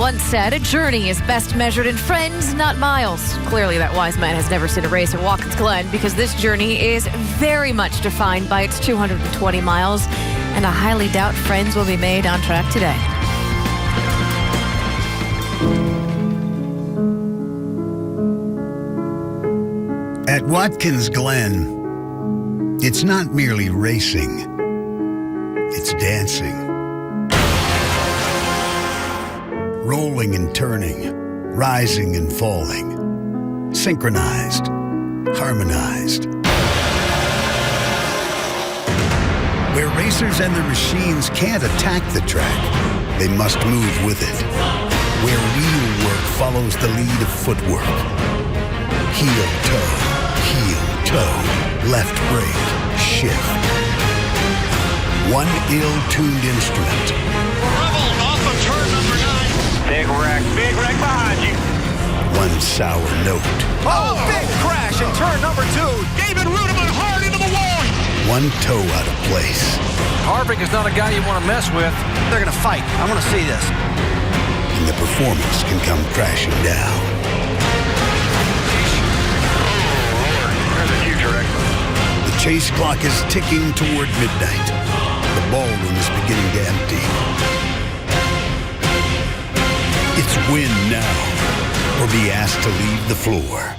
once said, a journey is best measured in friends, not miles. Clearly, that wise man has never seen a race at Watkins Glen because this journey is very much defined by its 220 miles, and I highly doubt friends will be made on track today. At Watkins Glen, it's not merely racing, it's dancing. Rolling and turning, rising and falling, synchronized, harmonized. Where racers and their machines can't attack the track, they must move with it. Where wheel work follows the lead of footwork. Heel toe, left brake, shift. One ill-tuned instrument. Rebel off of turn number 9. Big wreck behind you. One sour note. Oh, big crash in turn number 2. David Rudiman hard into the wall. One toe out of place. Harvick is not a guy you want to mess with. They're going to fight. I want to see this. And the performance can come crashing down. The chase clock is ticking toward midnight. The ballroom is beginning to empty. It's win now, or be asked to leave the floor.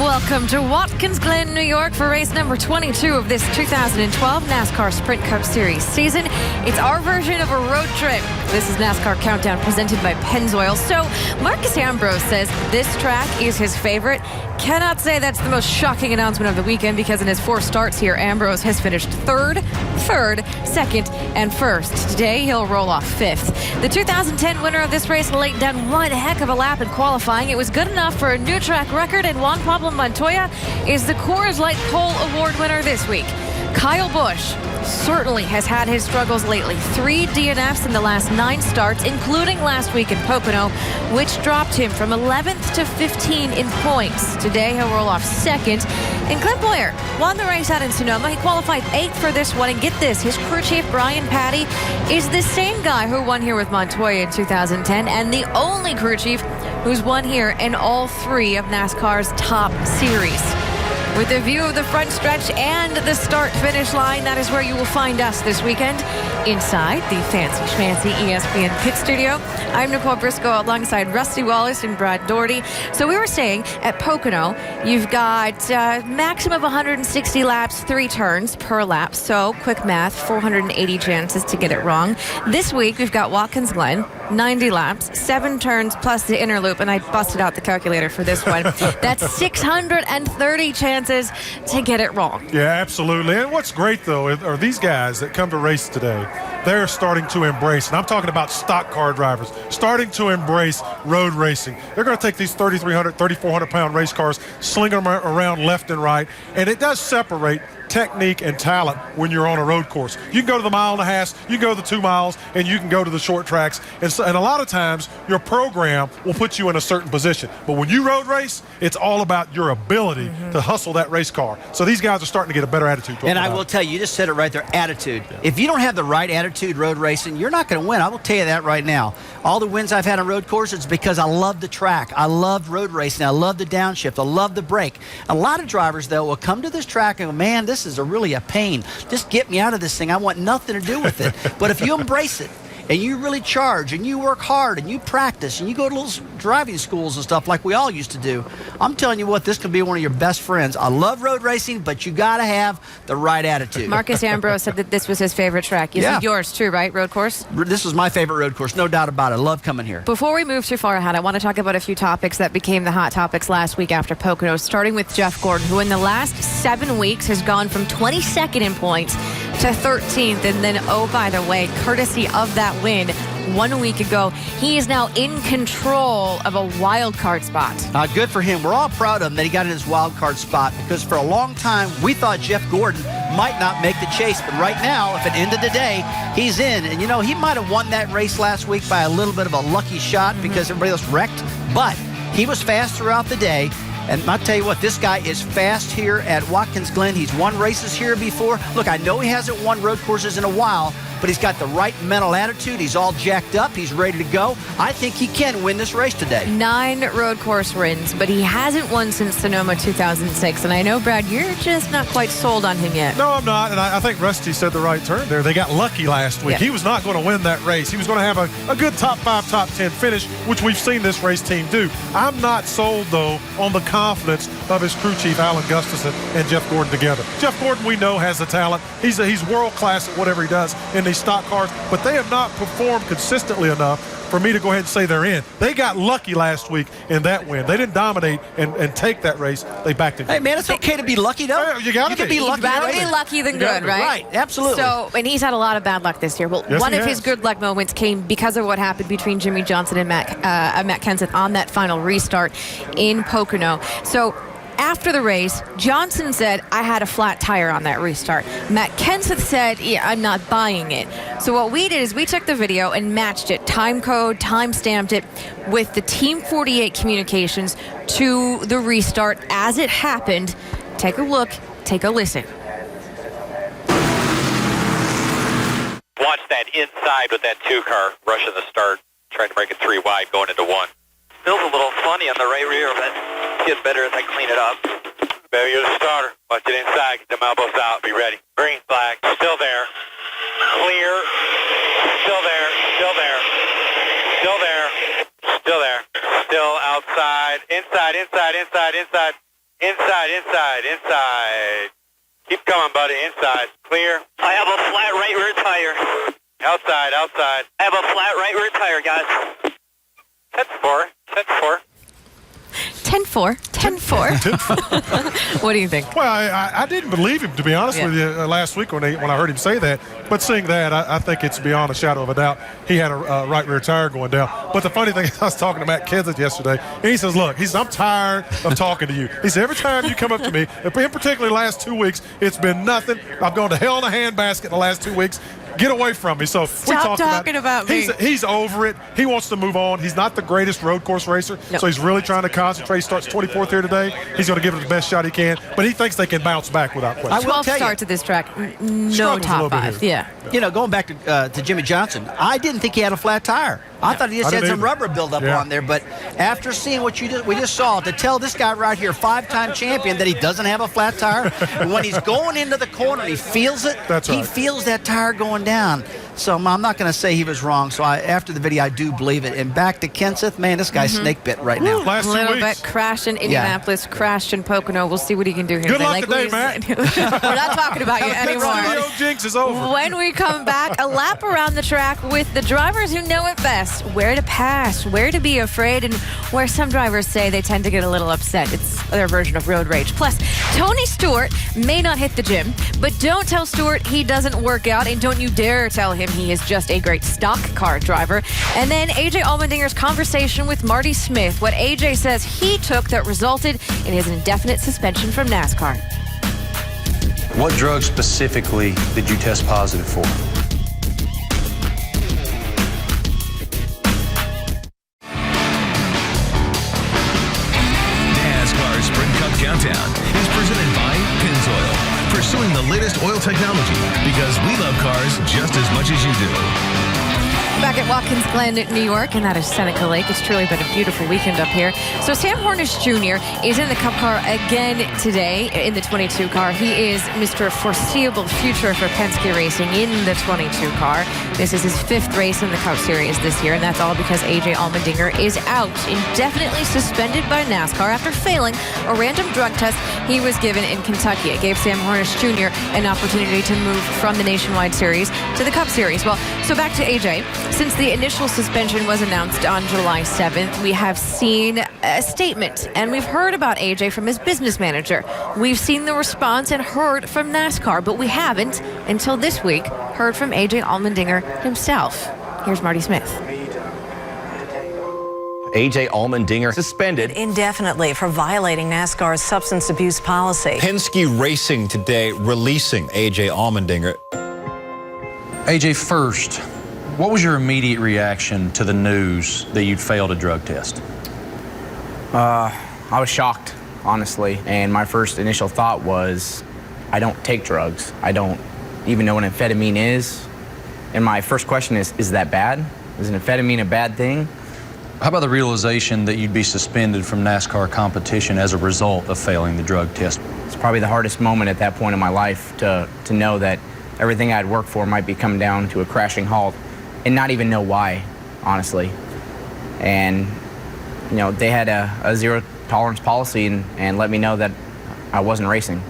Welcome to Watkins Glen, New York for race number 22 of this 2012 NASCAR Sprint Cup Series season. It's our version of a road trip. This is NASCAR Countdown presented by Pennzoil. So Marcus Ambrose says this track is his favorite. Cannot say that's the most shocking announcement of the weekend because in his 4 starts here, Ambrose has finished third, second, and first. Today, he'll roll off 5th. The 2010 winner of this race laid down one heck of a lap in qualifying. It was good enough for a new track record, and Juan Pablo Montoya is the Coors Light Pole Award winner this week. Kyle Busch certainly has had his struggles lately. 3 DNFs in the last 9 starts, including last week in Pocono, which dropped him from 11th to 15 in points. Today, he'll roll off 2nd. And Glen Boyer won the race out in Sonoma. He qualified 8th for this one. And get this, his crew chief, Brian Patty, is the same guy who won here with Montoya in 2010 and the only crew chief who's won here in all 3 of NASCAR's top series. With a view of the front stretch and the start-finish line, that is where you will find us this weekend inside the fancy-schmancy ESPN pit studio. I'm Nicole Briscoe alongside Rusty Wallace and Brad Doherty. So we were saying at Pocono, you've got maximum of 160 laps, 3 turns per lap. So quick math, 480 chances to get it wrong. This week, we've got Watkins Glen, 90 laps, 7 turns plus the inner loop, and I busted out the calculator for this one. That's 630 chances to get it wrong. Yeah, absolutely. And what's great, though, are these guys that come to race today, they're starting to embrace, and I'm talking about stock car drivers, starting to embrace road racing. They're going to take these 3,300, 3,400-pound race cars, sling them around left and right, and it does separate technique and talent when you're on a road course. You can go to the 1.5 miles, you can go to the 2 miles, and you can go to the short tracks. And a lot of times, your program will put you in a certain position. But when you road race, it's all about your ability to hustle that race car. So these guys are starting to get a better attitude. And I will tell you, you just said it right there, attitude. Yeah. If you don't have the right attitude road racing, you're not going to win. I will tell you that right now. All the wins I've had on road courses, it's because I love the track. I love road racing. I love the downshift. I love the brake. A lot of drivers, though, will come to this track and go, man, this is really a pain. Just get me out of this thing. I want nothing to do with it. But if you embrace it, and you really charge, and you work hard, and you practice, and you go to little driving schools and stuff like we all used to do, I'm telling you what, this can be one of your best friends. I love road racing, but you got to have the right attitude. Marcus Ambrose said that this was his favorite track. Is it yours too, right? Road course? This was my favorite road course, no doubt about it. I love coming here. Before we move too far ahead, I want to talk about a few topics that became the hot topics last week after Pocono, starting with Jeff Gordon, who in the last 7 weeks has gone from 22nd in points to 13th. And then, oh, by the way, courtesy of that win 1 week ago, he is now in control of a wild card spot. Good for him. We're all proud of him that he got in his wild card spot because for a long time we thought Jeff Gordon might not make the chase. But right now, if at the end of the day, he's in. And, you know, he might have won that race last week by a little bit of a lucky shot because everybody else wrecked. But he was fast throughout the day. And I'll tell you what, this guy is fast here at Watkins Glen. He's won races here before. Look, I know he hasn't won road courses in a while, but he's got the right mental attitude. He's all jacked up. He's ready to go. I think he can win this race today. 9 road course wins, but he hasn't won since Sonoma 2006. And I know, Brad, you're just not quite sold on him yet. No, I'm not. And I think Rusty said the right term there. They got lucky last week. Yeah. He was not going to win that race. He was going to have a good top 5, top 10 finish, which we've seen this race team do. I'm not sold, though, on the confidence of his crew chief, Alan Gustafson, and Jeff Gordon together. Jeff Gordon, we know, has the talent. He's world-class at whatever he does in these stock cars, but they have not performed consistently enough for me to go ahead and say they're in. They got lucky last week in that win. They didn't dominate and take that race. They backed it. Hey, man, it's okay to be lucky, though. Yeah, you got to be lucky. You'd rather be lucky than good, right? Right, absolutely. So, and he's had a lot of bad luck this year. Well, Yes, one he of his has. good luck moments came because of what happened between Jimmy Johnson and Matt Kenseth on that final restart in Pocono. So, after the race, Johnson said, I had a flat tire on that restart. Matt Kenseth said, yeah, I'm not buying it. So what we did is we took the video and matched it, time code, time stamped it with the Team 48 communications to the restart as it happened. Take a look, take a listen. Watch that inside with that 2 car rushing the start, trying to make it 3 wide going into 1. Feels a little funny on the right rear, but gets better as I clean it up. Baby, you're the starter. Watch it inside. Get them elbows out. Be ready. Green flag. Still there. Clear. Still there. Still there. Still there. Still there. Still outside. Inside. Inside. Inside. Inside. Inside. Inside. Inside. Keep coming, buddy. Inside. Clear. I have a flat right rear tire. Outside. Outside. I have a flat right rear tire, guys. 10-4. 10-4. 10-4. 10-4. What do you think? Well, I didn't believe him, to be honest with you, last week when I heard him say that. But seeing that, I think it's beyond a shadow of a doubt he had a right rear tire going down. But the funny thing is, I was talking to Matt Kenseth yesterday, and he says, look, I'm tired of talking to you. He said, every time you come up to me, in particular the last 2 weeks, it's been nothing. I've gone to hell in a handbasket in the last 2 weeks. Get away from me. So Stop talking about me. He's over it. He wants to move on. He's not the greatest road course racer, so he's really trying to concentrate. He starts 24th here today. He's going to give it the best shot he can, but he thinks they can bounce back without question. 12 starts at this track. No top 5. Yeah. You know, going back to Jimmy Johnson, I didn't think he had a flat tire. I thought he just had some rubber buildup on there. But after seeing what we just saw, to tell this guy right here, 5-time champion, that he doesn't have a flat tire, and when he's going into the corner, he feels it. That's right. He feels that tire going down. So I'm not going to say he was wrong. So after the video, I do believe it. And back to Kenseth, man, this guy's snake bit right now. Last A 2 little weeks. bit. Crashed in Indianapolis, crashed in Pocono. We'll see what he can do here. Good luck today, Matt. We're not talking about you anymore. Studio jinx is over. When we come back, a lap around the track with the drivers who know it best. Where to pass, where to be afraid, and where some drivers say they tend to get a little upset. It's their version of road rage. Plus, Tony Stewart may not hit the gym, but don't tell Stewart he doesn't work out, and don't you dare tell him he is just a great stock car driver. And then AJ Allmendinger's conversation with Marty Smith, what AJ says he took that resulted in his indefinite suspension from NASCAR. What drug specifically did you test positive for? NASCAR Sprint Cup Countdown is presented by Pennzoil, pursuing the latest oil technology because we love cars just as much as you do. Back at Watkins, Glen, New York, and that is Seneca Lake. It's truly been a beautiful weekend up here. So Sam Hornish Jr. is in the Cup car again today in the 22 car. He is Mr. Foreseeable Future for Penske Racing in the 22 car. This is his 5th race in the Cup Series this year, and that's all because AJ Allmendinger is out, indefinitely suspended by NASCAR after failing a random drug test he was given in Kentucky. It gave Sam Hornish Jr. an opportunity to move from the Nationwide Series to the Cup Series. Well, so back to AJ. Since the initial suspension was announced on July 7th, we have seen a statement, and we've heard about AJ from his business manager. We've seen the response and heard from NASCAR, but we haven't, until this week, heard from AJ Allmendinger himself. Here's Marty Smith. AJ Allmendinger suspended indefinitely for violating NASCAR's substance abuse policy. Penske Racing today releasing AJ Allmendinger. AJ, first, what was your immediate reaction to the news that you'd failed a drug test? I was shocked, honestly. And my first initial thought was, I don't take drugs. I don't even know what amphetamine is. And my first question is that bad? Is an amphetamine a bad thing? How about the realization that you'd be suspended from NASCAR competition as a result of failing the drug test? It's probably the hardest moment at that point in my life to know that everything I'd worked for might be coming down to a crashing halt and not even know why, honestly. And, you know, they had a zero tolerance policy and let me know that I wasn't racing.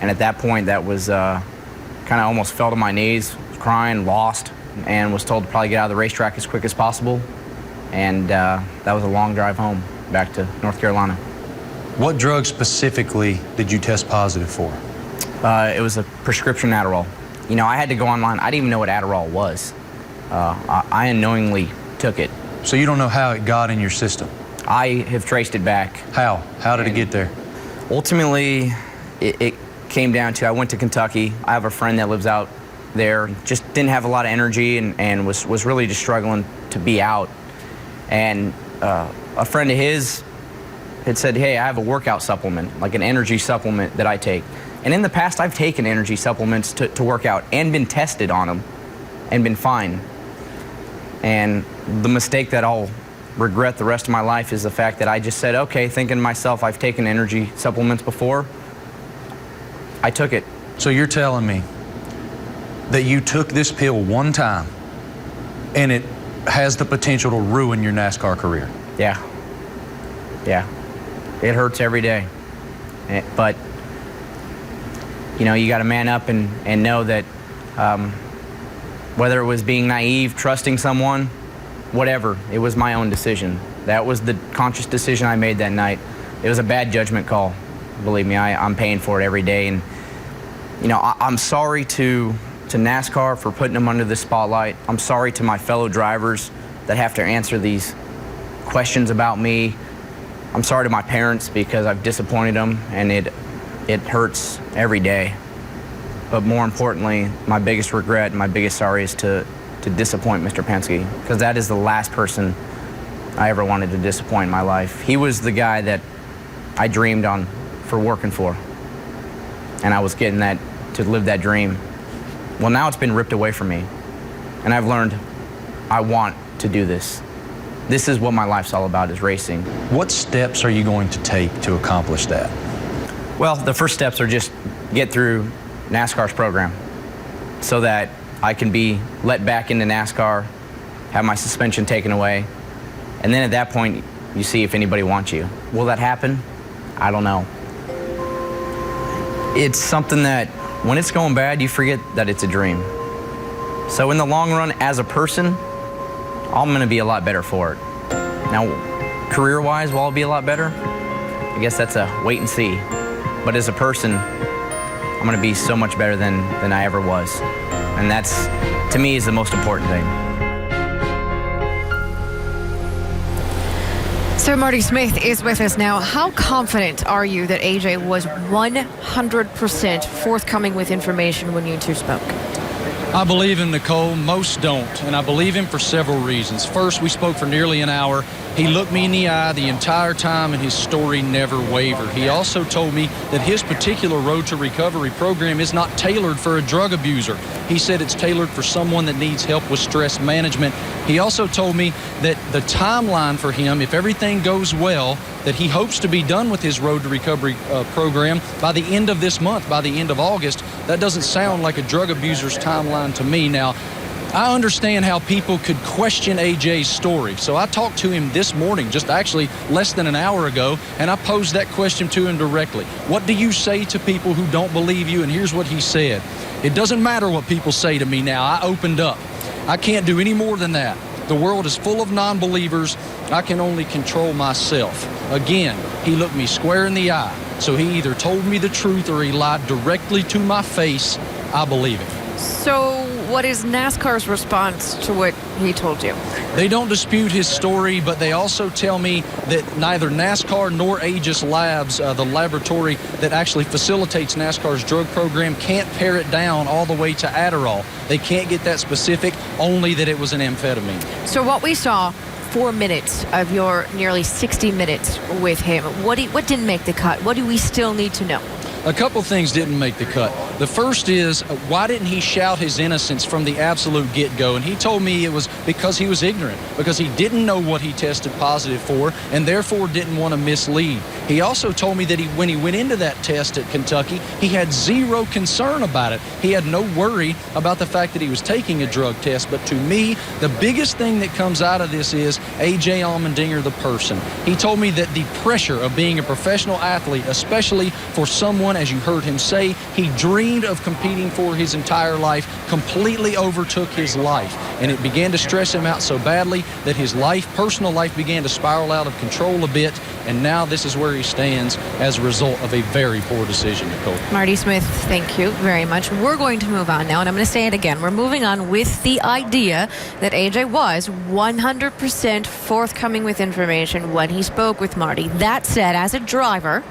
And at that point, that was kind of almost fell to my knees, crying, lost, and was told to probably get out of the racetrack as quick as possible. And that was a long drive home back to North Carolina. What drug specifically did you test positive for? It was a prescription Adderall. You know, I had to go online. I didn't even know what Adderall was. I unknowingly took it. So you don't know how it got in your system? I have traced it back. How? How did it get there? Ultimately, it came down to I went to Kentucky. I have a friend that lives out there. Just didn't have a lot of energy and was really just struggling to be out. And a friend of his had said, hey, I have a workout supplement, like an energy supplement that I take. And in the past, I've taken energy supplements to work out and been tested on them and been fine. And the mistake that I'll regret the rest of my life is the fact that I just said, okay, thinking to myself, I've taken energy supplements before. I took it. So you're telling me that you took this pill one time and it has the potential to ruin your NASCAR career? Yeah. Yeah. It hurts every day. But, you know, you got to man up and know that whether it was being naive, trusting someone, whatever, it was my own decision. That was the conscious decision I made that night. It was a bad judgment call. Believe me, I'm paying for it every day. And, you know, I'm sorry to NASCAR for putting them under the spotlight. I'm sorry to my fellow drivers that have to answer these questions about me. I'm sorry to my parents because I've disappointed them, and it hurts every day. But more importantly, my biggest regret and my biggest sorry is to disappoint Mr. Penske, because that is the last person I ever wanted to disappoint in my life. He was the guy that I dreamed on for working for, and I was getting that to live that dream. Well, now it's been ripped away from me, and I've learned I want to do this. This is what my life's all about, is racing. What steps are you going to take to accomplish that? Well, the first steps are just get through NASCAR's program so that I can be let back into NASCAR, have my suspension taken away, and then at that point, you see if anybody wants you. Will that happen? I don't know. It's something that when it's going bad, you forget that it's a dream. So in the long run, as a person, I'm gonna be a lot better for it. Now, career-wise, will I be a lot better? I guess that's a wait and see. But as a person, I'm gonna be so much better than I ever was. And that's, to me, is the most important thing. So Marty Smith is with us now. How confident are you that AJ was 100% forthcoming with information when you two spoke? I believe him, Nicole. Most don't, and I believe him for several reasons. First, we spoke for nearly an hour. He looked me in the eye the entire time, and his story never wavered. He also told me that his particular Road to Recovery program is not tailored for a drug abuser. He said it's tailored for someone that needs help with stress management. He also told me that the timeline for him, if everything goes well, that he hopes to be done with his Road to Recovery program by the end of this month, by the end of August. That doesn't sound like a drug abuser's timeline to me. Now, I understand how people could question AJ's story. So I talked to him this morning, just actually less than an hour ago, and I posed that question to him directly. What do you say to people who don't believe you? And here's what he said. It doesn't matter what people say to me now. I opened up. I can't do any more than that. The world is full of non-believers. I can only control myself. Again, he looked me square in the eye. So he either told me the truth or he lied directly to my face. I believe it. So what is NASCAR's response to what he told you? They don't dispute his story, but they also tell me that neither NASCAR nor Aegis Labs, the laboratory that actually facilitates NASCAR's drug program, can't pare it down all the way to Adderall. They can't get that specific, only that it was an amphetamine. So what we saw, 4 minutes of your nearly 60 minutes with him, what didn't make the cut? What do we still need to know? A couple things didn't make the cut. The first is, why didn't he shout his innocence from the absolute get-go? And he told me it was because he was ignorant, because he didn't know what he tested positive for, and therefore didn't want to mislead. He also told me that when he went into that test at Kentucky, he had zero concern about it. He had no worry about the fact that he was taking a drug test. But to me, the biggest thing that comes out of this is A.J. Allmendinger, the person. He told me that the pressure of being a professional athlete, especially for someone, as you heard him say, he dreamed of competing for his entire life, completely overtook his life. And it began to stress him out so badly that his personal life began to spiral out of control a bit. And now this is where he stands as a result of a very poor decision, Nicole. Marty Smith, thank you very much. We're going to move on now, and I'm going to say it again. We're moving on with the idea that AJ was 100% forthcoming with information when he spoke with Marty. That said, as a driver,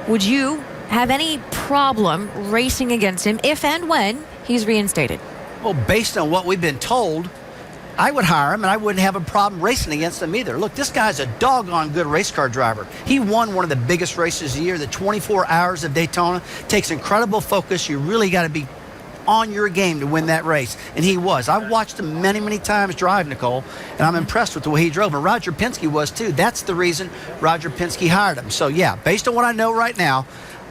would you have any problem racing against him if and when he's reinstated? Well, based on what we've been told, I would hire him, and I wouldn't have a problem racing against him either. Look, this guy's a doggone good race car driver. He won one of the biggest races of the year, the 24 Hours of Daytona. Takes incredible focus. You really got to be on your game to win that race, and he was. I've watched him many, many times drive, Nicole, and I'm impressed with the way he drove, and Roger Penske was too. That's the reason Roger Penske hired him. So, yeah, based on what I know right now,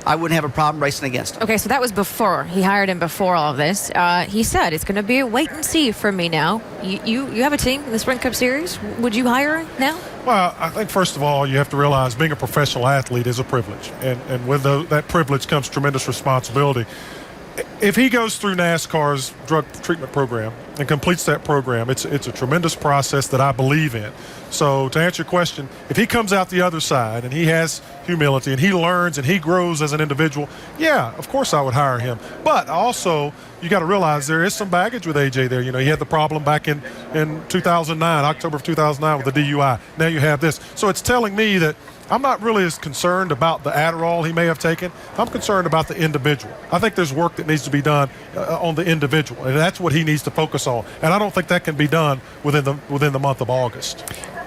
I wouldn't have a problem racing against him. Okay, so that was before. He hired him before all of this. He said it's going to be a wait and see for me now. You have a team in the Sprint Cup Series. Would you hire him now? Well, I think first of all, you have to realize being a professional athlete is a privilege. And with that privilege comes tremendous responsibility. If he goes through NASCAR's drug treatment program and completes that program, it's a tremendous process that I believe in. So to answer your question, if he comes out the other side and he has humility and he learns and he grows as an individual, yeah, of course I would hire him. But also, you got to realize there is some baggage with AJ there. You know, he had the problem back in 2009, October of 2009 with the DUI. Now you have this. So it's telling me that I'm not really as concerned about the Adderall he may have taken. I'm concerned about the individual. I think there's work that needs to be done on the individual, and that's what he needs to focus on. And I don't think that can be done within the month of August.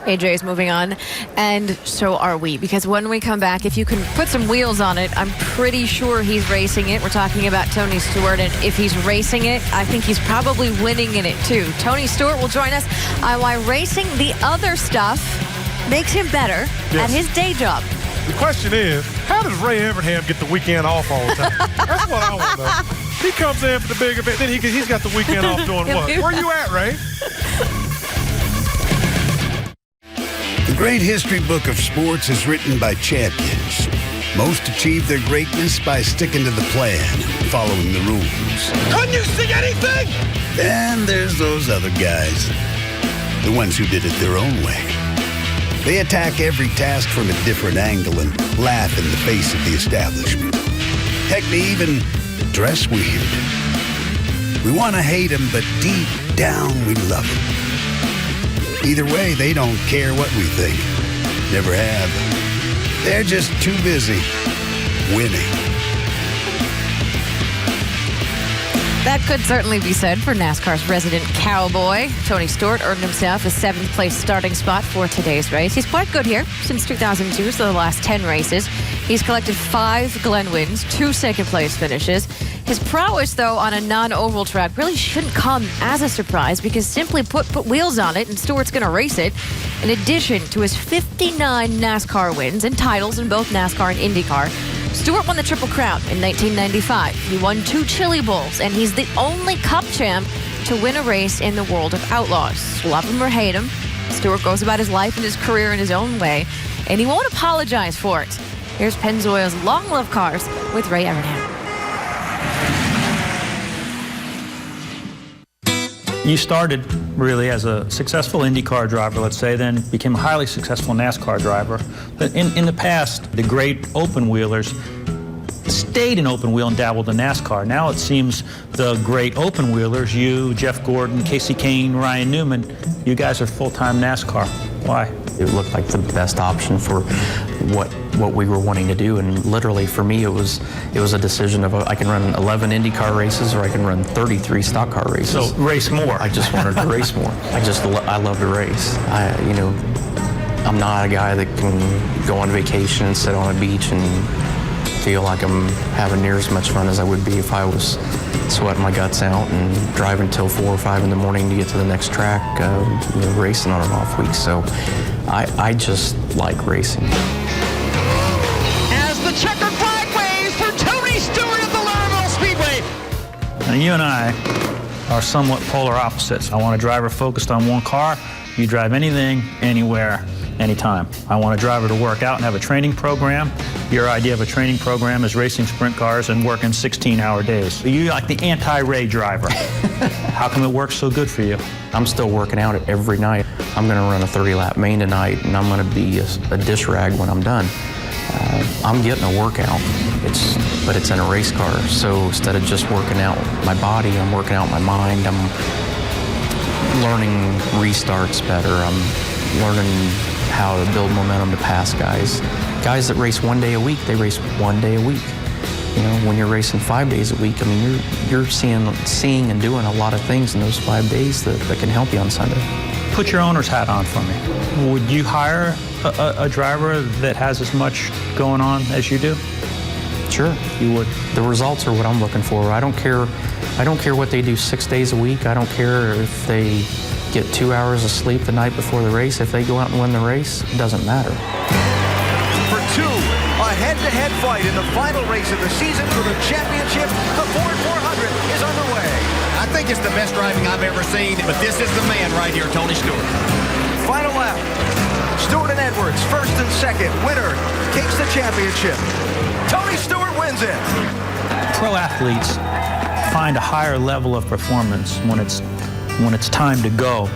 AJ is moving on, and so are we, because when we come back, if you can put some wheels on it, I'm pretty sure he's racing it. We're talking about Tony Stewart, and if he's racing it, I think he's probably winning in it too. Tony Stewart will join us on why racing the other stuff makes him better at his day job. The question is, how does Ray Evernham get the weekend off all the time? That's what I want to know. He comes in for the big event, then he's got the weekend off doing what? Where you at, Ray? The great history book of sports is written by champions. Most achieve their greatness by sticking to the plan, following the rules. Couldn't you see anything? Then there's those other guys, the ones who did it their own way. They attack every task from a different angle and laugh in the face of the establishment. Heck, they even dress weird. We want to hate them, but deep down we love them. Either way, they don't care what we think. Never have. They're just too busy winning. That could certainly be said for NASCAR's resident cowboy. Tony Stewart earned himself a 7th-place starting spot for today's race. He's quite good here since 2002, so the last 10 races. He's collected 5 Glen wins, 2 2nd-place finishes. His prowess, though, on a non-oval track really shouldn't come as a surprise because simply put wheels on it and Stewart's going to race it. In addition to his 59 NASCAR wins and titles in both NASCAR and IndyCar, Stewart won the Triple Crown in 1995. He won 2 Chili Bowls, and he's the only Cup champ to win a race in the world of outlaws. Love him or hate him, Stewart goes about his life and his career in his own way, and he won't apologize for it. Here's Pennzoil's Long Love Cars with Ray Evernham. You started really as a successful IndyCar driver, let's say, then became a highly successful NASCAR driver. But in the past, the great open-wheelers stayed in open-wheel and dabbled in NASCAR. Now it seems the great open-wheelers, you, Jeff Gordon, Casey Kane, Ryan Newman, you guys are full-time NASCAR. Why? It looked like the best option for what we were wanting to do, and literally for me it was a decision of I can run 11 IndyCar races or I can run 33 stock car races. So race more. I just wanted to race more. I love to race. I'm not a guy that can go on vacation and sit on a beach and feel like I'm having near as much fun as I would be if I was sweating my guts out and driving till 4 or 5 in the morning to get to the next track, racing on an off week. So I just like racing. As the checkered flag waves for Tony Stewart at the Laravel Speedway. Now, you and I are somewhat polar opposites. I want a driver focused on one car. You drive anything, anywhere, anytime. I want a driver to work out and have a training program. Your idea of a training program is racing sprint cars and working 16-hour days. You're like the anti-Ray driver. How come it works so good for you? I'm still working out every night. I'm going to run a 30-lap main tonight, and I'm going to be a dish rag when I'm done. I'm getting a workout, but it's in a race car. So instead of just working out my body, I'm working out my mind. I'm learning restarts better. I'm learning how to build momentum to pass guys. Guys that race 1 day a week, they race 1 day a week. You know, when you're racing 5 days a week, I mean, you're seeing and doing a lot of things in those 5 days that can help you on Sunday. Put your owner's hat on for me. Would you hire a driver that has as much going on as you do? Sure, you would. The results are what I'm looking for. I don't care what they do 6 days a week. I don't care if they get 2 hours of sleep the night before the race. If they go out and win the race, it doesn't matter. For two, a head-to-head fight in the final race of the season for the championship. The Ford 400 is underway. I think it's the best driving I've ever seen, but this is the man right here, Tony Stewart. Final lap. Stewart and Edwards, first and second. Winner takes the championship. Tony Stewart wins it. Pro athletes find a higher level of performance when it's time to go.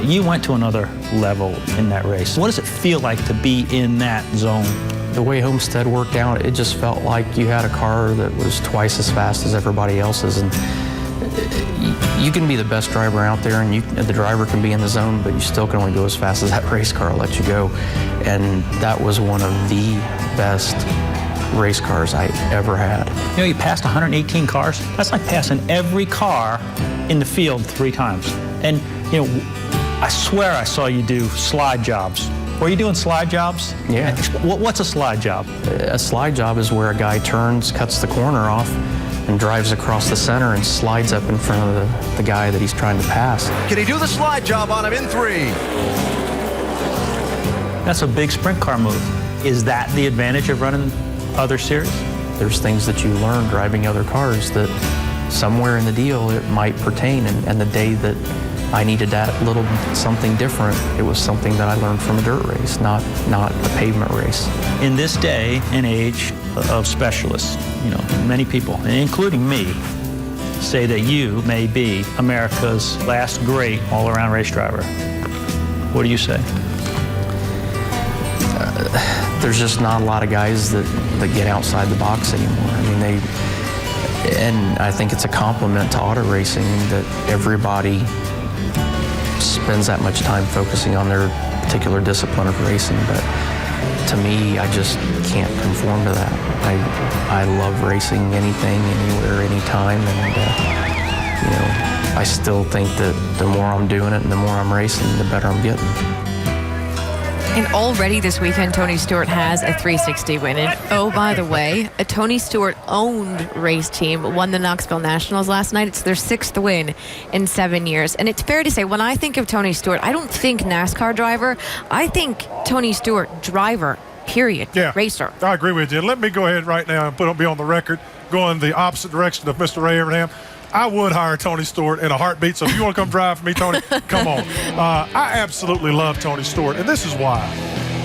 You went to another level in that race. What does it feel like to be in that zone? The way Homestead worked out, it just felt like you had a car that was twice as fast as everybody else's. And you can be the best driver out there, and the driver can be in the zone, but you still can only go as fast as that race car will let you go. And that was one of the best race cars I ever had. You know, you passed 118 cars. That's like passing every car in the field 3 times. And, you know, I swear I saw you do slide jobs. Were you doing slide jobs? Yeah. What's a slide job? A slide job is where a guy turns, cuts the corner off, and drives across the center and slides up in front of the guy that he's trying to pass. Can he do the slide job on him in 3? That's a big sprint car move. Is that the advantage of running other series? There's things that you learn driving other cars that somewhere in the deal it might pertain, and the day that I needed that little something different, it was something that I learned from a dirt race, not a pavement race. In this day and age of specialists, you know, many people, including me, say that you may be America's last great all-around race driver. What do you say? There's just not a lot of guys that get outside the box anymore. I mean, and I think it's a compliment to auto racing that everybody spends that much time focusing on their particular discipline of racing. But to me, I just can't conform to that. I love racing anything, anywhere, anytime, and you know, I still think that the more I'm doing it and the more I'm racing, the better I'm getting. And already this weekend, Tony Stewart has a 360 win. And oh, by the way, a Tony Stewart-owned race team won the Knoxville Nationals last night. It's their 6th win in 7 years. And it's fair to say, when I think of Tony Stewart, I don't think NASCAR driver. I think Tony Stewart driver, period. Yeah, racer. I agree with you. Let me go ahead right now and be on the record, going the opposite direction of Mr. Ray Abraham. I would hire Tony Stewart in a heartbeat. So if you want to come drive for me, Tony, come on. I absolutely love Tony Stewart, and this is why.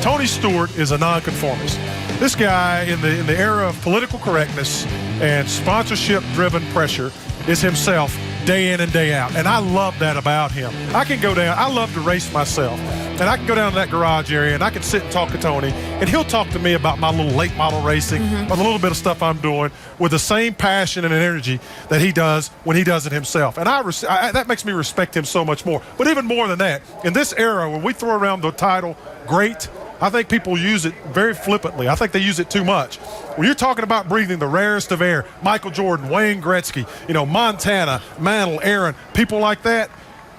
Tony Stewart is a nonconformist. This guy, in the era of political correctness and sponsorship-driven pressure, is himself day in and day out. And I love that about him. I can go down. I love to race myself. And I can go down to that garage area, and I can sit and talk to Tony, and he'll talk to me about my little late model racing, about a little bit of stuff I'm doing, with the same passion and energy that he does when he does it himself. And that makes me respect him so much more. But even more than that, in this era, when we throw around the title great, I think people use it very flippantly. I think they use it too much. When you're talking about breathing the rarest of air, Michael Jordan, Wayne Gretzky, Montana, Mantle, Aaron, people like that,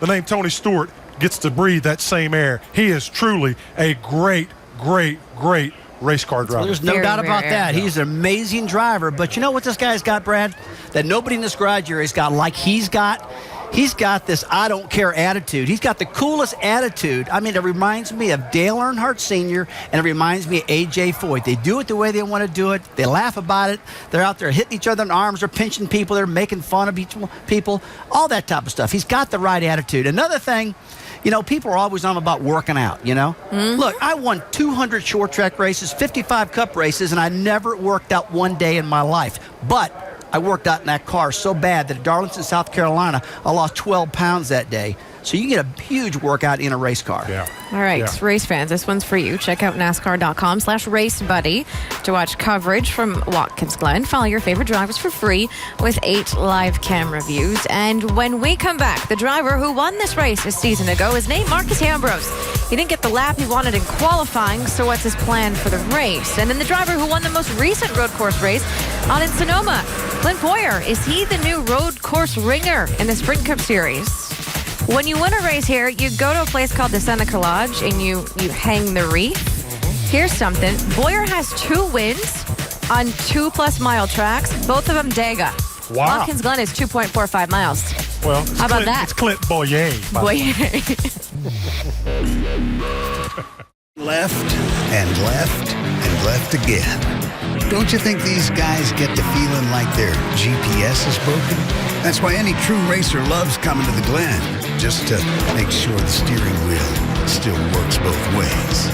the name Tony Stewart gets to breathe that same air. He is truly a great, great, great race car driver. There's no doubt about that. He's an amazing driver. But you know what this guy's got, Brad? That nobody in this garage area has got like he's got? He's got this I don't care attitude. He's got the coolest attitude. I mean, it reminds me of Dale Earnhardt Sr. and it reminds me of A.J. Foyt. They do it the way they want to do it. They laugh about it. They're out there hitting each other in the arms. They're pinching people. They're making fun of people. All that type of stuff. He's got the right attitude. Another thing, you know, people are always on about working out, you know. Mm-hmm. Look, I won 200 short track races, 55 cup races, and I never worked out one day in my life. But I worked out in that car so bad that at Darlington, South Carolina, I lost 12 pounds that day. So you get a huge workout in a race car. Yeah. All right, race fans, this one's for you. Check out NASCAR.com/RaceBuddy to watch coverage from Watkins Glen. Follow your favorite drivers for free with 8 live camera views. And when we come back, the driver who won this race a season ago is named Marcus Ambrose. He didn't get the lap he wanted in qualifying, so what's his plan for the race? And then the driver who won the most recent road course race out in Sonoma, Glen Poyer, is he the new road course ringer in the Sprint Cup Series? When you win a race here, you go to a place called the Seneca Lodge and you hang the wreath. Here's something. Boyer has 2 wins on 2+ mile tracks, both of them Dega. Wow. Watkins Glen is 2.45 miles. Well, how about that? It's Clint Boyer. Left and left and left again. Don't you think these guys get to feeling like their GPS is broken? That's why any true racer loves coming to the Glen, just to make sure the steering wheel still works both ways.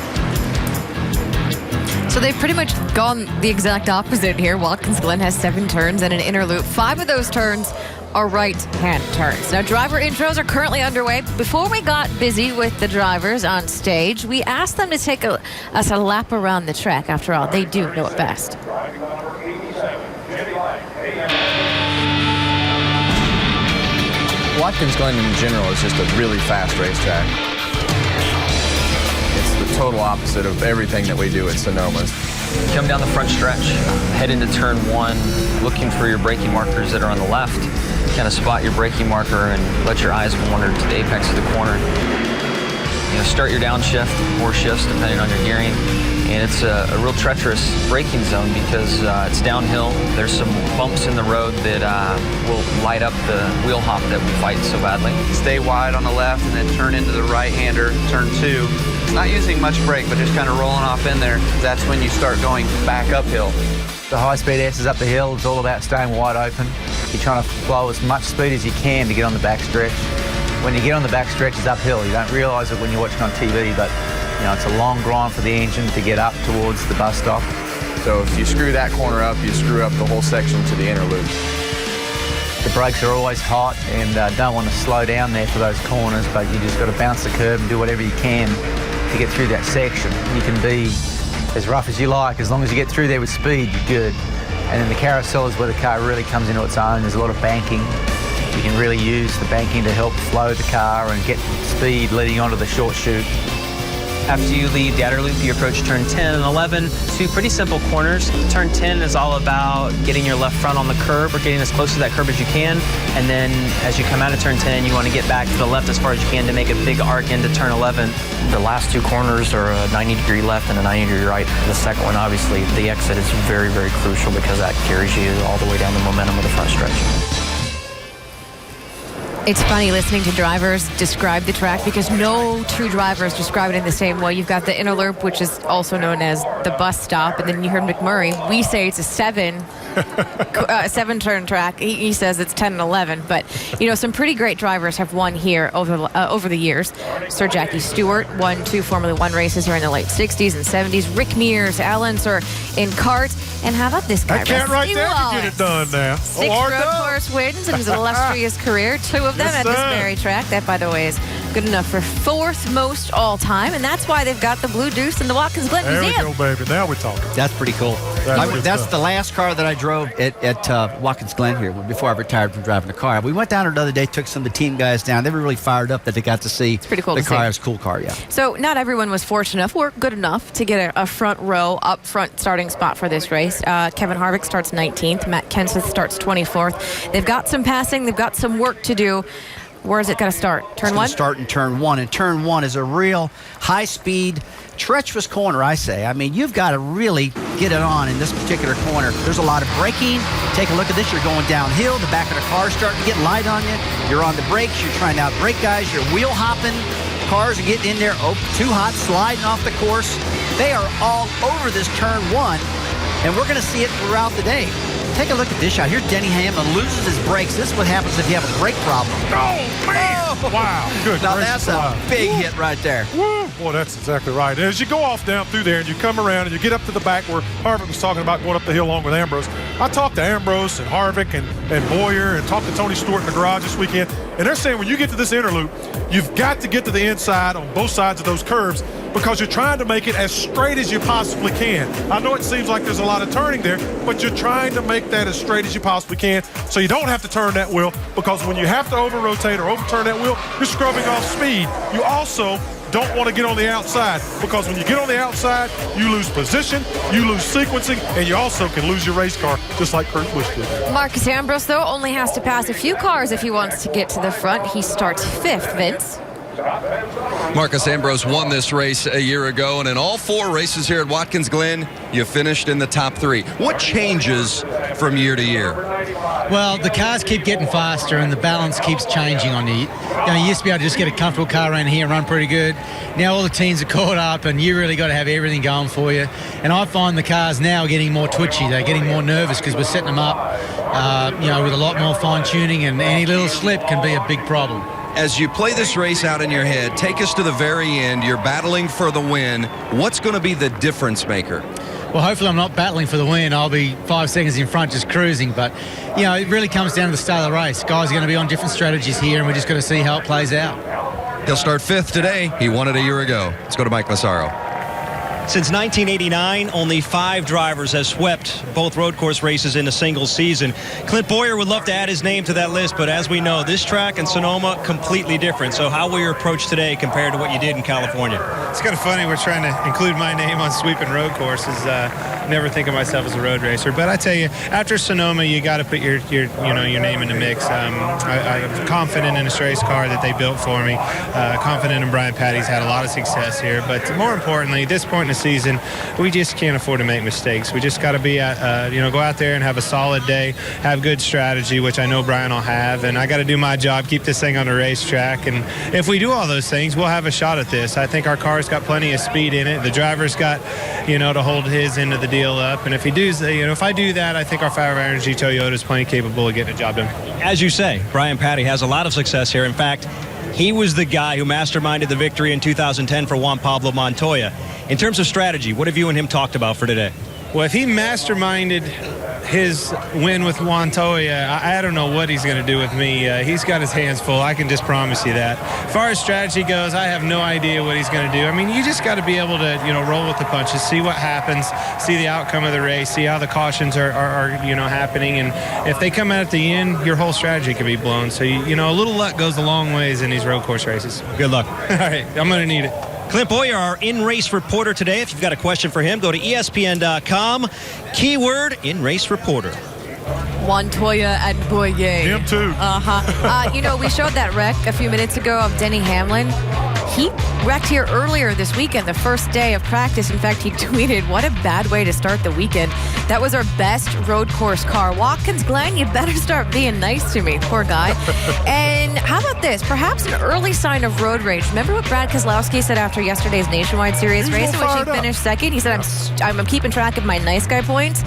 So they've pretty much gone the exact opposite here. Watkins Glen has 7 turns and an inner loop. 5 of those turns are right-hand turns. Now, driver intros are currently underway. Before we got busy with the drivers on stage, we asked them to take us a lap around the track. After all, they do know it best. Watkins Glen in general is just a really fast racetrack. It's the total opposite of everything that we do at Sonoma's. Come down the front stretch, head into turn 1, looking for your braking markers that are on the left. Kind of spot your braking marker and let your eyes wander to the apex of the corner. You know, start your downshift or shifts depending on your gearing. And it's a real treacherous braking zone because it's downhill. There's some bumps in the road that will light up the wheel hop that we fight so badly. Stay wide on the left and then turn into the right-hander, turn 2. Not using much brake, but just kind of rolling off in there. That's when you start going back uphill. The high-speed S is up the hill. It's all about staying wide open. You're trying to flow as much speed as you can to get on the back stretch. When you get on the back stretch, it's uphill. You don't realize it when you're watching on TV, but you know, it's a long grind for the engine to get up towards the bus stop. So if you screw that corner up, you screw up the whole section to the inner loop. The brakes are always hot and don't want to slow down there for those corners, but you just got to bounce the curb and do whatever you can to get through that section. You can be as rough as you like. As long as you get through there with speed, you're good. And then the carousel is where the car really comes into its own. There's a lot of banking. You can really use the banking to help flow the car and get speed leading onto the short chute. After you leave the outer loop, you approach turn 10 and 11, 2 pretty simple corners. Turn 10 is all about getting your left front on the curb or getting as close to that curb as you can. And then as you come out of turn 10, you want to get back to the left as far as you can to make a big arc into turn 11. The last 2 corners are a 90-degree left and a 90-degree right. The second one, obviously, the exit is very, very crucial because that carries you all the way down the momentum of the front stretch. It's funny listening to drivers describe the track because no two drivers describe it in the same way. You've got the inner loop, which is also known as the bus stop, and then you heard McMurray. We say it's a 7-turn track. He says it's 10 and 11. But you know, some pretty great drivers have won here over the years. Sir Jackie Stewart won 2 Formula One races here in the late 60s and 70s. Rick Mears, Al Unser in kart. And how about this guy? That cat right there can get it done now. 6 road course wins in his illustrious career. 2 of them at this very track. That, by the way, is good enough for 4th most all time. And that's why they've got the Blue Deuce in the Watkins Glen Museum. There we go, baby. Now we're talking. That's pretty cool. That's the last car that I drove at Watkins Glen here before I retired from driving the car. We went down there the other day, took some of the team guys down. They were really fired up that they got to see pretty cool the to car. see. It was a cool car, yeah. So not everyone was fortunate enough or good enough to get a front row up front starting spot for this race. Kevin Harvick starts 19th. Matt Kenseth starts 24th. They've got some passing. They've got some work to do. Where is it going to start? Turn one? Start in turn one. And turn one is a real high-speed, treacherous corner, I say. I mean, you've got to really get it on in this particular corner. There's a lot of braking. Take a look at this. You're going downhill. The back of the car is starting to get light on you. You're on the brakes. You're trying to outbrake guys. You're wheel hopping. Cars are getting in there. Oh, too hot, sliding off the course. They are all over this turn one, and we're going to see it throughout the day. Take a look at this shot. Here's Denny Hamlin loses his brakes. This is what happens if you have a brake problem. Oh, man! Wow. Good. Now that's a big hit right there. Woo. Boy, that's exactly right. As you go off down through there and you come around and you get up to the back where Harvick was talking about going up the hill along with Ambrose, I talked to Ambrose and Harvick and Boyer and talked to Tony Stewart in the garage this weekend, and they're saying when you get to this inner loop, you've got to get to the inside on both sides of those curves because you're trying to make it as straight as you possibly can. I know it seems like there's a lot of turning there, but you're trying to make that as straight as you possibly can so you don't have to turn that wheel, because when you have to over-rotate or overturn that wheel, you're scrubbing off speed. You also don't want to get on the outside, because when you get on the outside, you lose position, you lose sequencing, and you also can lose your race car, just like Kurt Busch did. Marcus Ambrose, though, only has to pass a few cars if he wants to get to the front. He starts 5th, Vince. Marcus Ambrose won this race a year ago, and in all 4 races here at Watkins Glen, you finished in the top 3. What changes from year to year? Well, the cars keep getting faster and the balance keeps changing on you. You used to be able to just get a comfortable car around here and run pretty good. Now all the teams are caught up and you really got to have everything going for you. And I find the cars now are getting more twitchy. They're getting more nervous because we're setting them up, with a lot more fine tuning, and any little slip can be a big problem. As you play this race out in your head, take us to the very end. You're battling for the win. What's going to be the difference maker? Well, hopefully I'm not battling for the win. I'll be 5 seconds in front just cruising. But, it really comes down to the start of the race. Guys are going to be on different strategies here, and we're just going to see how it plays out. He'll start 5th today. He won it a year ago. Let's go to Mike Massaro. Since 1989, only 5 drivers have swept both road course races in a single season. Clint Boyer would love to add his name to that list, but as we know, this track in Sonoma, completely different. So how will your approach today compared to what you did in California? It's kind of funny. We're trying to include my name on sweeping road courses. Never think of myself as a road racer, but I tell you, after Sonoma, you got to put your name in the mix. I'm confident in this race car that they built for me. Confident in Brian Patty's had a lot of success here, but more importantly, at this point in the season, we just can't afford to make mistakes. We just got to be go out there and have a solid day, have good strategy, which I know Brian will have, and I got to do my job, keep this thing on the racetrack, and if we do all those things, we'll have a shot at this. I think our car's got plenty of speed in it. The driver's got, to hold his end of the deal up, and if I do that, I think our Fire Energy Toyota is plenty capable of getting the job done. As you say, Brian Patty has a lot of success here. In fact, he was the guy who masterminded the victory in 2010 for Juan Pablo Montoya. In terms of strategy, what have you and him talked about for today? Well, if he masterminded his win with Montoya, I don't know what he's going to do with me. He's got his hands full. I can just promise you that. As far as strategy goes, I have no idea what he's going to do. I mean, you just got to be able to, roll with the punches, see what happens, see the outcome of the race, see how the cautions are happening. And if they come out at the end, your whole strategy can be blown. So, a little luck goes a long ways in these road course races. Good luck. All right, I'm going to need it. Clint Boyer, our in-race reporter today. If you've got a question for him, go to ESPN.com. Keyword, in-race reporter. Montoya and Boyer. Him too. We showed that wreck a few minutes ago of Denny Hamlin. He wrecked here earlier this weekend, the first day of practice. In fact, he tweeted, "What a bad way to start the weekend. That was our best road course car. Watkins, Glen, you better start being nice to me." Poor guy. And how about this? Perhaps an early sign of road rage. Remember what Brad Keselowski said after yesterday's Nationwide Series race in which he finished second? He said, I'm keeping track of my nice guy points.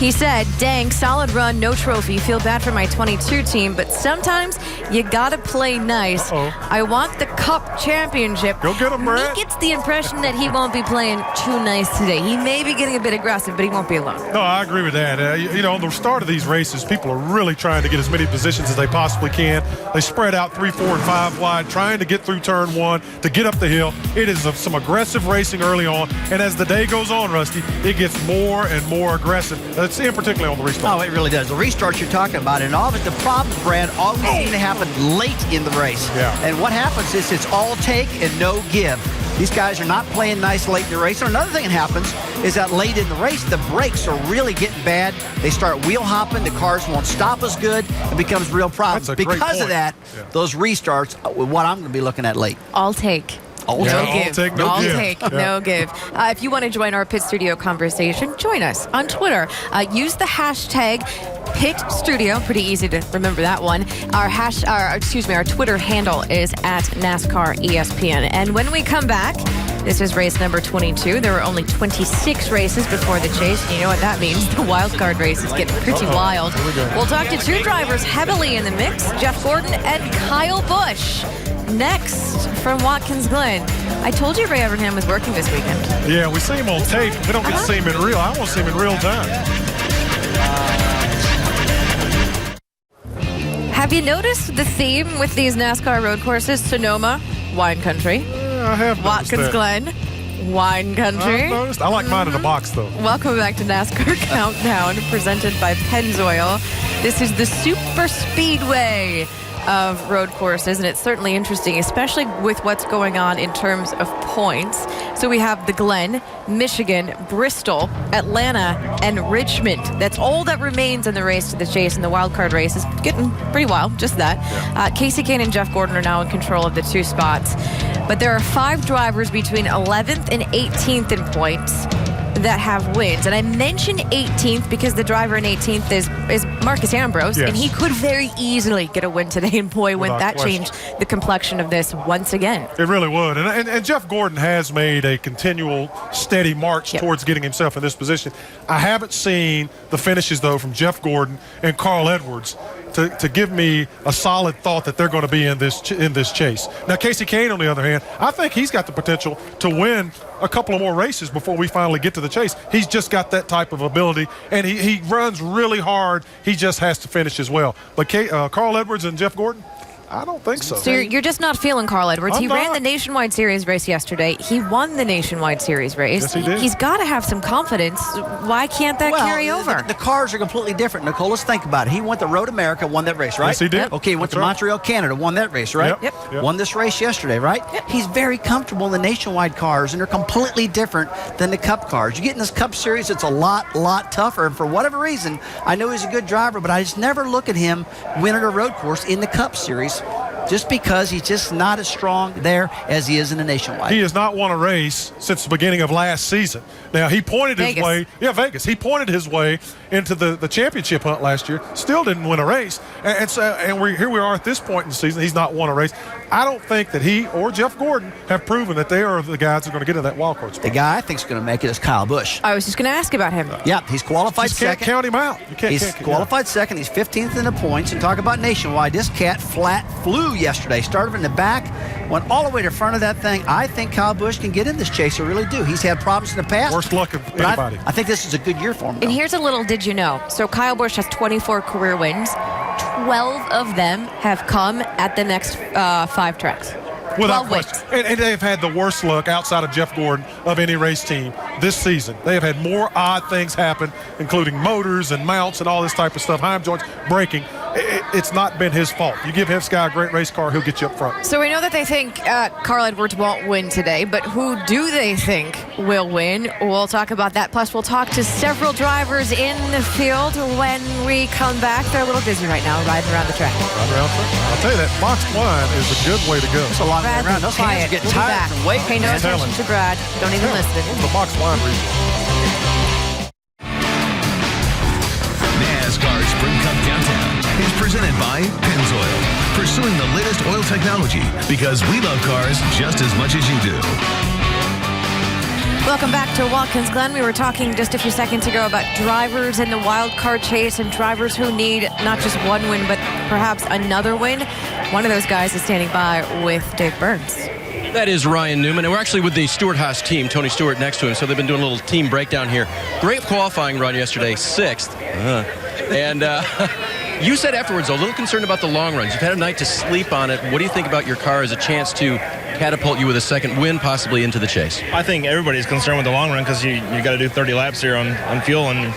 He said, "Dang, solid run, no trophy. Feel bad for my 22 team, but sometimes you gotta play nice. I want the Cup championship." Go get him, Brad. He gets the impression that he won't be playing too nice today. He may be getting a bit aggressive, but he won't be alone. No, I agree with that. On the start of these races, people are really trying to get as many positions as they possibly can. They spread out 3, 4, and 5 wide, trying to get through turn 1 to get up the hill. It is some aggressive racing early on, and as the day goes on, Rusty, it gets more and more aggressive. That's in particular on the restart. Oh, it really does. The restarts you're talking about, and all of it, the problems, Brad, always seem to happen late in the race. Yeah. And what happens is it's all take and no give. These guys are not playing nice late in the race. And another thing that happens is that late in the race, the brakes are really getting bad. They start wheel hopping. The cars won't stop as good. It becomes real problems. Because of that, those restarts, what I'm going to be looking at late. I'll take. No give. No give. If you want to join our Pit Studio conversation, join us on Twitter. Use the hashtag Pit Studio. Pretty easy to remember that one. Our Twitter handle is at NASCAR ESPN. And when we come back, this is race number 22. There were only 26 races before the chase. And you know what that means. The wild card race is getting pretty wild. We'll talk to two drivers heavily in the mix, Jeff Gordon and Kyle Busch. Next from Watkins Glen. I told you Ray Evernham was working this weekend. Yeah, we see him on tape. We don't get to see him in real. I want to see him in real time. Have you noticed the theme with these NASCAR road courses? Sonoma, wine country. I have noticed Watkins that. Glen, wine country. I like mine in the box, though. Welcome back to NASCAR Countdown, presented by Pennzoil. This is the super speedway of road courses, and it's certainly interesting, especially with what's going on in terms of points. So we have the Glen, Michigan, Bristol, Atlanta, and Richmond. That's all that remains in the race to the chase, and the wild card race is getting pretty wild, just that. Casey Kane and Jeff Gordon are now in control of the two spots. But there are 5 drivers between 11th and 18th in points that have wins. And I mentioned 18th because the driver in 18th is Marcus Ambrose, and he could very easily get a win today. And boy, wouldn't that change the complexion of this once again. It really would. And Jeff Gordon has made a continual, steady march towards getting himself in this position. I haven't seen the finishes, though, from Jeff Gordon and Carl Edwards to give me a solid thought that they're going to be in this chase. Now, Casey Kane, on the other hand, I think he's got the potential to win a couple of more races before we finally get to the chase. He's just got that type of ability, and he runs really hard. He just has to finish as well. But Carl Edwards and Jeff Gordon, I don't think so. So you're just not feeling Carl Edwards. He ran not. the Nationwide Series race yesterday. He won the Nationwide Series race. Yes, he did. He's got to have some confidence. Why can't that carry over? The cars are completely different. Nicole, let's think about it. He went to Road America, won that race, right? Yes, he did. Okay, he went to Montreal, Canada, won that race, right? Yep. Won this race yesterday, right? He's very comfortable in the Nationwide cars, and they're completely different than the Cup cars. You get in this Cup Series, it's a lot tougher. And for whatever reason, I know he's a good driver, but I just never look at him winning a road course in the Cup Series, just because he's just not as strong there as he is in the Nationwide. He has not won a race since the beginning of last season. Now, he pointed his way. Yeah, Vegas. He pointed his way into the championship hunt last year. Still didn't win a race. And here we are at this point in the season. He's not won a race. I don't think that he or Jeff Gordon have proven that they are the guys that are going to get in that wild card spot. The guy I think is going to make it is Kyle Busch. I was just going to ask about him. Yeah, he's qualified second. Can't count him out. He's qualified second. He's 15th in the points. And talk about Nationwide. This cat flat flew yesterday. Started in the back, went all the way to the front of that thing. I think Kyle Busch can get in this chase. I really do. He's had problems in the past. Worst luck of anybody. I think this is a good year for him, though. And here's a little did you know. So Kyle Busch has 24 career wins. 12 of them have come at the next 5 tracks. Without question. And they've had the worst luck outside of Jeff Gordon of any race team this season. They have had more odd things happen, including motors and mounts and all this type of stuff, heim joints, braking. It's not been his fault. You give this guy a great race car, he'll get you up front. So we know that they think Carl Edwards won't win today, but who do they think will win? We'll talk about that. Plus, we'll talk to several drivers in the field when we come back. They're a little busy right now riding around the track. I'll tell you that boxed wine is a good way to go. It's a long way around. Those hands are getting tired from waiting. Pay no attention to Brad. Don't even listen. The boxed wine region. NASCAR Sprint Cup Countdown is presented by Pennzoil, pursuing the latest oil technology because we love cars just as much as you do. Welcome back to Watkins Glen. We were talking just a few seconds ago about drivers in the wild card chase and drivers who need not just one win, but perhaps another win. One of those guys is standing by with Dave Burns. That is Ryan Newman, and we're actually with the Stewart-Haas team, Tony Stewart next to him, so they've been doing a little team breakdown here. Great qualifying run yesterday, 6th. And you said afterwards, a little concerned about the long runs. You've had a night to sleep on it. What do you think about your car as a chance to catapult you with a second win, possibly into the chase? I think everybody's concerned with the long run because you got to do 30 laps here on fuel, and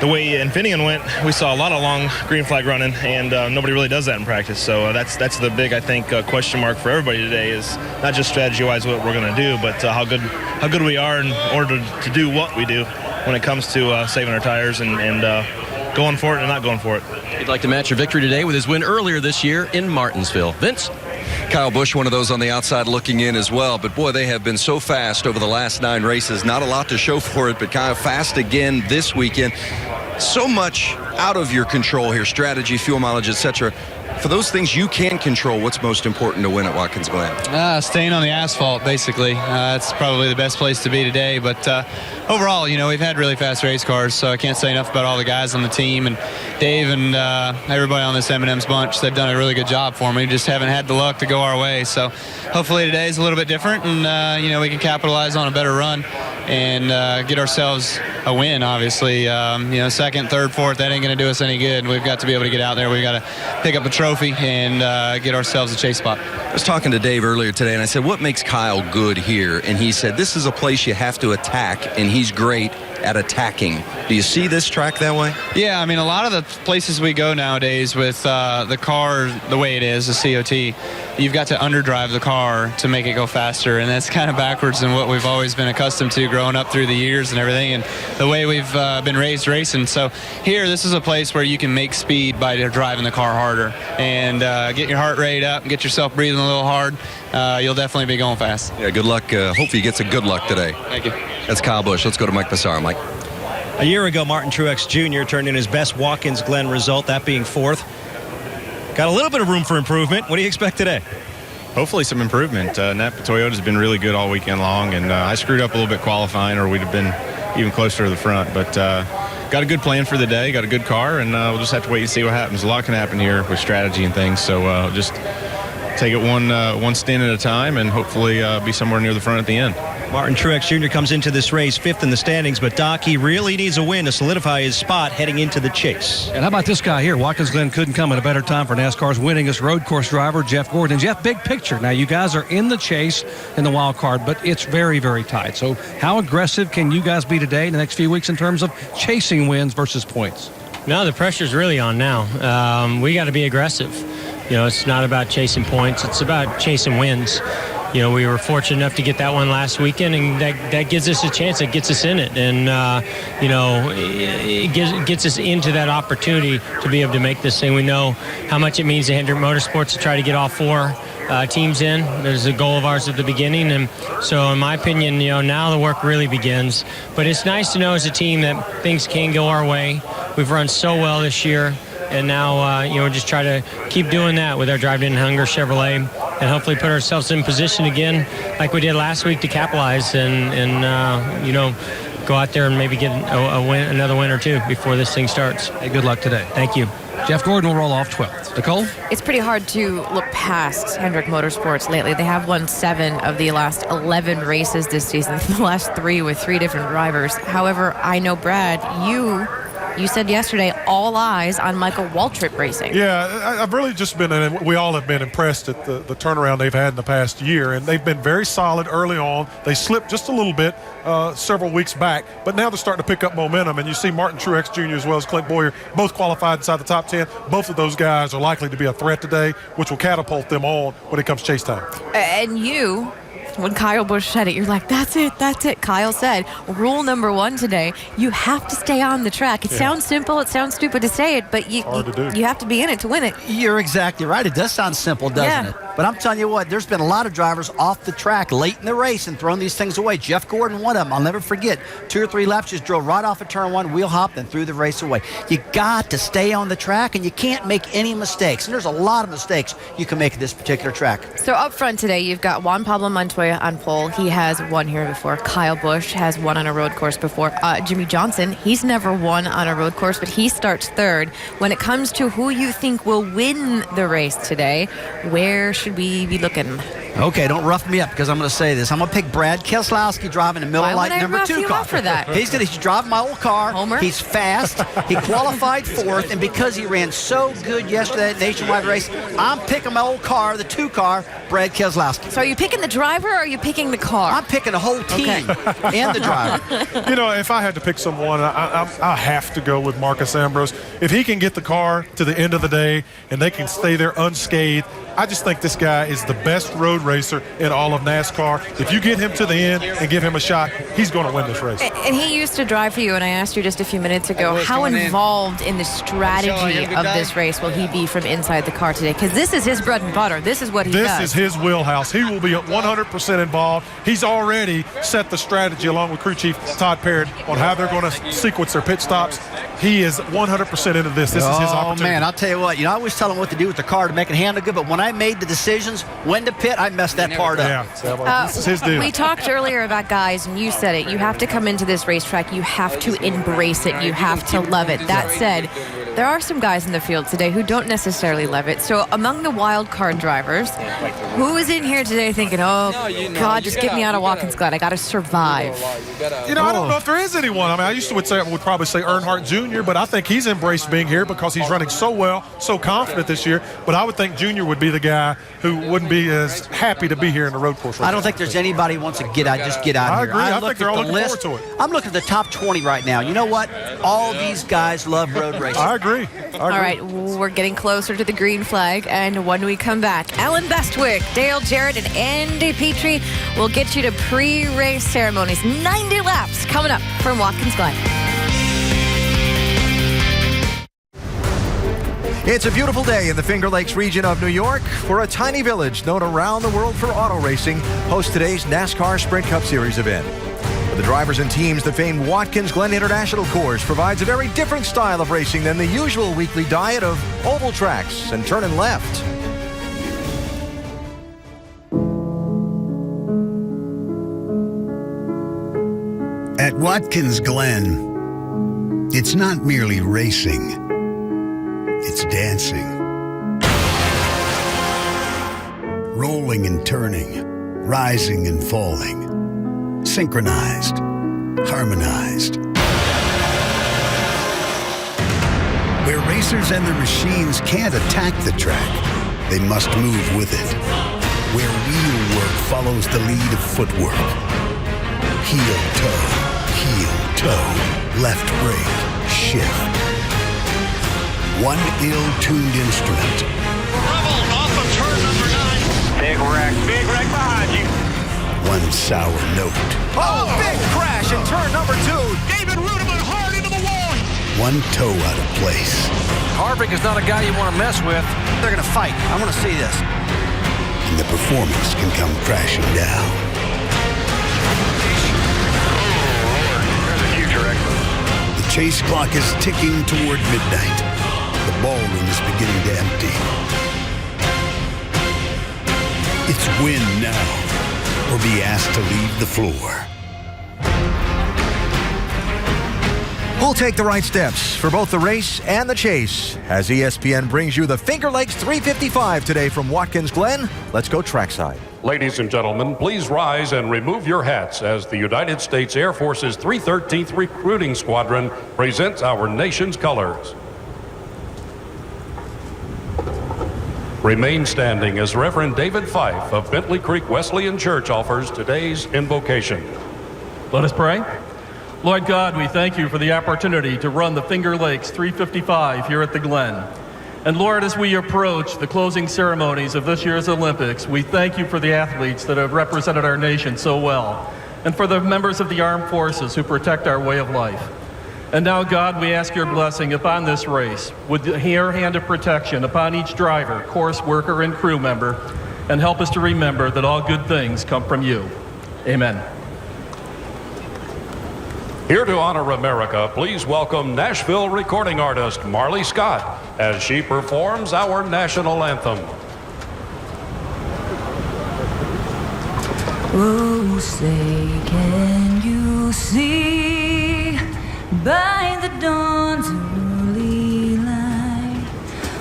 the way Infineon went, we saw a lot of long green flag running, and nobody really does that in practice. So that's the big, I think, question mark for everybody today is not just strategy-wise what we're going to do, but how good we are in order to do what we do when it comes to saving our tires and going for it and not going for it. He'd like to match your victory today with his win earlier this year in Martinsville. Vince? Kyle Busch, one of those on the outside looking in as well. But, boy, they have been so fast over the last 9 races. Not a lot to show for it, but Kyle fast again this weekend. So much out of your control here, strategy, fuel mileage, etc. For those things you can control, what's most important to win at Watkins Glen? Staying on the asphalt, basically. It's probably the best place to be today. But overall, we've had really fast race cars, so I can't say enough about all the guys on the team. And Dave and everybody on this M&M's bunch, they've done a really good job for me. We just haven't had the luck to go our way. So hopefully today's a little bit different, and, we can capitalize on a better run and get ourselves a win, obviously. Second, third, fourth, that ain't going to do us any good. We've got to be able to get out there. We've got to pick up a trophy and get ourselves a chase spot. I was talking to Dave earlier today, and I said, what makes Kyle good here? And he said, this is a place you have to attack, and he's great at attacking. Do you see this track that way? Yeah, a lot of the places we go nowadays with the car the way it is, the COT, you've got to underdrive the car to make it go faster, and that's kind of backwards than what we've always been accustomed to growing up through the years and everything, and the way we've been raised racing. So here, this is a place where you can make speed by driving the car harder and get your heart rate up and get yourself breathing a little hard. You'll definitely be going fast. Yeah, good luck. Hopefully he gets a good luck today. Thank you. That's Kyle Busch. Let's go to Mike Passaro. Mike. A year ago, Martin Truex Jr. turned in his best Watkins Glen result, that being 4th. Got a little bit of room for improvement. What do you expect today? Hopefully some improvement. Napa Toyota's been really good all weekend long, and I screwed up a little bit qualifying, or we'd have been even closer to the front. But got a good plan for the day, got a good car, and we'll just have to wait and see what happens. A lot can happen here with strategy and things, so just take it one stint at a time and hopefully be somewhere near the front at the end. Martin Truex Jr. comes into this race 5th in the standings, but Doc, he really needs a win to solidify his spot heading into the chase. And how about this guy here? Watkins Glen couldn't come at a better time for NASCAR's winningest road course driver, Jeff Gordon. And Jeff, big picture. Now, you guys are in the chase in the wild card, but it's very, very tight. So how aggressive can you guys be today in the next few weeks in terms of chasing wins versus points? No, the pressure's really on now. We got to be aggressive. It's not about chasing points. It's about chasing wins. We were fortunate enough to get that one last weekend, and that gives us a chance. It gets us in it, and it gets us into that opportunity to be able to make this thing. We know how much it means to Hendrick Motorsports to try to get all 4 teams in. There's a goal of ours at the beginning, and so in my opinion, now the work really begins. But it's nice to know as a team that things can go our way. We've run so well this year. And now, just try to keep doing that with our Drive In Hunger Chevrolet, and hopefully put ourselves in position again like we did last week to capitalize and go out there and maybe get another win or 2 before this thing starts. Hey, good luck today. Thank you. Jeff Gordon will roll off 12th. Nicole? It's pretty hard to look past Hendrick Motorsports lately. They have won 7 of the last 11 races this season, the last 3 with 3 different drivers. However, I know, Brad, you said yesterday, all eyes on Michael Waltrip Racing. Yeah, I've really just been, and we all have been impressed at the turnaround they've had in the past year, and they've been very solid early on. They slipped just a little bit several weeks back, but now they're starting to pick up momentum, and you see Martin Truex Jr. as well as Clint Boyer both qualified inside the top 10. Both of those guys are likely to be a threat today, which will catapult them on when it comes chase time. And when Kyle Busch said it, you're like, that's it. Kyle said, rule number 1 today, you have to stay on the track. It sounds simple, it sounds stupid to say it, but you have to be in it to win it. You're exactly right. It does sound simple, doesn't it? But I'm telling you what, there's been a lot of drivers off the track late in the race and throwing these things away. Jeff Gordon, one of them. I'll never forget. 2 or 3 laps, just drove right off of turn 1, wheel hopped, and threw the race away. You got to stay on the track, and you can't make any mistakes. And there's a lot of mistakes you can make at this particular track. So up front today, you've got Juan Pablo Montoya on pole. He has won here before. Kyle Busch has won on a road course before. Jimmy Johnson, he's never won on a road course, but he starts 3rd. When it comes to who you think will win the race today, where should we be looking? Okay, don't rough me up because I'm going to say this. I'm going to pick Brad Keselowski driving the Miller Lite number 2 car. For that? He's going to drive my old car. Homer? He's fast. He qualified 4th, and because he ran so good yesterday at nationwide race, I'm picking my old car, the 2 car, Brad Keselowski. So are you picking the driver or are you picking the car? I'm picking the whole team and the driver. You know, if I had to pick someone, I have to go with Marcus Ambrose. If he can get the car to the end of the day and they can stay there unscathed, I just think this guy is the best road racer in all of NASCAR. If you get him to the end and give him a shot, he's going to win this race. And he used to drive for you, and I asked you just a few minutes ago, how involved in the strategy of this race will he be from inside the car today? Because this is his bread and butter. This is what he does. This is his wheelhouse. He will be 100% involved. He's already set the strategy along with crew chief Todd Parrott on how they're going to sequence their pit stops. He is 100% into this. This is his opportunity. Oh, man, I'll tell you what. I always tell him what to do with the car to make it handle good, but when I made the decisions when to pit, I messed that part up. Yeah, this is his deal. We talked earlier about guys, and you said it. You have to come into this racetrack. You have to embrace it. You have to love it. That said, there are some guys in the field today who don't necessarily love it. So among the wild card drivers, who is in here today thinking, oh, God, just get me out of Watkins Glen. I got to survive. I don't know if there is anyone. I mean, I would probably say Earnhardt Jr., but I think he's embraced being here because he's running so well, so confident this year. But I would think Jr. would be the guy who wouldn't be as happy to be here in the road course race. I don't think there's anybody who wants to get out here. I agree. I think they're all looking forward to it. I'm looking at the top 20 right now. You know what? All these guys love road racing. I agree. All right, we're getting closer to the green flag, and when we come back, Alan Bestwick, Dale Jarrett, and Andy Petrie will get you to pre-race ceremonies. 90 laps coming up from Watkins Glen. It's a beautiful day in the Finger Lakes region of New York where a tiny village known around the world for auto racing hosts today's NASCAR Sprint Cup Series event. For the drivers and teams, the famed Watkins Glen International Course provides a very different style of racing than the usual weekly diet of oval tracks and turning left. At Watkins Glen, it's not merely racing, it's dancing. Rolling and turning, rising and falling, synchronized, harmonized. Where racers and their machines can't attack the track, they must move with it. Where wheel work follows the lead of footwork. Heel toe, left brake, shift. One ill-tuned instrument. Rebel off of turn number 9. Big wreck behind you. One sour note. Oh, big crash in turn number 2. David Rudiman hard into the wall. One toe out of place. Harvick is not a guy you want to mess with. They're going to fight. I want to see this. And the performance can come crashing down. The chase clock is ticking toward midnight. The ballroom is beginning to empty. It's win now, or be asked to leave the floor. Who'll take the right steps for both the race and the chase as ESPN brings you the Finger Lakes 355 today from Watkins Glen. Let's go trackside. Ladies and gentlemen, please rise and remove your hats as the United States Air Force's 313th Recruiting Squadron presents our nation's colors. Remain standing as Reverend David Fife of Bentley Creek Wesleyan Church offers today's invocation. Let us pray. Lord God, we thank you for the opportunity to run the Finger Lakes 355 here at the Glen. And Lord, as we approach the closing ceremonies of this year's Olympics, we thank you for the athletes that have represented our nation so well, and for the members of the armed forces who protect our way of life. And now, God, we ask your blessing upon this race, with your hand of protection upon each driver, course worker, and crew member, and help us to remember that all good things come from you. Amen. Here to honor America, please welcome Nashville recording artist Marley Scott as she performs our national anthem. Oh, say, can you see by the dawn's early light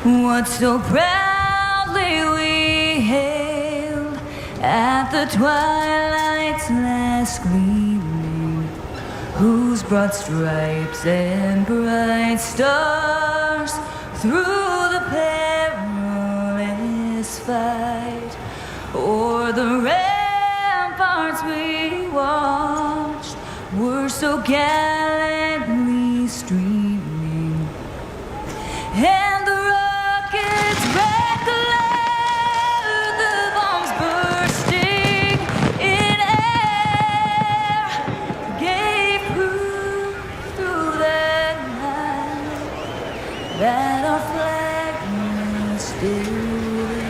what so proudly we hailed at the twilight's last gleaming, whose broad stripes and bright stars through the perilous fight o'er the ramparts we watched were so gallantly streaming, and the rockets red glare, the bombs bursting in air, gave proof through the night that our flag was still there.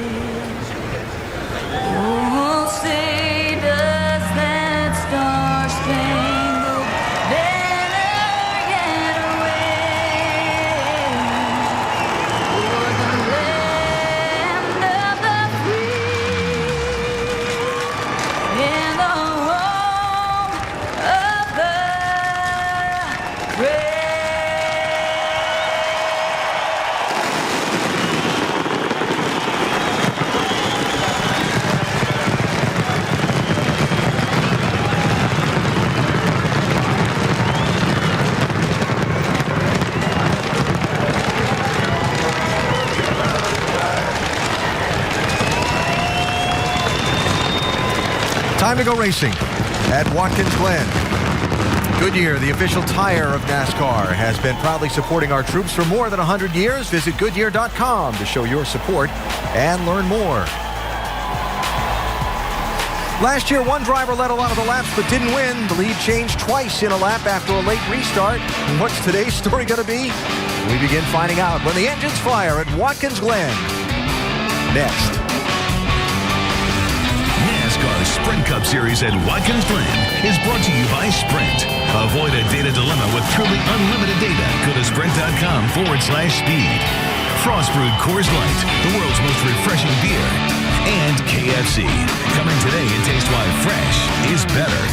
Oh, say does that star-spangled banner yet wave o'er the land of the free and the home of the brave. Time to go racing at Watkins Glen. Goodyear, the official tire of NASCAR, has been proudly supporting our troops for more than 100 years. Visit Goodyear.com to show your support and learn more. Last year, one driver led a lot of the laps but didn't win. The lead changed twice in a lap after a late restart. And what's today's story going to be? We begin finding out when the engines fire at Watkins Glen. Next. NASCAR Sprint Cup Series at Watkins Glen is brought to you by Sprint. Avoid a data dilemma with truly unlimited data. Go to sprint.com/speed. Frost Brewed Coors Light, the world's most refreshing beer. And KFC. Come in today and taste why fresh is better.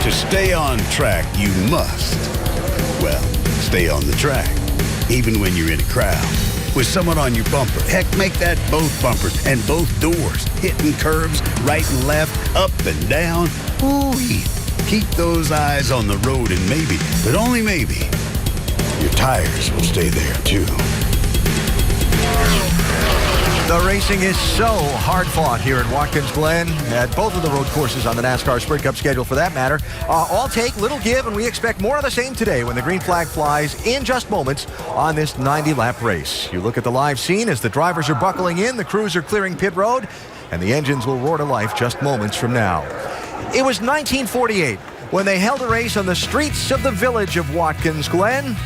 To stay on track, you must, well, stay on the track. Even when you're in a crowd. With someone on your bumper. Heck, make that both bumpers and both doors. Hitting curbs, right and left, up and down. Ooh-wee. Keep those eyes on the road and maybe, but only maybe, your tires will stay there too. The racing is so hard fought here at Watkins Glen, at both of the road courses on the NASCAR Sprint Cup schedule for that matter. All take, little give, and we expect more of the same today when the green flag flies in just moments on this 90-lap race. You look at the live scene as the drivers are buckling in, the crews are clearing pit road, and the engines will roar to life just moments from now. It was 1948 when they held a race on the streets of the village of Watkins Glen.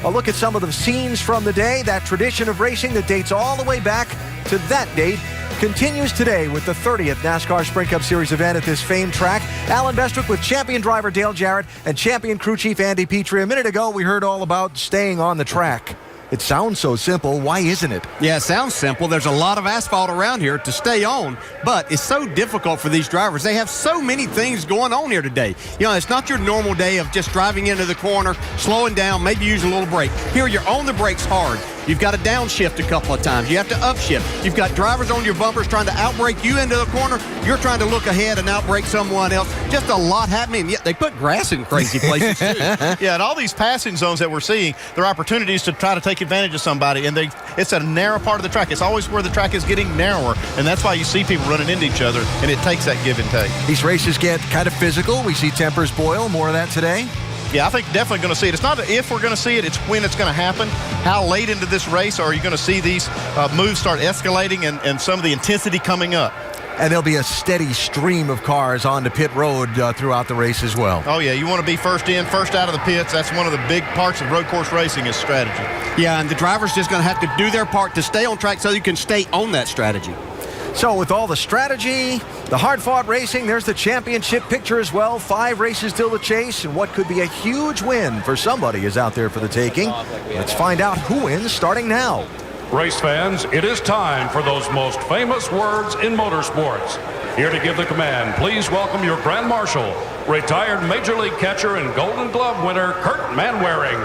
A look at some of the scenes from the day. That tradition of racing that dates all the way back to that date continues today with the 30th NASCAR Sprint Cup Series event at this famed track. Alan Bestwick with champion driver Dale Jarrett and champion crew chief Andy Petrie. A minute ago, we heard all about staying on the track. It sounds so simple. Why isn't it? Yeah, it sounds simple. There's a lot of asphalt around here to stay on, but it's so difficult for these drivers. They have so many things going on here today. You know, it's not your normal day of just driving into the corner, slowing down, maybe use a little brake. Here, you're on the brakes hard. You've got to downshift a couple of times. You have to upshift. You've got drivers on your bumpers trying to outbrake you into the corner. You're trying to look ahead and outbrake someone else. Just a lot happening. Yet they put grass in crazy places, too. Yeah, and all these passing zones that we're seeing, there are opportunities to try to take advantage of somebody, and it's a narrow part of the track. It's always where the track is getting narrower, and that's why you see people running into each other, and it takes that give and take. These races get kind of physical. We see tempers boil. More of that today? Yeah, I think definitely going to see it. It's not if we're going to see it, it's when it's going to happen. How late into this race are you going to see these moves start escalating and some of the intensity coming up? And there'll be a steady stream of cars onto pit road throughout the race as well. Oh, yeah. You want to be first in, first out of the pits. That's one of the big parts of road course racing is strategy. Yeah, and the driver's just going to have to do their part to stay on track so you can stay on that strategy. So with all the strategy, the hard-fought racing, there's the championship picture as well. 5 races still to chase, and what could be a huge win for somebody is out there for the taking. Let's find out who wins starting now. Race fans, it is time for those most famous words in motorsports. Here to give the command, please welcome your Grand Marshal, retired Major League catcher and Golden Glove winner, Kurt Manwaring.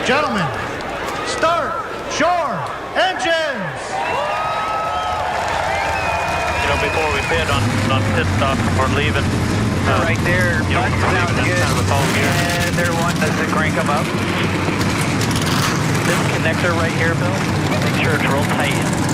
Gentlemen, start shore engines. Before we bid on pit stop, we're leaving. Right there, button sounds good. Kind of a tall gear. And there one, does it crank them up? This connector right here, Bill, make sure it's real tight.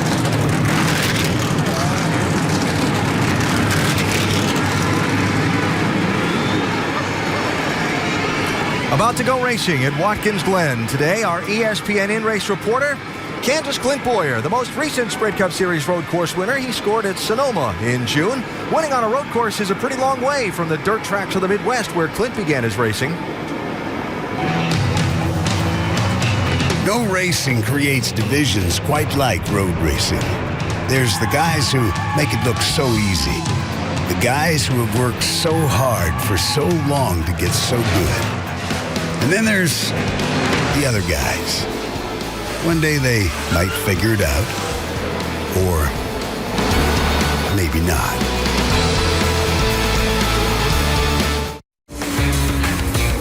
About to go racing at Watkins Glen. Today, our ESPN in-race reporter, Kansas Clint Boyer, the most recent Sprint Cup Series road course winner. He scored at Sonoma in June. Winning on a road course is a pretty long way from the dirt tracks of the Midwest where Clint began his racing. No racing creates divisions quite like road racing. There's the guys who make it look so easy. The guys who have worked so hard for so long to get so good. And then there's the other guys. One day they might figure it out, or maybe not.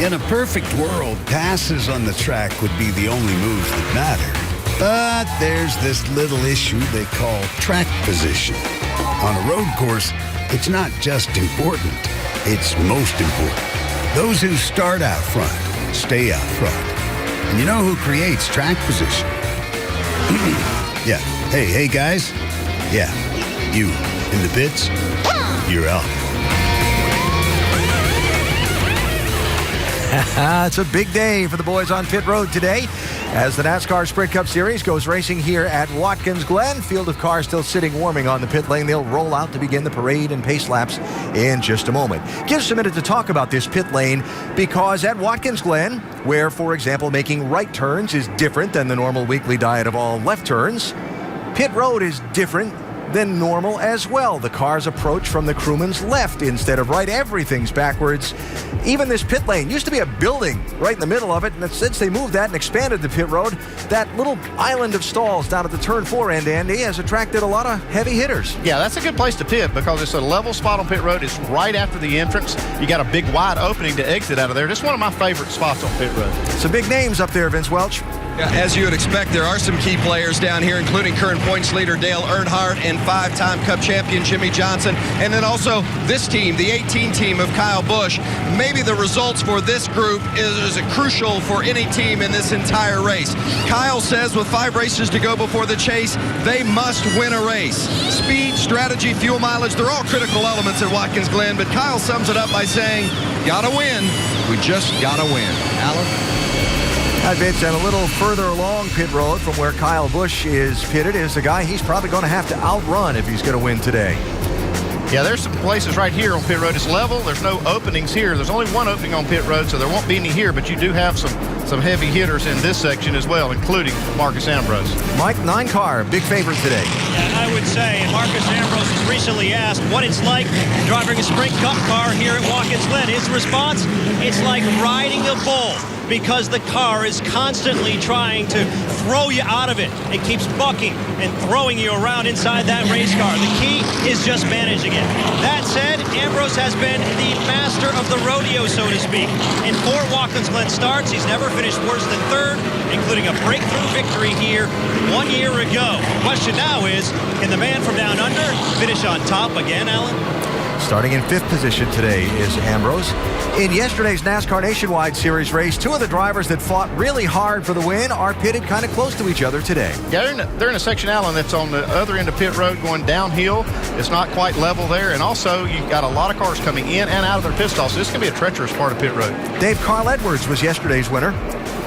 In a perfect world, passes on the track would be the only moves that matter. But there's this little issue they call track position. On a road course, it's not just important, it's most important. Those who start out front stay out front. And you know who creates track position? Yeah. Hey, guys. Yeah. You in the pits, you're out. It's a big day for the boys on pit road today as the NASCAR Sprint Cup Series goes racing here at Watkins Glen. Field of cars still sitting warming on the pit lane. They'll roll out to begin the parade and pace laps in just a moment. Give us a minute to talk about this pit lane because at Watkins Glen, where, for example, making right turns is different than the normal weekly diet of all left turns, pit road is different than normal as well. The cars approach from the crewman's left instead of right. Everything's backwards. Even this pit lane used to be a building right in the middle of it, and since they moved that and expanded the pit road, that little island of stalls down at the turn 4 end, Andy, has attracted a lot of heavy hitters. Yeah, that's a good place to pit because it's a level spot on pit road. It's right after the entrance. You got a big wide opening to exit out of there. It's one of my favorite spots on pit road. Some big names up there, Vince Welch. Yeah, as you would expect, there are some key players down here, including current points leader Dale Earnhardt and 5-time Cup champion Jimmy Johnson. And then also this team, the 18 team of Kyle Busch. Maybe the results for this group is crucial for any team in this entire race. Kyle says with 5 races to go before the chase, they must win a race. Speed, strategy, fuel mileage, they're all critical elements at Watkins Glen, but Kyle sums it up by saying, gotta win. We just gotta win. Alan? Hi, Vince, and a little further along pit road from where Kyle Busch is pitted is the guy he's probably going to have to outrun if he's going to win today. Yeah, there's some places right here on pit road. It's level. There's no openings here. There's only one opening on pit road, so there won't be any here, but you do have some heavy hitters in this section as well, including Marcus Ambrose. Mike, 9 car, big favorite today. Yeah, I would say Marcus Ambrose was recently asked what it's like driving a Sprint Cup car here at Watkins Glen. His response, it's like riding a bull, because the car is constantly trying to throw you out of it. It keeps bucking and throwing you around inside that race car. The key is just managing it. That said, Ambrose has been the master of the rodeo, so to speak. In 4 Watkins Glen starts, he's never finished worse than 3rd, including a breakthrough victory here 1 year ago. The question now is, can the man from down under finish on top again, Alan? Starting in 5th position today is Ambrose. In yesterday's NASCAR Nationwide Series race, 2 of the drivers that fought really hard for the win are pitted kind of close to each other today. Yeah, they're in a section, Alan, that's on the other end of pit road going downhill. It's not quite level there. And also, you've got a lot of cars coming in and out of their pit stall, so this can be a treacherous part of pit road. Dave, Carl Edwards was yesterday's winner.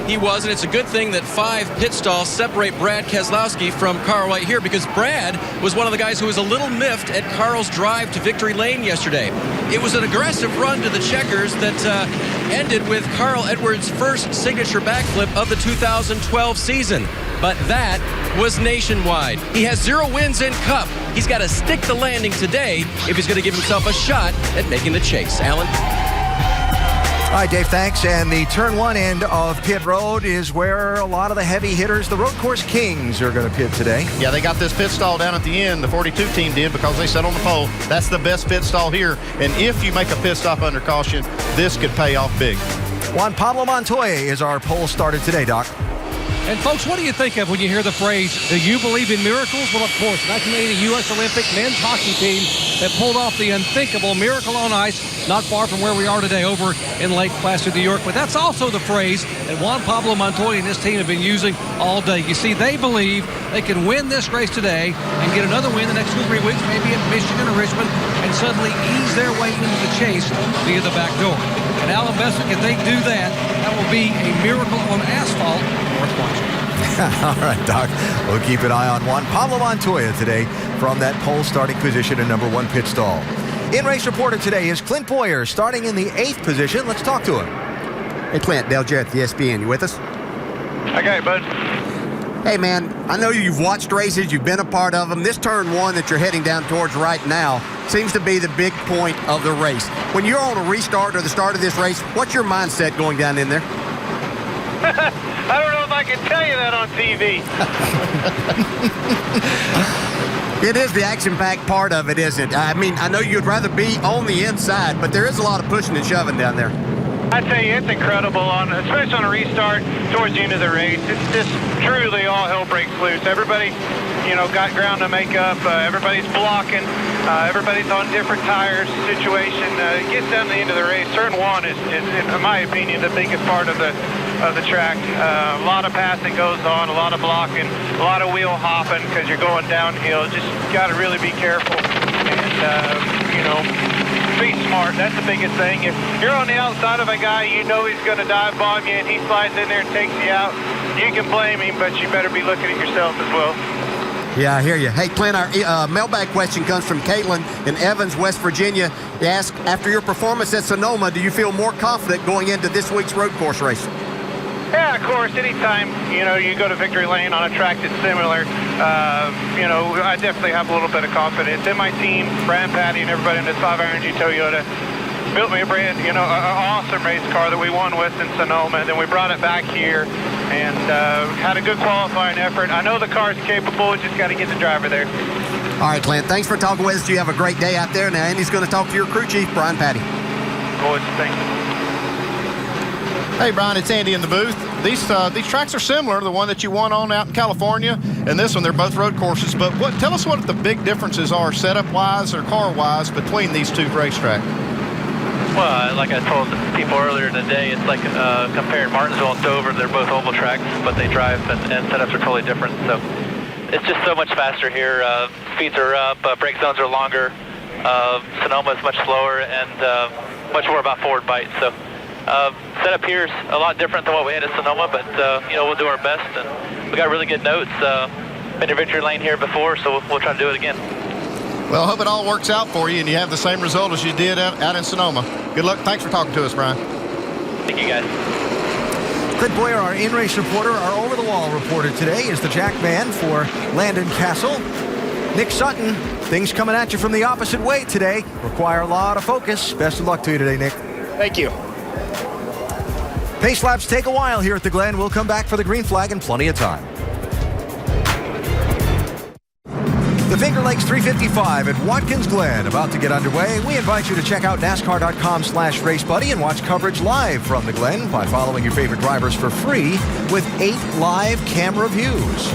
He was, and it's a good thing that 5 pit stalls separate Brad Keselowski from Carl right here, because Brad was one of the guys who was a little miffed at Carl's drive to victory lane yesterday. It was an aggressive run to the checkers that ended with Carl Edwards' first signature backflip of the 2012 season. But that was nationwide. He has 0 wins in Cup. He's got to stick the landing today if he's going to give himself a shot at making the chase. Alan? All right, Dave, thanks. And the turn 1 end of pit road is where a lot of the heavy hitters, the road course kings, are going to pit today. Yeah, they got this pit stall down at the end. The 42 team did because they sat on the pole. That's the best pit stall here. And if you make a pit stop under caution, this could pay off big. Juan Pablo Montoya is our pole starter today, Doc. And folks, what do you think of when you hear the phrase, do you believe in miracles? Well, of course, 1980 U.S. Olympic men's hockey team that pulled off the unthinkable miracle on ice not far from where we are today over in Lake Placid, New York. But that's also the phrase that Juan Pablo Montoya and his team have been using all day. You see, they believe they can win this race today and get another win the next 2 or 3 weeks, maybe in Michigan or Richmond, and suddenly ease their way into the chase via the back door. And Alan Bessick, if they do that, that will be a miracle on asphalt worth watching. All right, Doc. We'll keep an eye on Juan Pablo Montoya today from that pole starting position in number 1 pit stall. In-race reporter today is Clint Boyer, starting in the 8th position. Let's talk to him. Hey, Clint. Dale Jarrett, the ESPN. You with us? Okay, bud. Hey, man, I know you've watched races. You've been a part of them. This turn 1 that you're heading down towards right now seems to be the big point of the race. When you're on a restart or the start of this race, what's your mindset going down in there? I don't know if I can tell you that on TV. It is the action-packed part of it, isn't it? I mean, I know you'd rather be on the inside, but there is a lot of pushing and shoving down there. I tell you, it's incredible, especially on a restart towards the end of the race. It's just truly all hell breaks loose. Everybody, got ground to make up. Everybody's blocking. Everybody's on different tires situation. It gets down to the end of the race. Turn 1 is, in my opinion, the biggest part of the track. A lot of passing goes on, a lot of blocking, a lot of wheel hopping because you're going downhill. Just got to really be careful and, be smart. That's the biggest thing. If you're on the outside of a guy, you know he's going to dive bomb you and he slides in there and takes you out, you can blame him, but you better be looking at yourself as well. Yeah, I hear you. Hey, Clint, our mailbag question comes from Caitlin in Evans, West Virginia. He asks, after your performance at Sonoma, do you feel more confident going into this week's road course race? Yeah, of course. Anytime, you go to victory lane on a track that's similar, I definitely have a little bit of confidence in my team. Brian, Patty, and everybody in this 5-iron Toyota built me a brand, an awesome race car that we won with in Sonoma. And then we brought it back here and had a good qualifying effort. I know the car's capable. Just got to get the driver there. All right, Clint. Thanks for talking with us. You have a great day out there. Now, Andy's going to talk to your crew chief, Brian Patty. Boys, thanks. Hey, Brian, it's Andy in the booth. These tracks are similar to the one that you won on out in California, and this one, they're both road courses. But tell us what the big differences are, setup-wise or car-wise, between these two racetracks. Well, like I told the people earlier in the day, it's like comparing Martinsville and Dover. They're both oval tracks, but they drive and setups are totally different. So it's just so much faster here. Speeds are up, brake zones are longer. Sonoma is much slower and much more about forward bite. So setup here is a lot different than what we had at Sonoma, but we'll do our best. And we got really good notes. Been to victory lane here before, so we'll try to do it again. Well, I hope it all works out for you and you have the same result as you did out in Sonoma. Good luck. Thanks for talking to us, Brian. Thank you, guys. Clint Boyer, our in-race reporter, our over-the-wall reporter today is the jack man for Landon Castle. Nick Sutton, things coming at you from the opposite way today. Require a lot of focus. Best of luck to you today, Nick. Thank you. Pace laps take a while here at the Glen. We'll come back for the green flag in plenty of time. The Finger Lakes 355 at Watkins Glen about to get underway. We invite you to check out NASCAR.com/RaceBuddy and watch coverage live from the Glen by following your favorite drivers for free with 8 live camera views.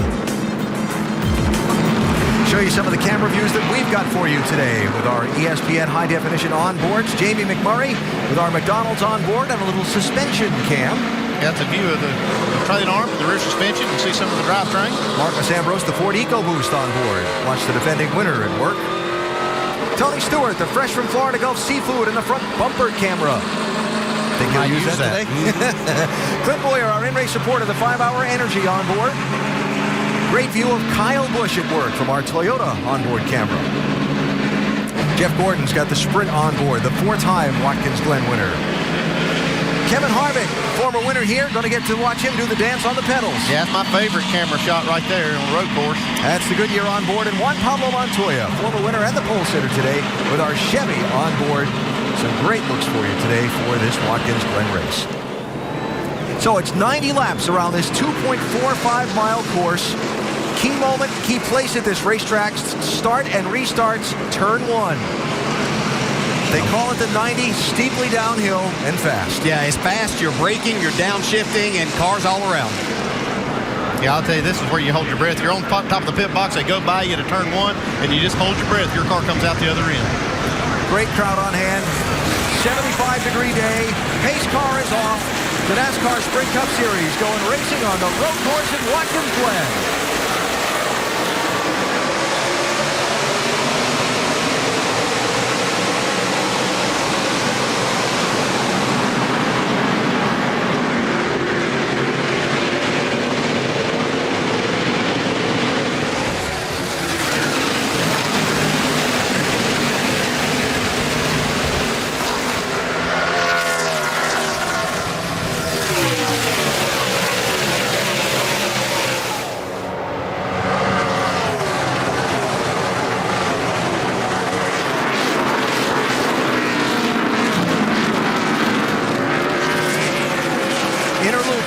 Show you some of the camera views that we've got for you today with our ESPN high-definition onboards. Jamie McMurray with our McDonald's onboard and a little suspension cam. That's a view of the trailing arm, the rear suspension. You can see some of the drivetrain. Marcus Ambrose, the Ford EcoBoost on board. Watch the defending winner at work. Tony Stewart, the fresh from Florida Gulf Seafood in the front bumper camera. Think you'll use that today? Clint Boyer, our in-race reporter, the 5-hour Energy on board. Great view of Kyle Busch at work from our Toyota onboard camera. Jeff Gordon's got the Sprint on board, the 4-time Watkins Glen winner. Kevin Harvick, former winner here, going to get to watch him do the dance on the pedals. Yeah, that's my favorite camera shot right there on the road course. That's the Goodyear on board, and Juan Pablo Montoya, former winner and the pole sitter today with our Chevy on board. Some great looks for you today for this Watkins Glen race. So it's 90 laps around this 2.45-mile course. Key moment, key place at this racetrack, start and restarts, turn 1. They call it the 90, steeply downhill and fast. Yeah, it's fast. You're braking, you're downshifting, and cars all around. Yeah, I'll tell you, this is where you hold your breath. You're on top of the pit box. They go by you to turn 1, and you just hold your breath. Your car comes out the other end. Great crowd on hand. 75-degree day. Pace car is off. The NASCAR Sprint Cup Series going racing on the road course at Watkins, Glen.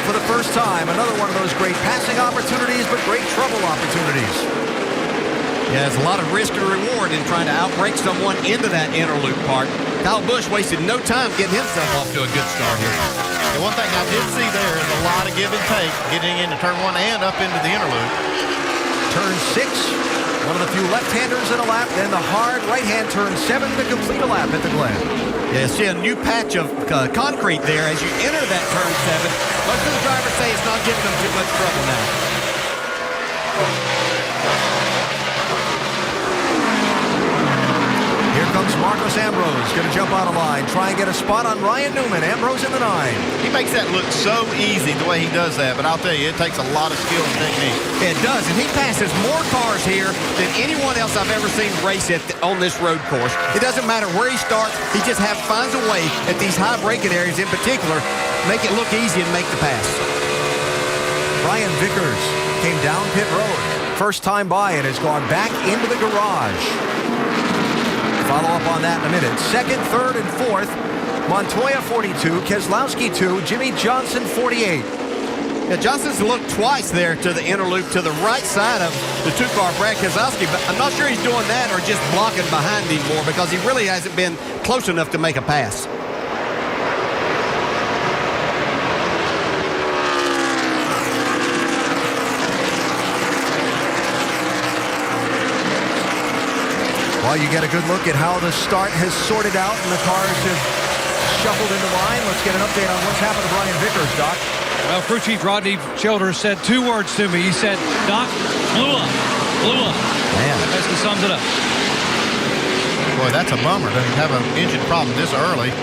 For the first time, another one of those great passing opportunities, but great trouble opportunities. Yeah, there's a lot of risk and reward in trying to outbrake someone into that inner loop part. Kyle Busch wasted no time getting himself off to a good start here. And one thing I did see there is a lot of give and take getting into turn 1 and up into the inner loop. Turn 6, one of the few left-handers in a lap, then the hard right-hand turn 7 to complete a lap at the Glen. Yeah, see a new patch of concrete there as you enter that turn 7. Most of the drivers say it's not giving them too much trouble now. Here comes Marcos Ambrose, going to jump out of line, try and get a spot on Ryan Newman. Ambrose in the 9. He makes that look so easy the way he does that, but I'll tell you, it takes a lot of skill and technique. It does, and he passes more cars here than anyone else I've ever seen race on this road course. It doesn't matter where he starts, he just finds a way at these high braking areas in particular, make it look easy and make the pass. Brian Vickers came down pit road. First time by and has gone back into the garage. Follow up on that in a minute. Second, third, and fourth. Montoya 42, Keselowski 2, Jimmy Johnson 48. Yeah, Johnson's looked twice there to the inner loop to the right side of the 2-car Brad Keselowski, but I'm not sure he's doing that or just blocking behind him more because he really hasn't been close enough to make a pass. Well, you get a good look at how the start has sorted out and the cars have shuffled into line. Let's get an update on what's happened to Brian Vickers, Doc. Well, crew chief Rodney Childers said 2 words to me. He said, Doc, blew up. Man. That basically sums it up. Boy, that's a bummer to have an engine problem this early.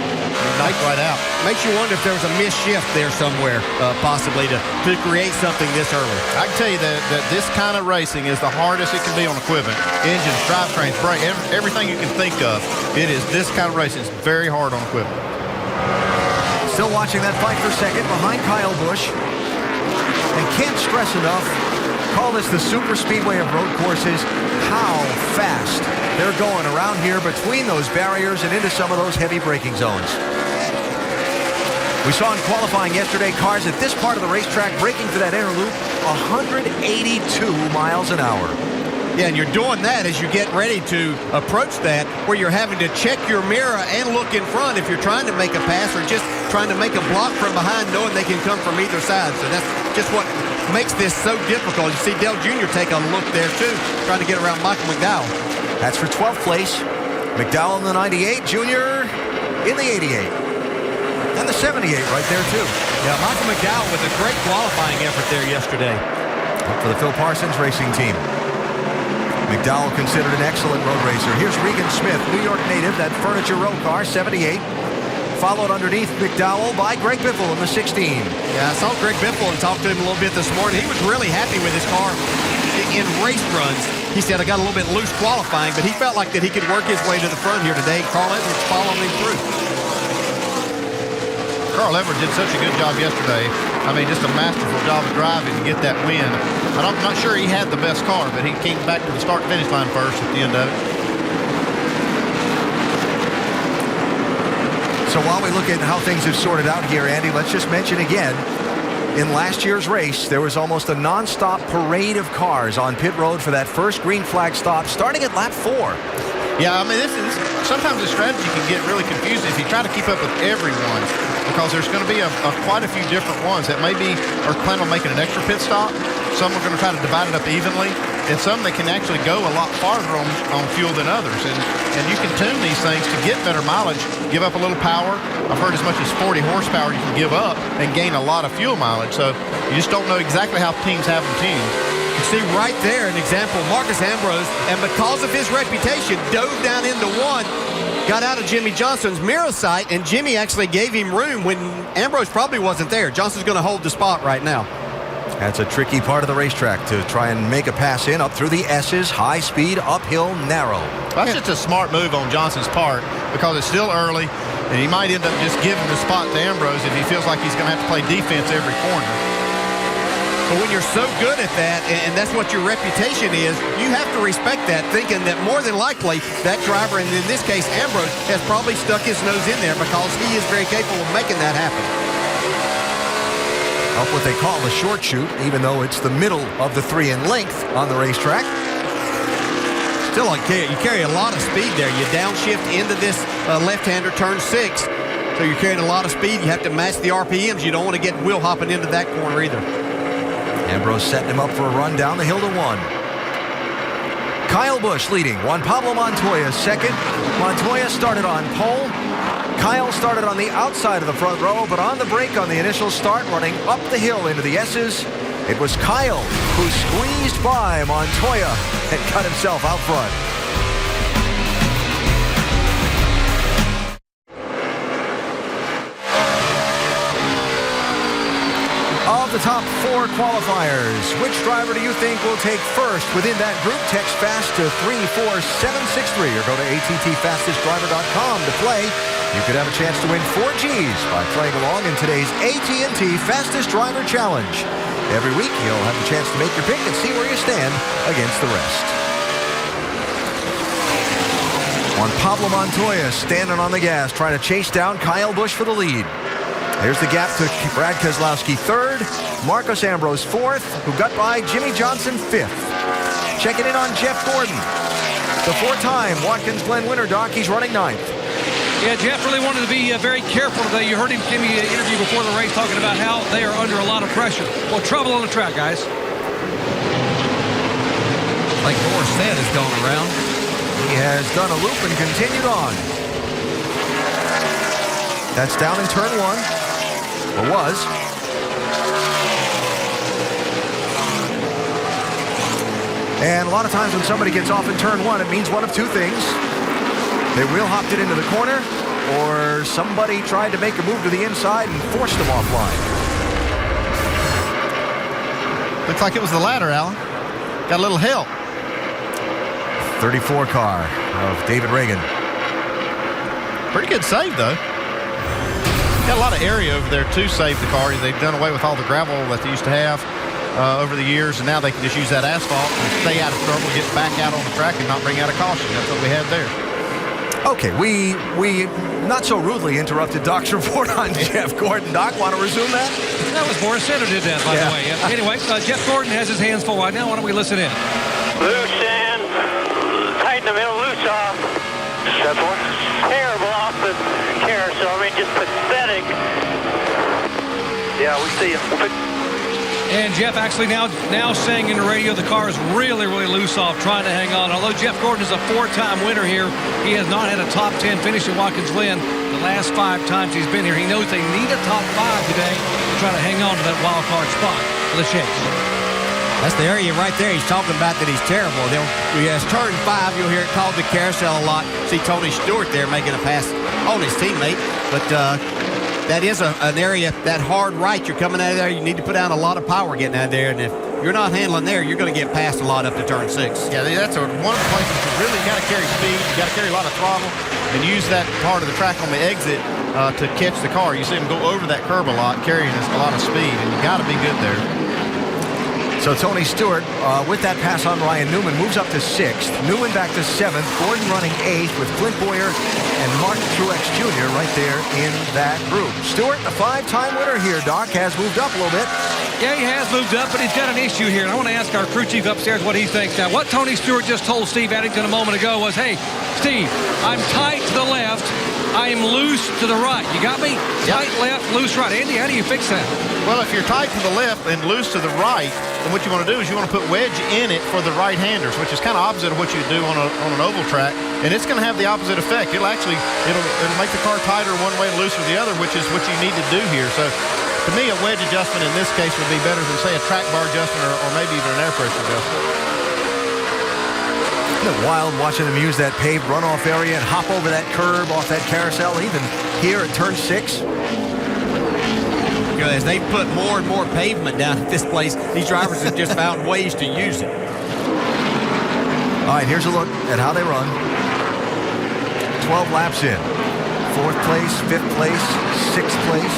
Knocked right out. Makes you wonder if there was a missed shift there somewhere, possibly, to create something this early. I can tell you that this kind of racing is the hardest it can be on equipment. Engines, drivetrains, brake, everything you can think of. It is this kind of racing. It's very hard on equipment. Still watching that fight for second behind Kyle Busch. And can't stress enough, call this the super speedway of road courses, how fast they're going around here between those barriers and into some of those heavy braking zones. We saw in qualifying yesterday cars at this part of the racetrack braking for that inner loop 182 miles an hour. Yeah, and you're doing that as you get ready to approach that, where you're having to check your mirror and look in front if you're trying to make a pass or just trying to make a block from behind, knowing they can come from either side. So that's just what makes this so difficult. You see Dale Jr. take a look there, too, trying to get around Michael McDowell. That's for 12th place. McDowell in the 98, Jr. in the 88. And the 78 right there, too. Yeah, Michael McDowell with a great qualifying effort there yesterday. For the Phil Parsons racing team. McDowell considered an excellent road racer. Here's Regan Smith, New York native, that Furniture Row car, 78. Followed underneath McDowell by Greg Biffle in the 16. Yeah, I saw Greg Biffle and talked to him a little bit this morning. He was really happy with his car in race runs. He said, I got a little bit loose qualifying, but he felt like that he could work his way to the front here today. Carl Edwards following him through. Carl Edwards did such a good job yesterday. I mean, just a masterful job of driving to get that win. I'm not sure he had the best car, but he came back to the start-finish line first at the end of it. So while we look at how things have sorted out here, Andy, let's just mention again, in last year's race, there was almost a nonstop parade of cars on pit road for that first green flag stop, starting at lap 4. Yeah, I mean, sometimes the strategy can get really confusing if you try to keep up with everyone, because there's going to be quite a few different ones that maybe are planning on making an extra pit stop. Some are going to try to divide it up evenly, and some that can actually go a lot farther on fuel than others. And you can tune these things to get better mileage, give up a little power. I've heard as much as 40 horsepower you can give up and gain a lot of fuel mileage. So you just don't know exactly how teams have them tuned. You see right there an example of Marcus Ambrose, and because of his reputation, dove down into one, got out of Jimmy Johnson's mirror sight, and Jimmy actually gave him room when Ambrose probably wasn't there. Johnson's going to hold the spot right now. That's a tricky part of the racetrack to try and make a pass in up through the S's, high speed, uphill, narrow. That's just a smart move on Johnson's part, because it's still early, and he might end up just giving the spot to Ambrose if he feels like he's going to have to play defense every corner. But when you're so good at that, and that's what your reputation is, you have to respect that, thinking that more than likely that driver, and in this case Ambrose, has probably stuck his nose in there because he is very capable of making that happen. Up what they call a short shoot, even though it's the middle of the 3 in length on the racetrack. Still, you carry a lot of speed there. You downshift into this left-hander turn 6. So you're carrying a lot of speed. You have to match the RPMs. You don't want to get wheel hopping into that corner either. Ambrose setting him up for a run down the hill to 1. Kyle Busch leading. Juan Pablo Montoya second. Montoya started on pole. Kyle started on the outside of the front row, but on the brake on the initial start, running up the hill into the S's, it was Kyle who squeezed by Montoya and cut himself out front. Of the top 4 qualifiers, which driver do you think will take first within that group? Text FAST to 34763 or go to attfastestdriver.com to play. You could have a chance to win 4 Gs by playing along in today's AT&T Fastest Driver Challenge. Every week, you'll have the chance to make your pick and see where you stand against the rest. Juan Pablo Montoya standing on the gas, trying to chase down Kyle Busch for the lead. There's the gap to Brad Keselowski 3rd, Marcus Ambrose 4th, who got by Jimmy Johnson 5th. Checking in on Jeff Gordon, the 4-time Watkins Glen winner, Doc. He's running 9th. Yeah, Jeff really wanted to be very careful today. You heard him give me an interview before the race talking about how they are under a lot of pressure. Well, trouble on the track, guys. Like Moore said, has gone around. He has done a loop and continued on. That's down in turn 1. Or was. And a lot of times when somebody gets off in turn 1, it means one of 2 things. They wheel hopped it into the corner, or somebody tried to make a move to the inside and forced them offline. Looks like it was the latter, Alan. Got a little help. 34 car of David Reagan. Pretty good save, though. Got a lot of area over there to save the car. They've done away with all the gravel that they used to have over the years, and now they can just use that asphalt and stay out of trouble, get back out on the track, and not bring out a caution. That's what we have there. Okay, we not so rudely interrupted Doc's report on Jeff Gordon. Doc, want to resume that? That was Boris Center did that, by the way. Anyway, Jeff Gordon has his hands full right now. Why don't we listen in? Loose in, tight in the middle, loose off. That's one. Terrible off the carousel. I mean, just pathetic. Yeah, we see him. And Jeff actually now saying in the radio the car is really, really loose off, trying to hang on. Although Jeff Gordon is a 4-time winner here, he has not had a top 10 finish at Watkins Glen the last 5 times he's been here. He knows they need a top 5 today to try to hang on to that wild card spot. Let's chase. That's the area right there he's talking about that he's terrible. He has turn 5. You'll hear it called the carousel a lot. See Tony Stewart there making a pass on his teammate. But that is an area, that hard right, you're coming out of there, you need to put down a lot of power getting out of there. And if you're not handling there, you're going to get past a lot up to turn 6. Yeah, that's one of the places you really got to carry speed. You got to carry a lot of throttle and use that part of the track on the exit to catch the car. You see him go over that curb a lot, carrying a lot of speed, and you got to be good there. So Tony Stewart, with that pass on Ryan Newman, moves up to 6th. Newman back to 7th. Gordon running 8th with Clint Boyer and Martin Truex Jr. right there in that group. Stewart, the 5-time winner here, Doc, has moved up a little bit Yeah, he has moved up, but he's got an issue here. And I want to ask our crew chief upstairs what he thinks. Now, what Tony Stewart just told Steve Addington a moment ago was, hey, Steve, I'm tight to the left. I am loose to the right. You got me? Tight left, loose right. Andy, how do you fix that? Well, if you're tight to the left and loose to the right, then what you want to do is you want to put wedge in it for the right-handers, which is kind of opposite of what you do on an oval track, and it's going to have the opposite effect. It'll make the car tighter one way and looser the other, which is what you need to do here. So, to me, a wedge adjustment in this case would be better than, say, a track bar adjustment or maybe even an air pressure adjustment. Isn't it wild watching them use that paved runoff area and hop over that curb off that carousel, even here at turn 6? As they put more and more pavement down at this place, these drivers have just found ways to use it. All right, here's a look at how they run. 12 laps in. 4th place, 5th place, 6th place.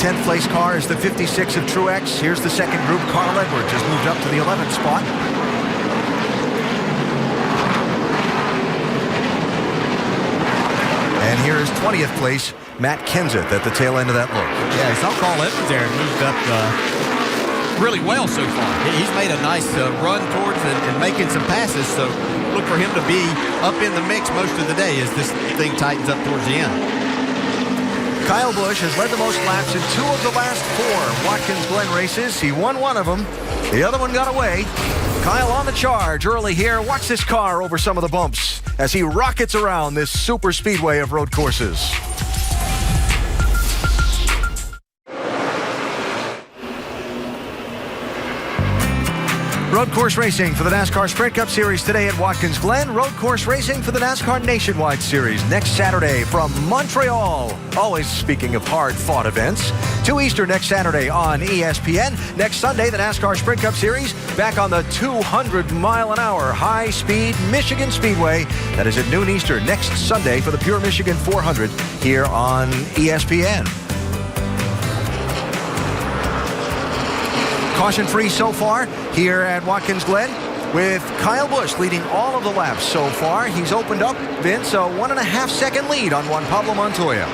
10th place car is the 56 of Truex. Here's the second group. Carl Edwards just moved up to the 11th spot. And here is 20th place, Matt Kenseth at the tail end of that look. Yeah, I saw Carl Edwards there and moved up really well so far. He's made a nice run towards and making some passes, so look for him to be up in the mix most of the day as this thing tightens up towards the end. Kyle Busch has led the most laps in 2 of the last 4 Watkins Glen races. He won one of them. The other one got away. Kyle on the charge early here. Watch this car over some of the bumps as he rockets around this super speedway of road courses. Road course racing for the NASCAR Sprint Cup Series today at Watkins Glen. Road course racing for the NASCAR Nationwide Series next Saturday from Montreal. Always speaking of hard-fought events. 2 Eastern next Saturday on ESPN. Next Sunday, the NASCAR Sprint Cup Series back on the 200-mile-an-hour high-speed Michigan Speedway. That is at noon Eastern next Sunday for the Pure Michigan 400 here on ESPN. Caution-free so far here at Watkins Glen with Kyle Busch leading all of the laps so far. He's opened up, Vince, a 1.5-second lead on Juan Pablo Montoya.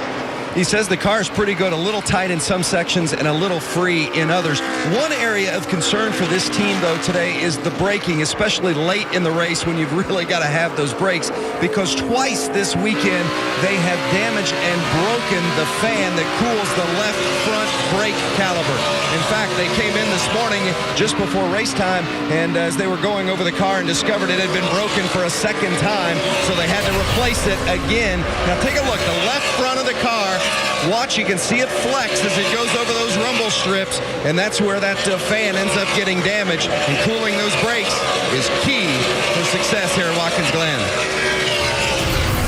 He says the car is pretty good, a little tight in some sections and a little free in others. One area of concern for this team, though, today is the braking, especially late in the race when you've really got to have those brakes, because twice this weekend they have damaged and broken the fan that cools the left front brake caliper. In fact, they came in this morning just before race time, and as they were going over the car and discovered it had been broken for a second time, so they had to replace it again. Now take a look, the left front of the car, watch, you can see it flex as it goes over those rumble strips, and that's where that fan ends up getting damaged, and cooling those brakes is key for success here at Watkins Glen.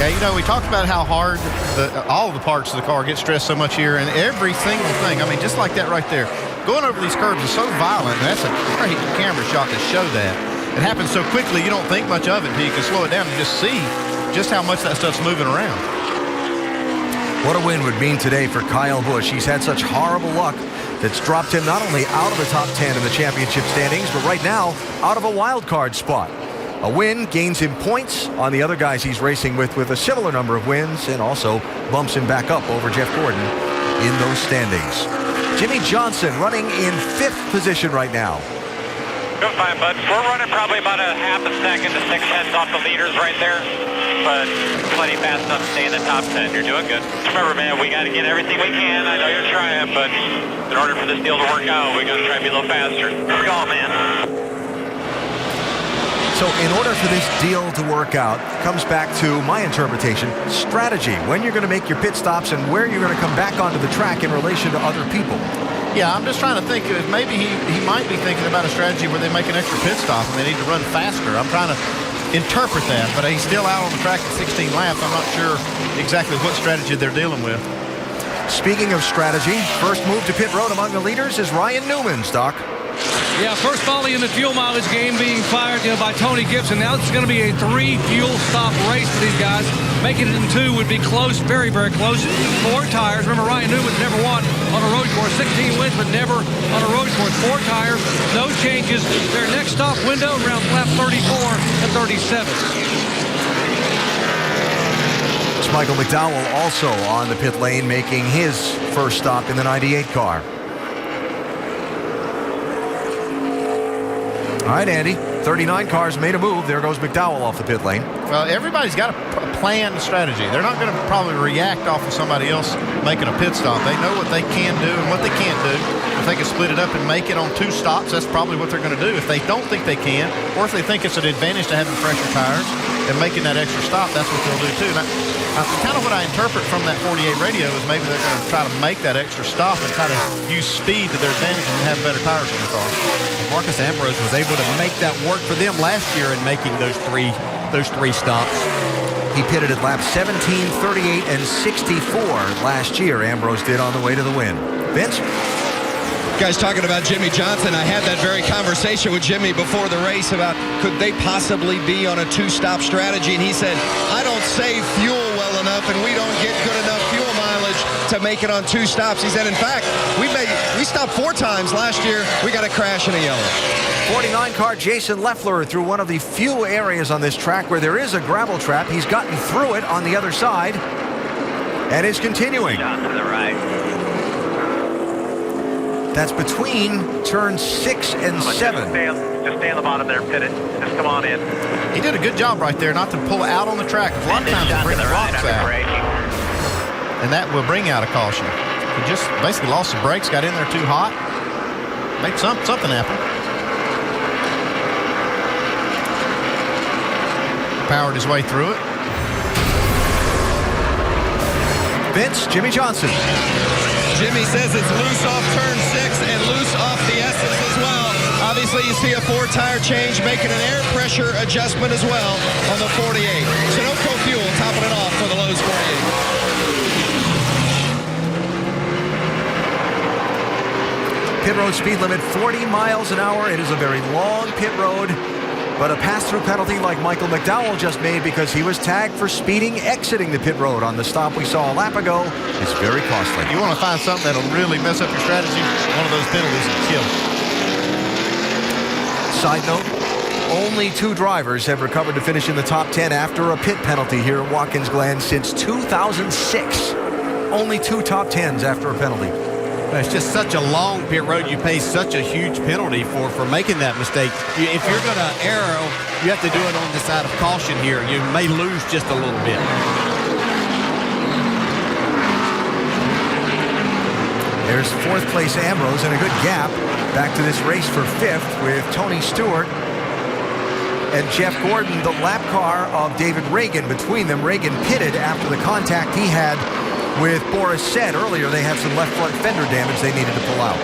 Yeah, you know, we talked about how hard all of the parts of the car get stressed so much here, and every single thing, I mean, just like that right there, going over these curves is so violent, and that's a great camera shot to show that. It happens so quickly, you don't think much of it until you can slow it down and just see just how much that stuff's moving around. What a win would mean today for Kyle Busch. He's had such horrible luck that's dropped him not only out of the top 10 in the championship standings, but right now out of a wild card spot. A win gains him points on the other guys he's racing with a similar number of wins, and also bumps him back up over Jeff Gordon in those standings. Jimmy Johnson running in 5th position right now. Doing fine, bud. We're running probably about a half a second to 6 tenths off the leaders right there, but plenty fast enough to stay in the top 10. You're doing good. Remember, man, we got to get everything we can. I know you're trying, but in order for this deal to work out, we got to try to be a little faster. Here we go, man. So in order for this deal to work out, comes back to my interpretation, strategy, when you're going to make your pit stops and where you're going to come back onto the track in relation to other people. Yeah, I'm just trying to think if maybe he might be thinking about a strategy where they make an extra pit stop and they need to run faster. I'm trying to interpret that, but he's still out on the track at 16 laps. I'm not sure exactly what strategy they're dealing with. Speaking of strategy, first move to pit road among the leaders is Ryan Newman's, Doc. Yeah, first volley in the fuel mileage game being fired by Tony Gibson. Now it's going to be a 3 fuel stop race for these guys. Making it in 2 would be close, very, very close. 4 tires. Remember, Ryan Newman's never won on a road course. 16 wins, but never on a road course. 4 tires, no changes. Their next stop window around lap 34 and 37. It's Michael McDowell also on the pit lane, making his first stop in the 98 car. All right, Andy. 39 cars made a move. There goes McDowell off the pit lane. Well, everybody's got a planned strategy. They're not going to probably react off of somebody else making a pit stop. They know what they can do and what they can't do. If they can split it up and make it on 2 stops, that's probably what they're going to do. If they don't think they can, or if they think it's an advantage to having fresher tires and making that extra stop, that's what they'll do too. Now, kind of what I interpret from that 48 radio is maybe they're going to try to make that extra stop and try to use speed to their advantage and have better tires in the car. Marcus Ambrose was able to make that work for them last year in making those three stops. He pitted at laps 17, 38, and 64 last year. Ambrose did on the way to the win. Vince? Guys talking about Jimmy Johnson. I had that very conversation with Jimmy before the race about could they possibly be on a 2-stop strategy, and he said, I don't save fuel well enough and we don't get good enough fuel mileage to make it on 2 stops. He said, in fact, we stopped 4 times last year. We got a crash in a yellow. 49 car Jason Leffler through one of the few areas on this track where there is a gravel trap. He's gotten through it on the other side and is continuing. Shot to the right. That's between turns 6 and 7. Just stay on the bottom there, pit it. Just come on in. He did a good job right there not to pull out on the track. A lot of times they bring the rocks out. And that will bring out a caution. He just basically lost the brakes, got in there too hot. Make something happen. Powered his way through it. Vince, Jimmy Johnson. Jimmy says it's loose off turn 6 and loose off the S's as well. Obviously, you see a 4-tire change, making an air pressure adjustment as well on the 48. Sunoco Fuel topping it off for the Lowe's 48. Pit road speed limit 40 miles an hour. It is a very long pit road, but a pass-through penalty like Michael McDowell just made because he was tagged for speeding exiting the pit road on the stop we saw a lap ago. It's very costly. You want to find something that'll really mess up your strategy, one of those penalties will kill. Side note, only 2 drivers have recovered to finish in the top 10 after a pit penalty here at Watkins Glen since 2006. Only 2 top 10s after a penalty. It's just such a long pit road. You pay such a huge penalty for making that mistake. If you're going to err, you have to do it on the side of caution here. You may lose just a little bit. There's 4th place Ambrose and a good gap back to this race for 5th with Tony Stewart and Jeff Gordon, the lap car of David Reagan. Between them, Reagan pitted after the contact he had with Boris Said earlier. They had some left front fender damage they needed to pull out.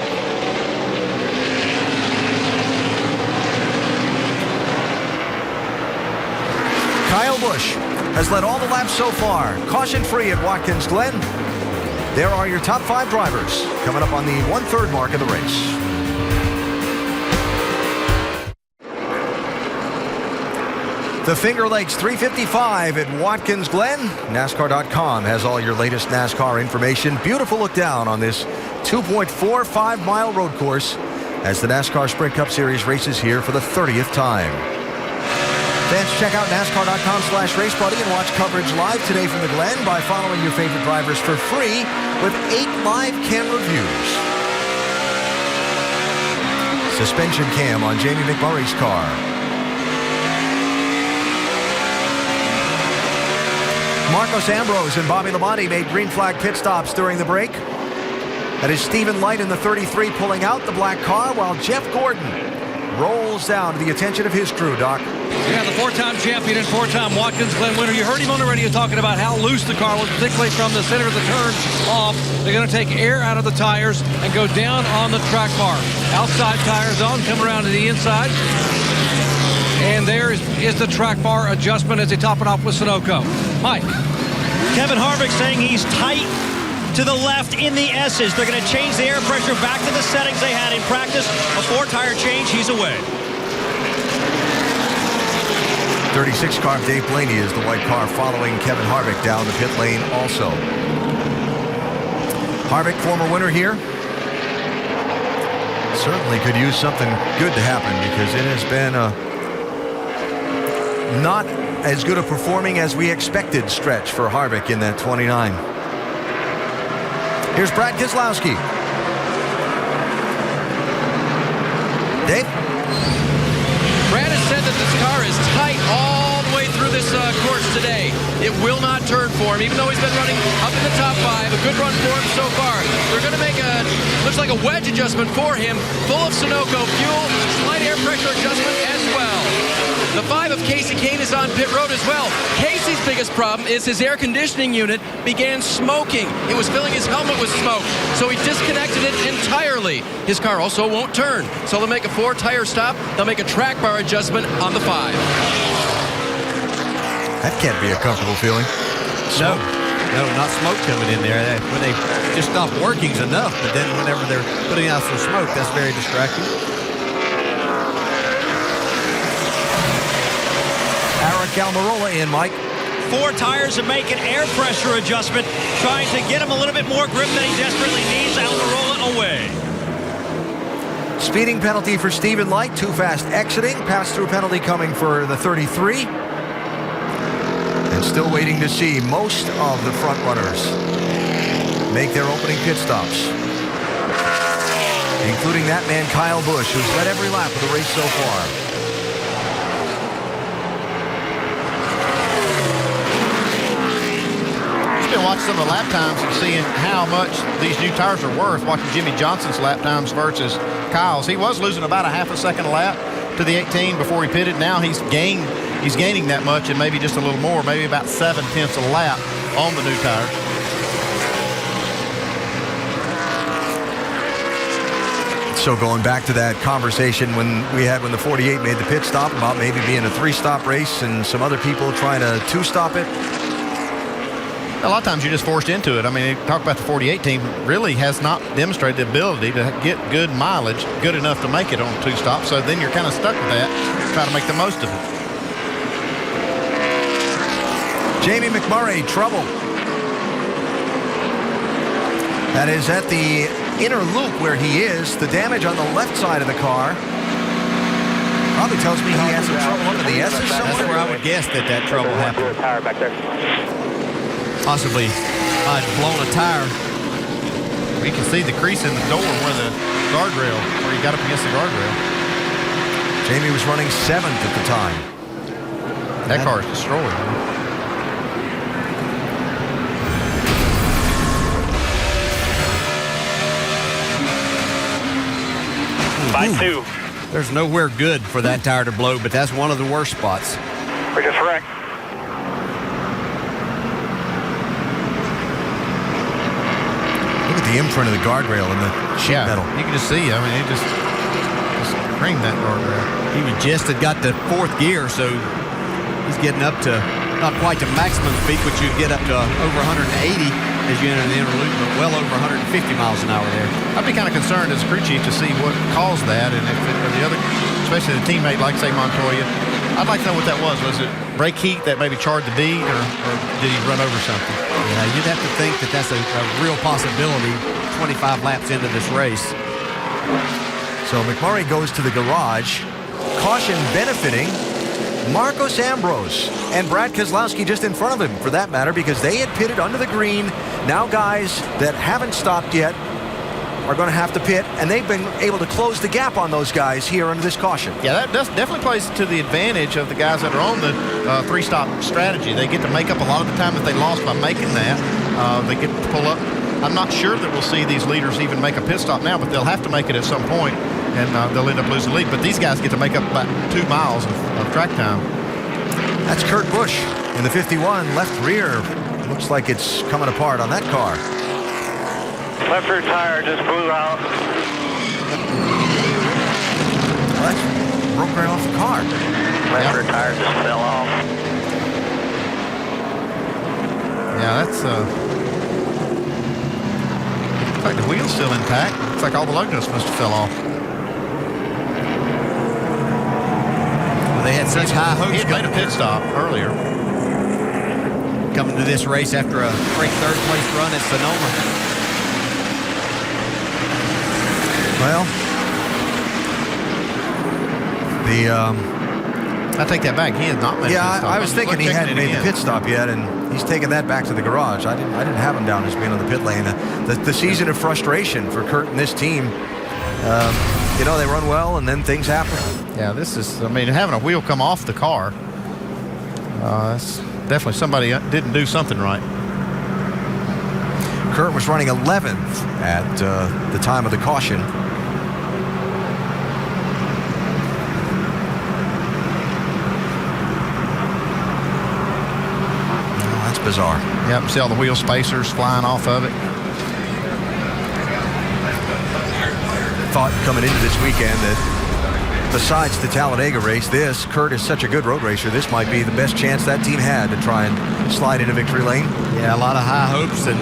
Kyle Busch has led all the laps so far, caution-free at Watkins Glen. There are your top 5 drivers coming up on the 1/3 mark of the race. The Finger Lakes 355 at Watkins Glen. NASCAR.com has all your latest NASCAR information. Beautiful look down on this 2.45-mile road course as the NASCAR Sprint Cup Series races here for the 30th time. Fans, check out NASCAR.com/RaceBuddy and watch coverage live today from the Glen by following your favorite drivers for free with 8 live camera views. Suspension cam on Jamie McMurray's car. Marcos Ambrose and Bobby Labonte made green flag pit stops during the break. That is Stephen Light in the 33 pulling out the black car while Jeff Gordon rolls down to the attention of his crew, Doc. Yeah, the 4-time champion and 4-time Watkins Glen winner. You heard him on the radio talking about how loose the car was, particularly from the center of the turn off. They're going to take air out of the tires and go down on the track bar. Outside tires on, come around to the inside. And there is the track bar adjustment as they top it off with Sunoco. Mike. Kevin Harvick saying he's tight to the left in the S's. They're going to change the air pressure back to the settings they had in practice. A 4-tire change, he's away. 36 car Dave Blaney is the white car following Kevin Harvick down the pit lane also. Harvick, former winner here. Certainly could use something good to happen because it has been not as good a performing as we expected stretch for Harvick in that 29. Here's Brad Keselowski. Dave? of this course today. It will not turn for him, even though he's been running up in the top 5. A good run for him so far. They're going to make looks like a wedge adjustment for him, full of Sunoco fuel, slight air pressure adjustment as well. The 5 of Casey Kane is on pit road as well. Casey's biggest problem is his air conditioning unit began smoking. It was filling his helmet with smoke, so he disconnected it entirely. His car also won't turn, so they'll make a 4-tire stop. They'll make a track bar adjustment on the 5. That can't be a comfortable feeling. No, not smoke coming in there. When they just stop working's enough, but then whenever they're putting out some smoke, that's very distracting. Eric Almirola in, Mike. 4 tires are making air pressure adjustment, trying to get him a little bit more grip than he desperately needs. Almirola away. Speeding penalty for Stephen Light, too fast exiting. Pass-through penalty coming for the 33. And still waiting to see most of the front runners make their opening pit stops, including that man Kyle Busch, who's led every lap of the race so far. Been watching some of the lap times and seeing how much these new tires are worth. Watching Jimmy Johnson's lap times versus Kyle's. He was losing about a half a second a lap to the 18 before he pitted. Now he's gaining that much and maybe just a little more, maybe about 7/10 a lap on the new tires. So going back to that conversation when the 48 made the pit stop about maybe being a 3-stop race and some other people trying to 2-stop it. A lot of times you're just forced into it. I mean, talk about the 48 team, really has not demonstrated the ability to get good mileage, good enough to make it on 2-stop. So then you're kind of stuck with that, trying to make the most of it. Jamie McMurray, trouble. That is at the inner loop where he is. The damage on the left side of the car probably tells me he has some trouble under the S's somewhere. That's where I would guess that trouble happened. Tire back there. Possibly blown a tire. You can see the crease in the door where the guardrail, where he got up against the guardrail. Jamie was running 7th at the time. That car is destroyed. By 2. There's nowhere good for that tire to blow, but that's one of the worst spots. We just wrecked. Look at the imprint of the guardrail and the sheet metal. You can just see. I mean, he just creamed that guardrail. He just had got to 4th gear, so he's getting up to not quite to maximum speed, but you get up to over 180 as you enter the inner loop, but well over 150 miles an hour there. I'd be kind of concerned as a crew chief to see what caused that, and if the other, especially the teammate like, say, Montoya, I'd like to know what that was. Was it brake heat that maybe charred the bead, or did he run over something? Yeah, you'd have to think that that's a real possibility 25 laps into this race. So McMurray goes to the garage. Caution benefiting Marcos Ambrose and Brad Keselowski just in front of him, for that matter, because they had pitted under the green. Now guys that haven't stopped yet are going to have to pit, and they've been able to close the gap on those guys here under this caution. Yeah, that definitely plays to the advantage of the guys that are on the 3-stop strategy. They get to make up a lot of the time that they lost by making that. They get to pull up. I'm not sure that we'll see these leaders even make a pit stop now, but they'll have to make it at some point, and they'll end up losing the lead. But these guys get to make up about 2 miles of track time. That's Kurt Busch in the 51, left rear. Looks like it's coming apart on that car. Left rear tire just blew out. Well, that broke right off the car. Left rear tire just fell off. Yeah, that's looks like the wheel's still intact. Looks like all the lug nuts must have fell off. Well, they had such high hopes. He had made a pit stop earlier. Coming to this race after a great 3rd-place run at Sonoma. Well, I take that back. He has not made a pit stop. I was thinking he hadn't made the pit stop yet, and he's taken that back to the garage. I didn't have him down as being on the pit lane. The season of frustration for Kurt and this team. They run well, and then things happen. Yeah, this is, having a wheel come off the car. That's definitely somebody didn't do something right. Kurt was running 11th at the time of the caution. Oh, that's bizarre. Yep, see all the wheel spacers flying off of it. Thought coming into this weekend that besides the Talladega race, Kurt is such a good road racer, this might be the best chance that team had to try and slide into victory lane. Yeah, a lot of high hopes, and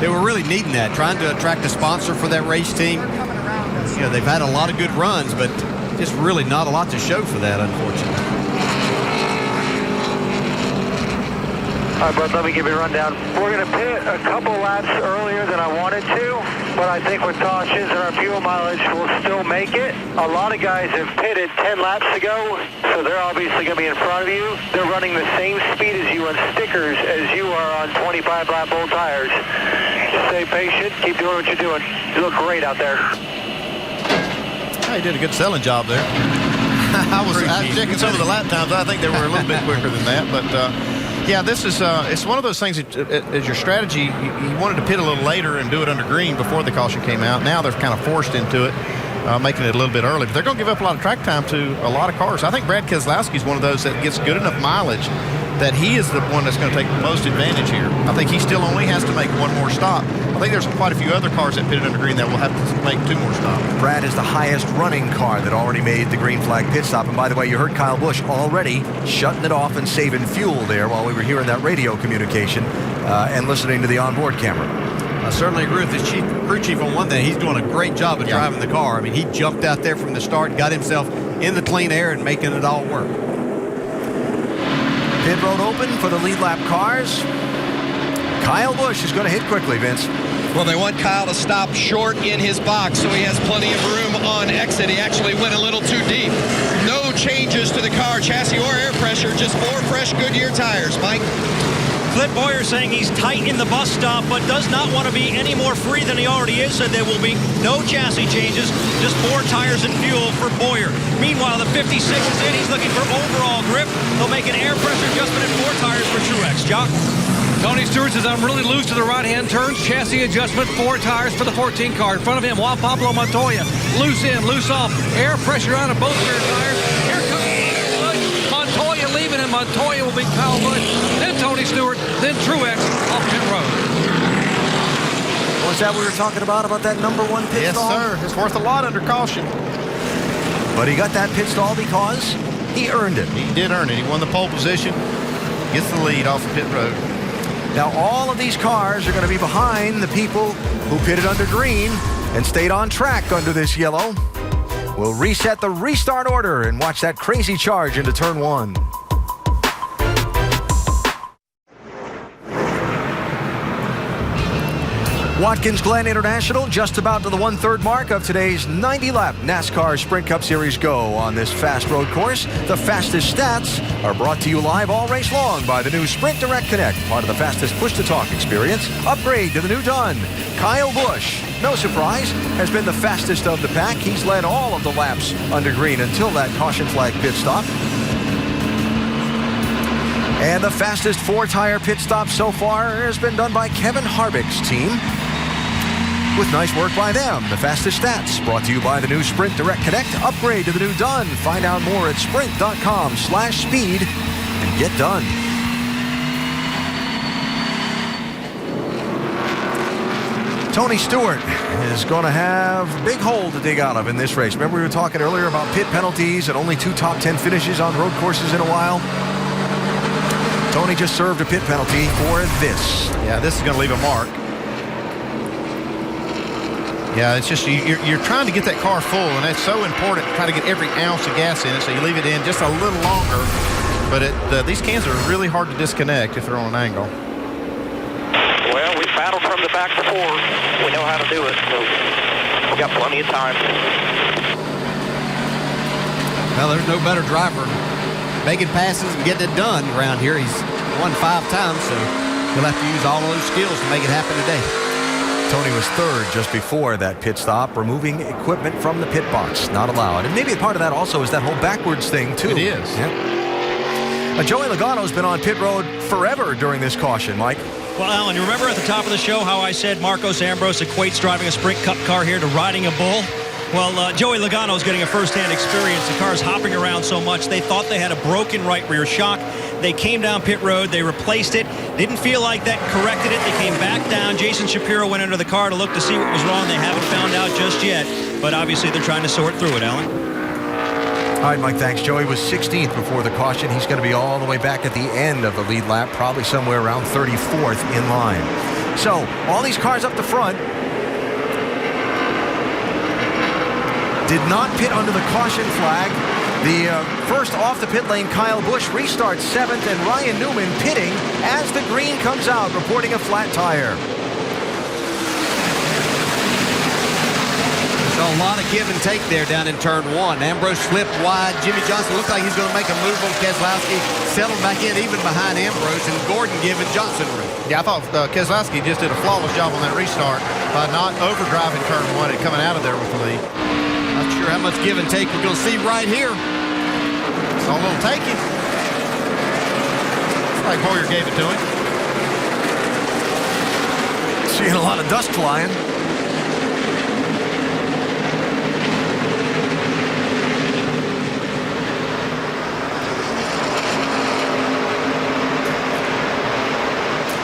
they were really needing that, trying to attract a sponsor for that race team. You know, they've had a lot of good runs, but just really not a lot to show for that, unfortunately. All right, bud, let me give you a rundown. We're going to pit a couple laps earlier than I wanted to, but I think with cautions and our fuel mileage, we'll still make it. A lot of guys have pitted 10 laps ago, so they're obviously going to be in front of you. They're running the same speed as you on stickers as you are on 25-lap old tires. Stay patient. Keep doing what you're doing. You look great out there. He did a good selling job there. I was checking some of the lap times. I think they were a little bit quicker than that, but yeah, this is it's one of those things that as your strategy, you wanted to pit a little later and do it under green before the caution came out. Now they're kind of forced into it, making it a little bit early. But they're going to give up a lot of track time to a lot of cars. I think Brad Keselowski is one of those that gets good enough mileage that he is the one that's going to take the most advantage here. I think he still only has to make one more stop. I think there's quite a few other cars that pitted under green that will have to make 2 more stops. Brad is the highest running car that already made the green flag pit stop. And by the way, you heard Kyle Busch already shutting it off and saving fuel there while we were hearing that radio communication and listening to the onboard camera. I certainly agree with his crew chief on one thing. He's doing a great job of driving the car. I mean, he jumped out there from the start, got himself in the clean air and making it all work. Pit road open for the lead lap cars. Kyle Busch is going to hit quickly, Vince. Well, they want Kyle to stop short in his box so he has plenty of room on exit. He actually went a little too deep. No changes to the car, chassis or air pressure, just 4 fresh Goodyear tires. Mike? Clint Bowyer saying he's tight in the bus stop, but does not want to be any more free than he already is. Said there will be no chassis changes, just 4 tires and fuel for Bowyer. Meanwhile, the 56 is in. He's looking for overall grip. They'll make an air pressure adjustment and 4 tires for Truex. Jock? Tony Stewart says, I'm really loose to the right-hand turns. Chassis adjustment, 4 tires for the 14 car. In front of him, Juan Pablo Montoya. Loose in, loose off. Air pressure on of both rear tires. Here comes Montoya leaving, and Montoya will beat Kyle Busch. Then Tony Stewart, then Truex off pit road. Was that what we were talking about that number 1 pit stall? Yes, sir. It's worth a lot under caution. But he got that pit stall because he earned it. He did earn it. He won the pole position, gets the lead off of pit road. Now, all of these cars are going to be behind the people who pitted under green and stayed on track under this yellow. We'll reset the restart order and watch that crazy charge into turn 1. Watkins Glen International just about to the 1/3 mark of today's 90-lap NASCAR Sprint Cup Series Go on this fast road course. The fastest stats are brought to you live all race long by the new Sprint Direct Connect, part of the fastest push-to-talk experience. Upgrade to the new Dun. Kyle Busch, no surprise, has been the fastest of the pack. He's led all of the laps under green until that caution flag pit stop. And the fastest 4-tire pit stop so far has been done by Kevin Harvick's team. With nice work by them. The fastest stats brought to you by the new Sprint Direct Connect. Upgrade to the new Dun. Find out more at sprint.com/speed and get done. Tony Stewart is going to have a big hole to dig out of in this race. Remember we were talking earlier about pit penalties and only 2 top 10 finishes on road courses in a while? Tony just served a pit penalty for this. Yeah, this is going to leave a mark. Yeah, it's just you're trying to get that car full, and it's so important to try to get every ounce of gas in it, so you leave it in just a little longer. But these cans are really hard to disconnect if they're on an angle. Well, we've battled from the back before. We know how to do it, so we got plenty of time. Well, there's no better driver making passes and getting it done around here. He's won 5 times, so he'll have to use all of those skills to make it happen today. Tony was 3rd just before that pit stop, removing equipment from the pit box. Not allowed. And maybe a part of that also is that whole backwards thing, too. It is. Yeah. Joey Logano's been on pit road forever during this caution, Mike. Well, Alan, you remember at the top of the show how I said Marcos Ambrose equates driving a Sprint Cup car here to riding a bull? Well, Joey Logano's getting a first-hand experience. The car's hopping around so much, they thought they had a broken right rear shock. They came down pit road. They replaced it. Didn't feel like that, corrected it. They came back down. Jason Shapiro went under the car to look to see what was wrong. They haven't found out just yet, but obviously they're trying to sort through it, Alan. All right, Mike, thanks. Joey was 16th before the caution. He's going to be all the way back at the end of the lead lap, probably somewhere around 34th in line. So, all these cars up the front did not pit under the caution flag. The first off the pit lane, Kyle Busch restarts 7th, and Ryan Newman pitting as the green comes out, reporting a flat tire. So a lot of give and take there down in turn 1. Ambrose slipped wide. Jimmy Johnson looked like he's going to make a move on Keselowski. Settled back in even behind Ambrose, and Gordon giving Johnson room. Yeah, I thought Keselowski just did a flawless job on that restart by not overdriving turn 1 and coming out of there with the lead. Not sure how much give and take we're going to see right here. It's all going to take him. It's like Boyer gave it to him. Seeing a lot of dust flying.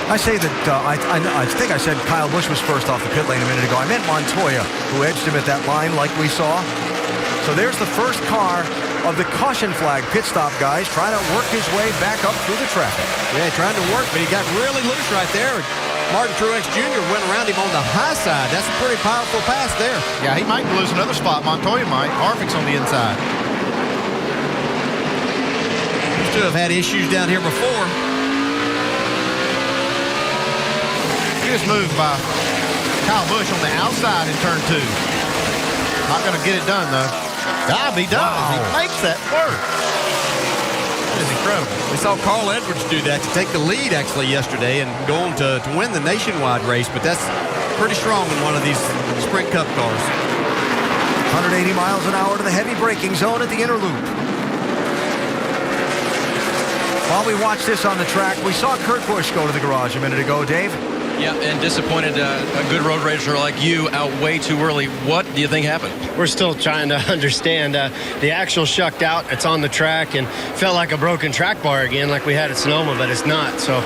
I say that I think I said Kyle Busch was first off the pit lane a minute ago. I meant Montoya, who edged him at that line like we saw. So there's the first car of the caution flag pit stop guys trying to work his way back up through the traffic. Yeah, trying to work, but he got really loose right there. Martin Truex Jr. went around him on the high side. That's a pretty powerful pass there. Yeah, he might lose another spot. Montoya might. Harvick's on the inside. These two have had issues down here before. Good move by Kyle Busch on the outside in turn 2. Not going to get it done, though. He does. Wow. He makes that work. That is incredible. We saw Carl Edwards do that to take the lead, actually, yesterday and go on to win the nationwide race, but that's pretty strong in one of these Sprint Cup cars. 180 miles an hour to the heavy braking zone at the inner loop. While we watch this on the track, we saw Kurt Busch go to the garage a minute ago, Dave. Yeah, and disappointed a good road racer like you out way too early. What do you think happened? We're still trying to understand. The axle shucked out. It's on the track and felt like a broken track bar again like we had at Sonoma, but it's not. So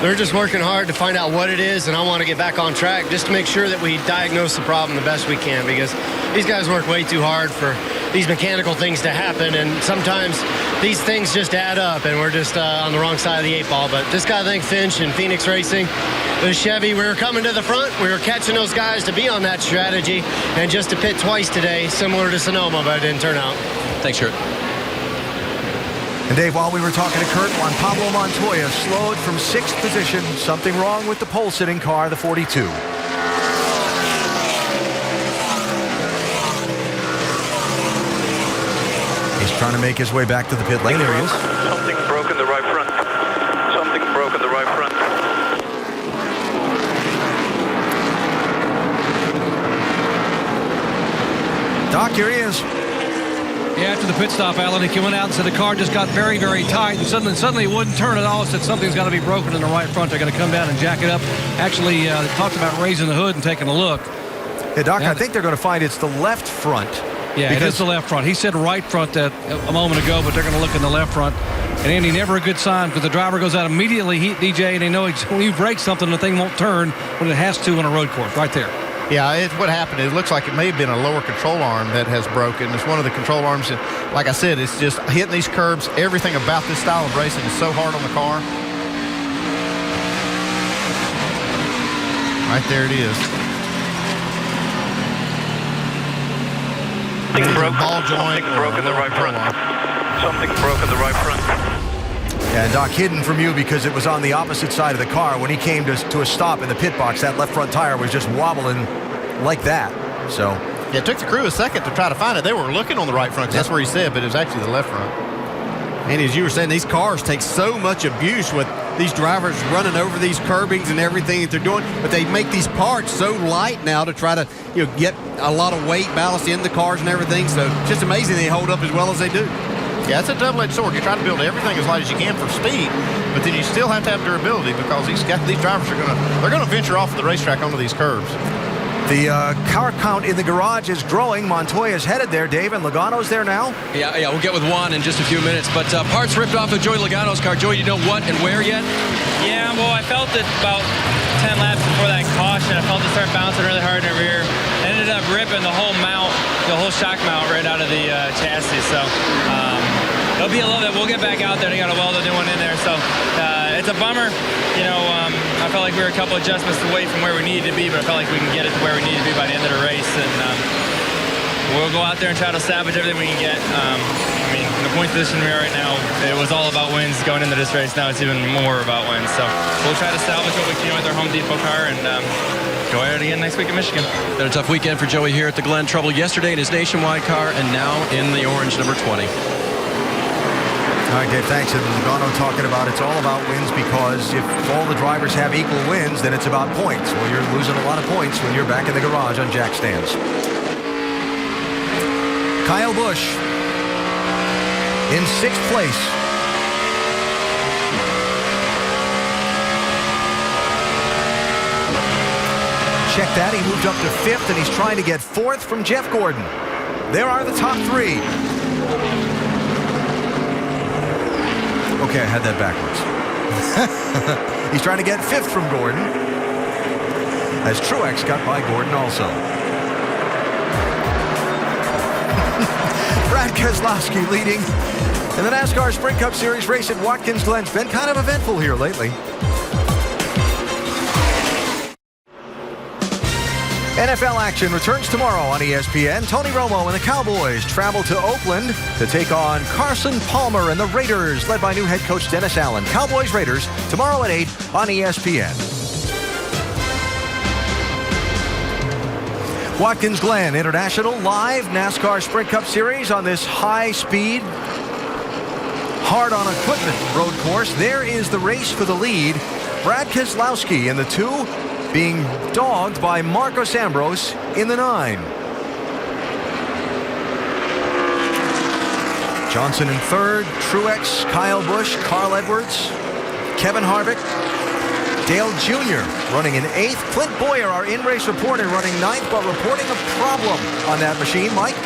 they're just working hard to find out what it is, and I want to get back on track just to make sure that we diagnose the problem the best we can, because these guys work way too hard for these mechanical things to happen, and sometimes these things just add up, and we're just on the wrong side of the 8 ball. But just got to thank Finch and Phoenix Racing. The Chevy, we were coming to the front. We were catching those guys to be on that strategy, and just to pit twice today, similar to Sonoma, but it didn't turn out. Thanks, Kurt. And Dave, while we were talking to Kurt, Juan Pablo Montoya slowed from 6th position. Something wrong with the pole-sitting car, the 42. He's trying to make his way back to the pit lane. There he is. Something broke in the right front. Something broke in the right front. Doc, here he is. Yeah, after the pit stop, Alan, he went out and said the car just got very, very tight, and suddenly it wouldn't turn at all. Said something's got to be broken in the right front. They're going to come down and jack it up. Actually, they talked about raising the hood and taking a look. Yeah, Doc, I think they're going to find it's the left front. Yeah, it is the left front. He said right front that a moment ago, but they're going to look in the left front. And Andy, never a good sign, because the driver goes out immediately, DJ, and they know when you break something, the thing won't turn when it has to on a road course, right there. Yeah, it's what happened. It looks like it may have been a lower control arm that has broken. It's one of the control arms. And like I said, it's just hitting these curbs. Everything about this style of racing is so hard on the car. Right there it is. Something broke. Ball joint. Something broke in the right front. Something broke in the right front. Yeah, Doc, hidden from you because it was on the opposite side of the car. When he came to a stop in the pit box, that left front tire was just wobbling like that. So yeah, it took the crew a second to try to find it. They were looking on the right front, 'cause that's where he said, but it was actually the left front. And as you were saying, these cars take so much abuse with these drivers running over these curbings and everything that they're doing, but they make these parts so light now to try to get a lot of weight ballast in the cars and everything. So it's just amazing they hold up as well as they do. Yeah, it's a double-edged sword. You try to build everything as light as you can for speed, but then you still have to have durability because these drivers are gonna venture off the racetrack onto these curves. The car count in the garage is growing. Montoya's headed there, Dave, and Logano's there now. Yeah, we'll get with Juan in just a few minutes. But parts ripped off of Joey Logano's car. Joey, you know what and where yet? Yeah, well, I felt it about 10 laps before that caution. I felt it start bouncing really hard in the rear. Ended up ripping the whole mount, the whole shock mount right out of the chassis. So it'll be a little bit. We'll get back out there. They got to weld a new one in there. So it's a bummer. I felt like we were a couple adjustments away from where we needed to be, but I felt like we can get it to where we need to be by the end of the race. And we'll go out there and try to salvage everything we can get. The point position we are right now, it was all about wins going into this race. Now it's even more about wins. So we'll try to salvage what we can with our Home Depot car and go at it again next week in Michigan. Been a tough weekend for Joey here at the Glen. Trouble yesterday in his Nationwide car and now in the orange number 20. All right, Dave, thanks. And Logano talking about it's all about wins because if all the drivers have equal wins, then it's about points. Well, you're losing a lot of points when you're back in the garage on jack stands. Kyle Busch in 6th place. Check that. He moved up to 5th, and he's trying to get 4th from Jeff Gordon. There are the top 3. Okay, I had that backwards. He's trying to get 5th from Gordon, as Truex got by Gordon also. Brad Keselowski leading in the NASCAR Sprint Cup Series race at Watkins Glen. It's been kind of eventful here lately. NFL action returns tomorrow on ESPN. Tony Romo and the Cowboys travel to Oakland to take on Carson Palmer and the Raiders, led by new head coach Dennis Allen. Cowboys-Raiders tomorrow at 8 on ESPN. Watkins Glen International live NASCAR Sprint Cup Series on this high-speed, hard-on-equipment road course. There is the race for the lead. Brad Keselowski in the 2, being dogged by Marcos Ambrose in the 9. Johnson in 3rd, Truex, Kyle Busch, Carl Edwards, Kevin Harvick, Dale Jr. running in 8th. Clint Boyer, our in-race reporter, running 9th, but reporting a problem on that machine. Mike?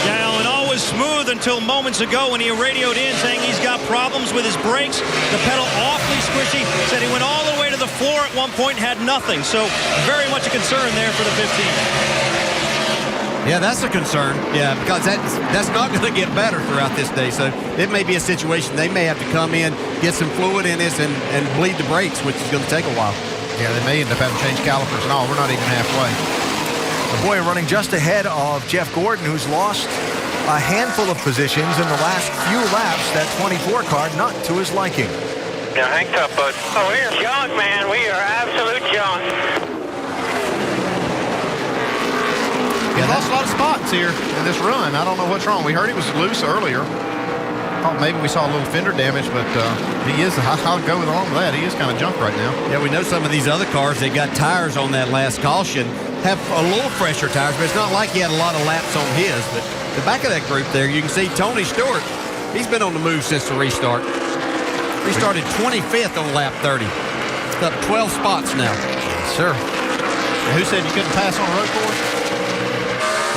Yeah, and all was smooth until moments ago when he radioed in saying he's got problems with his brakes. The pedal awfully squishy. Said he went all the way to the floor at one point, had nothing. So very much a concern there for the 15. Yeah, that's a concern. Yeah, because that's not going to get better throughout this day. So it may be a situation they may have to come in, get some fluid in this, and bleed the brakes, which is going to take a while. Yeah, they may end up having to change calipers and all. We're not even halfway. The boy running just ahead of Jeff Gordon, who's lost a handful of positions in the last few laps. That 24 car not to his liking. Yeah, hang tough, bud. Oh, we're junk, man. We are absolute junk. He lost a lot of spots here in this run. I don't know what's wrong. We heard he was loose earlier. Thought maybe we saw a little fender damage, but he is. I'll go along with that. He is kind of junk right now. Yeah, we know some of these other cars, they got tires on that last caution, have a little fresher tires, but it's not like he had a lot of laps on his. But the back of that group there, you can see Tony Stewart. He's been on the move since the restart. He started 25th on lap 30. It's up 12 spots now. Yes, sir. Who said you couldn't pass on a road course?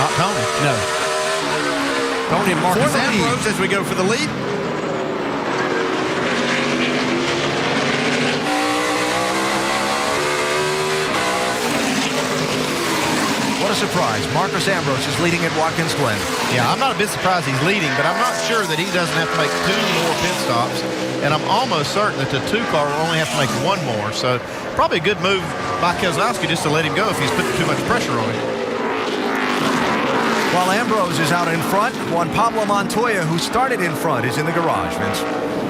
Not Tony. No. Tony and Marcus Ambrose as we go for the lead. What a surprise. Marcus Ambrose is leading at Watkins Glen. Yeah, I'm not a bit surprised he's leading, but I'm not sure that he doesn't have to make 2 more pit stops. And I'm almost certain that the 2 car will only have to make 1 more. So probably a good move by Keselowski just to let him go if he's putting too much pressure on him. While Ambrose is out in front, Juan Pablo Montoya, who started in front, is in the garage, Vince.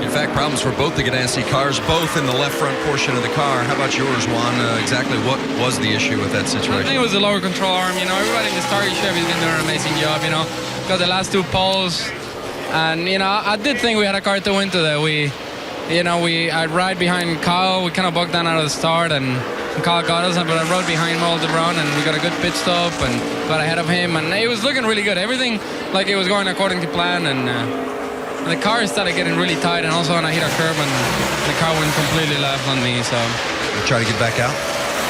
In fact, problems for both the Ganassi cars, both in the left front portion of the car. How about yours, Juan? Exactly what was the issue with that situation? I think it was the lower control arm. You know, everybody in the starting Chevy has been doing an amazing job. You know, got the last 2 poles, and you know, I did think we had a car to win today. I'd ride behind Kyle. We kind of bucked down out of the start, and Kyle got us, but I rode behind him all the run, and we got a good pit stop and got ahead of him, and it was looking really good. Everything like it was going according to plan, and the car started getting really tight, and also when I hit a curb, and the car went completely left on me. So you try to get back out?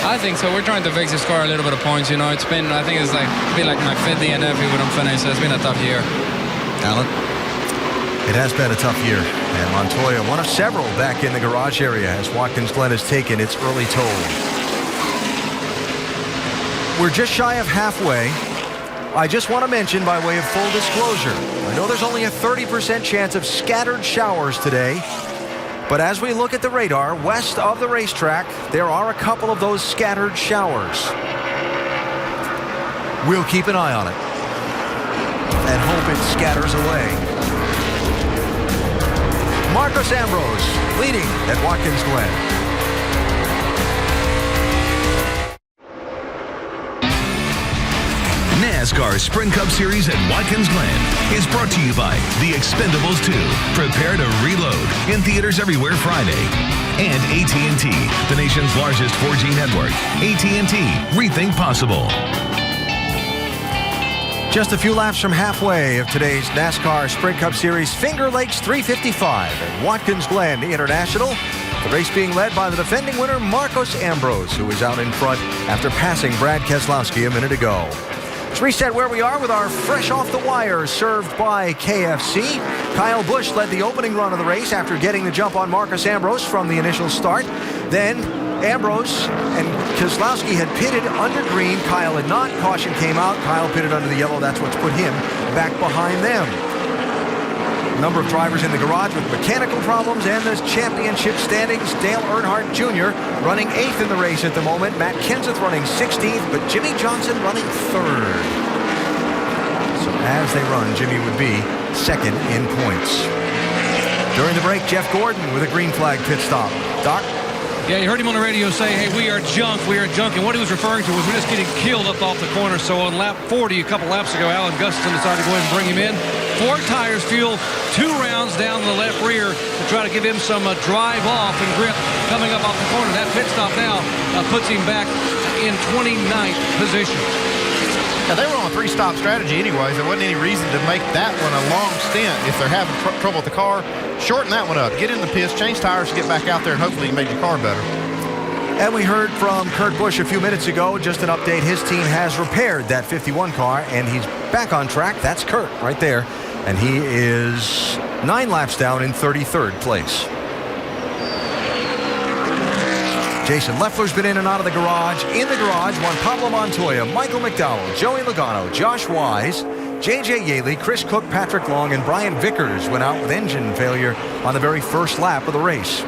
I think so. We're trying to fix the score a little bit of points. It's been, I think it's been like my 5th DNF if we don't finish. So it's been a tough year. Alan? It has been a tough year, and Montoya, one of several back in the garage area as Watkins Glen has taken its early toll. We're just shy of halfway. I just want to mention, by way of full disclosure, I know there's only a 30% chance of scattered showers today, but as we look at the radar west of the racetrack, there are a couple of those scattered showers. We'll keep an eye on it and hope it scatters away. Marcos Ambrose leading at Watkins Glen. NASCAR Sprint Cup Series at Watkins Glen is brought to you by The Expendables 2. Prepare to reload. In theaters everywhere Friday. And AT&T, the nation's largest 4G network. AT&T, rethink possible. Just a few laps from halfway of today's NASCAR Sprint Cup Series Finger Lakes 355 at Watkins Glen International. The race being led by the defending winner, Marcos Ambrose, who is out in front after passing Brad Keselowski a minute ago. Let's reset where we are with our fresh off the wire served by KFC. Kyle Busch led the opening run of the race after getting the jump on Marcos Ambrose from the initial start. Then Ambrose and Keselowski had pitted under green. Kyle had not. Caution came out. Kyle pitted under the yellow. That's what's put him back behind them. A number of drivers in the garage with mechanical problems, and the championship standings. Dale Earnhardt Jr. running 8th in the race at the moment. Matt Kenseth running 16th, but Jimmy Johnson running 3rd. So as they run, Jimmy would be 2nd in points. During the break, Jeff Gordon with a green flag pit stop. Doc? Yeah, you heard him on the radio say, hey, we are junk. And what he was referring to was we're just getting killed up off the corner. So on lap 40, a couple laps ago, Alan Gustafson decided to go ahead and bring him in. 4 tires fuel, 2 rounds down the left rear to try to give him some drive off and grip coming up off the corner. That pit stop now puts him back in 29th position. Now, they were on a 3-stop strategy anyways. There wasn't any reason to make that one a long stint if they're having trouble with the car. Shorten that one up. Get in the pits, change tires, get back out there, and hopefully you made your car better. And we heard from Kurt Busch a few minutes ago. Just an update. His team has repaired that 51 car, and he's back on track. That's Kurt right there. And he is 9 laps down in 33rd place. Jason Leffler's been in and out of the garage. In the garage, Juan Pablo Montoya, Michael McDowell, Joey Logano, Josh Wise, J.J. Yaley, Chris Cook, Patrick Long, and Brian Vickers went out with engine failure on the very first lap of the race.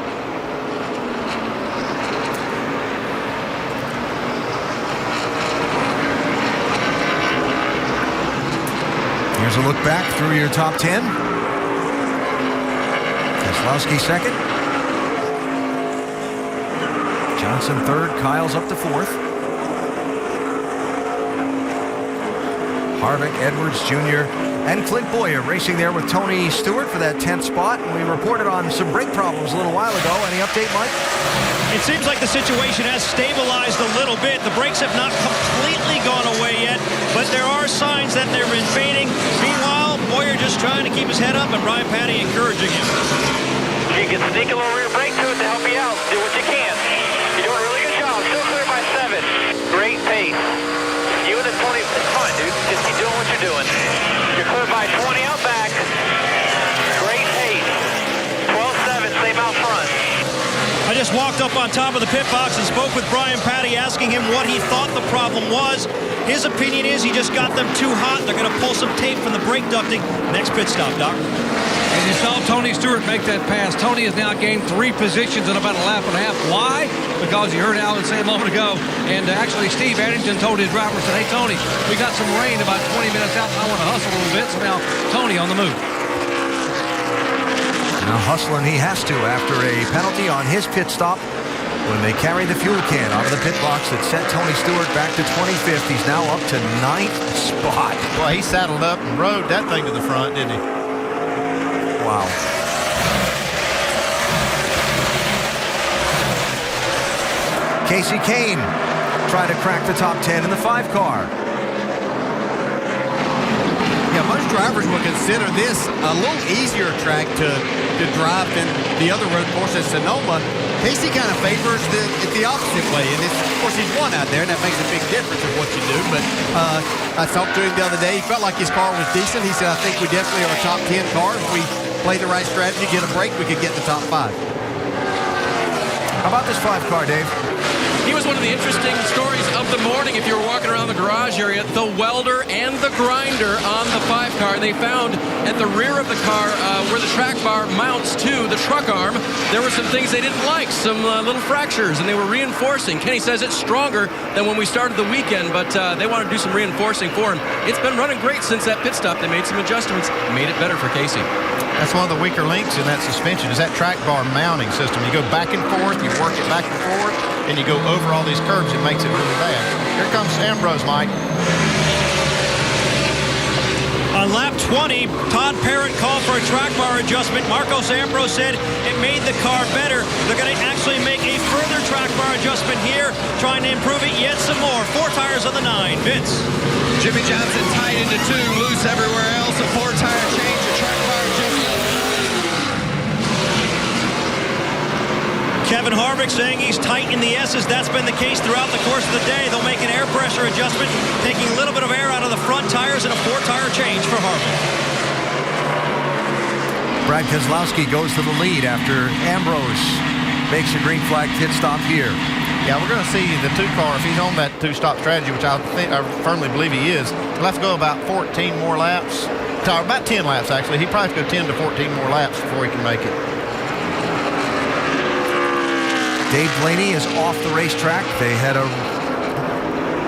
Here's a look back through your top 10. Keselowski 2nd. Johnson 3rd. Kyle's up to 4th. Harvick, Edwards Jr., and Clint Boyer racing there with Tony Stewart for that 10th spot. And we reported on some brake problems a little while ago. Any update, Mike? It seems like the situation has stabilized a little bit. The brakes have not completely gone away yet, but there are signs that they're invading. Meanwhile, Boyer just trying to keep his head up, and Brian Patty encouraging him. You can sneak a little rear brake to it to help you out. Do what you can. You're doing a really good job. Still clear by 7. Great pace. You and the 20, it's fine, dude. Just keep doing what you're doing. You're clear by 20 out back. Great pace. 12-7, same out front. I just walked up on top of the pit box and spoke with Brian Patty, asking him what he thought the problem was. His opinion is he just got them too hot. They're going to pull some tape from the brake ducting. Next pit stop, Doc. And you saw Tony Stewart make that pass. Tony has now gained 3 positions in about a lap and a half. Why? Because you heard Alan say a moment ago, and actually Steve Addington told his driver, said, hey, Tony, we got some rain about 20 minutes out. I want to hustle a little bit. So now Tony on the move. Now hustling he has to after a penalty on his pit stop when they carried the fuel can out of the pit box that sent Tony Stewart back to 25th. He's now up to 9th spot. Boy, he saddled up and rode that thing to the front, didn't he? Wow. Casey Kane tried to crack the top 10 in the 5 car. Yeah, Yeah, most drivers will consider this a little easier track to drive than the other road course at Sonoma. Casey kind of favors the opposite way, and of course he's won out there, and that makes a big difference of what you do. But I talked to him the other day. He felt like his car was decent. He said, I think we definitely are a top 10 car. If we play the right strategy, get a break, we could get the top 5. How about this 5 car, Dave? He was one of the interesting stories of the morning. If you were walking around the garage area, the welder and the grinder on the 5 car, they found at the rear of the car where the track bar mounts to the truck arm, there were some things they didn't like, some little fractures, and they were reinforcing. Kenny says it's stronger than when we started the weekend, but they want to do some reinforcing for him. It's been running great since that pit stop. They made some adjustments, made it better for Casey. That's one of the weaker links in that suspension is that track bar mounting system. You go back and forth, you work it back and forth, and you go over all these curves. It makes it really bad. Here comes Ambrose, Mike. On lap 20, Todd Parrott called for a track bar adjustment. Marcos Ambrose said it made the car better. They're going to actually make a further track bar adjustment here, trying to improve it yet some more. 4 tires on the 9. Vince. Jimmy Johnson tied into 2, loose everywhere else. A 4-tire change, a track bar adjustment. Kevin Harvick saying he's tight in the S's. That's been the case throughout the course of the day. They'll make an air pressure adjustment, taking a little bit of air out of the front tires and a 4-tire change for Harvick. Brad Keselowski goes to the lead after Ambrose makes a green flag pit stop here. Yeah, we're going to see the 2 car, if he's on that 2-stop strategy, which I firmly believe he is, he'll have to go about 14 more laps. About 10 laps, actually. He probably have to go 10 to 14 more laps before he can make it. Dave Blaney is off the racetrack. They had a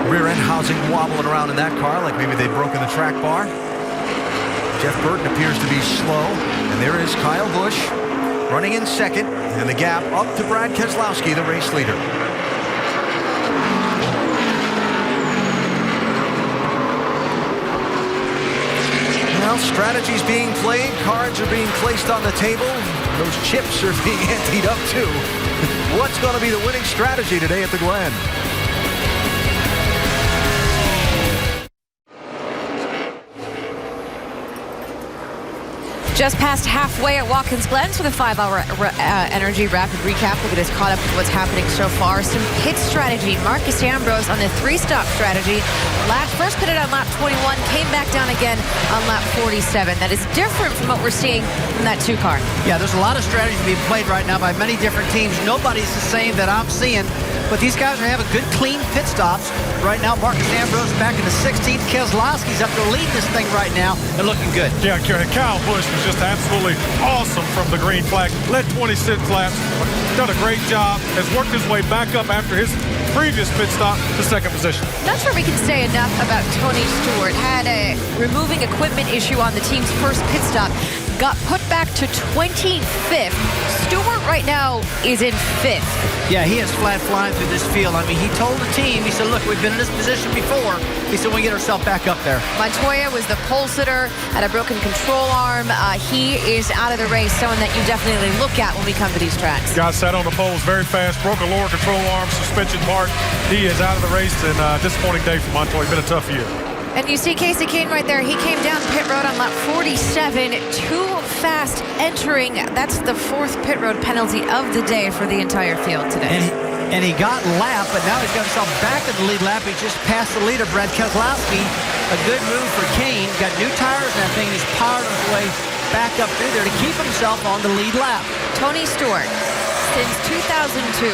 rear end housing wobbling around in that car, like maybe they'd broken the track bar. Jeff Burton appears to be slow, and there is Kyle Busch running in second, and the gap up to Brad Keselowski, the race leader. Well, strategies being played, cards are being placed on the table. Those chips are being emptied up too. What's going to be the winning strategy today at the Glen? Just past halfway at Watkins Glen for the 5-hour energy rapid recap. We'll get us caught up with what's happening so far. Some pit strategy. Marcus Ambrose on the 3-stop strategy. First pitted on lap 21, came back down again on lap 47. That is different from what we're seeing from that 2 car. Yeah, there's a lot of strategy being played right now by many different teams. Nobody's the same that I'm seeing, but these guys are having good, clean pit stops. Right now, Marcus Ambrose back in the 16th. Keselowski's up there leading this thing right now. They're looking good. Yeah, Kyle Busch was just absolutely awesome from the green flag. Led 26 laps, done a great job, has worked his way back up after his previous pit stop to second position. Not sure we can say enough about Tony Stewart. Had a removing equipment issue on the team's first pit stop. Got put back to 25th. Stewart right now is in 5th. Yeah, he is flat flying through this field. I mean, he told the team, he said, look, we've been in this position before. He said, we get ourselves back up there. Montoya was the pole sitter, had a broken control arm. He is out of the race, someone that you definitely look at when we come to these tracks. Guy sat on the poles very fast, broke a lower control arm, suspension part. He is out of the race, and disappointing day for Montoya. Been a tough year. And you see Casey King right there. He came down pit road on lap 47. Too fast entering. That's the 4th pit road penalty of the day for the entire field today. And he got lapped, but now he's got himself back in the lead lap. He just passed the leader, Brad Keselowski. A good move for Kane. Got new tires and everything. He's powered his way back up through there to keep himself on the lead lap. Tony Stewart, since 2002,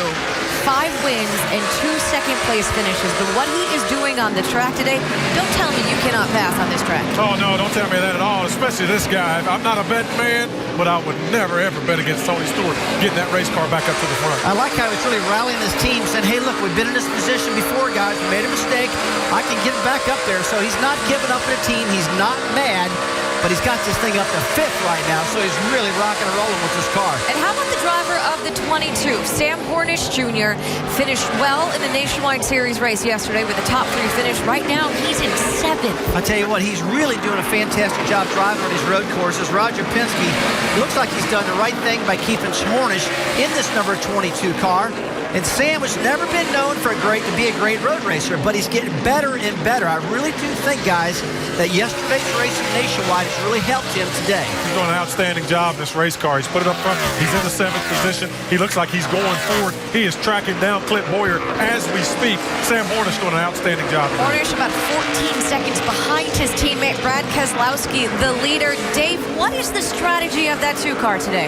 5 wins and 2 second-place finishes. But what he is doing on the track today, don't tell me you cannot pass on this track. Oh, no, don't tell me that at all, especially this guy. I'm not a betting man, but I would never, ever bet against Tony Stewart getting that race car back up to the front. I like how he's really rallying his team, saying, hey, look, we've been in this position before, guys. We made a mistake. I can get back up there. So he's not giving up on a team. He's not mad. But he's got this thing up to 5th right now, so he's really rocking and rolling with this car. And how about the driver of the 22? Sam Hornish Jr. finished well in the Nationwide Series race yesterday with a top 3 finish. Right now, he's in 7th. I tell you what, he's really doing a fantastic job driving on these road courses. Roger Penske looks like he's done the right thing by keeping Hornish in this number 22 car. And Sam has never been known to be a great road racer, but he's getting better and better. I really do think, guys, that yesterday's racing nationwide has really helped him today. He's doing an outstanding job in this race car. He's put it up front. He's in the 7th position. He looks like he's going forward. He is tracking down Clint Boyer as we speak. Sam Hornish doing an outstanding job. Hornish about 14 seconds behind his teammate Brad Keselowski, the leader. Dave, what is the strategy of that 2 car today?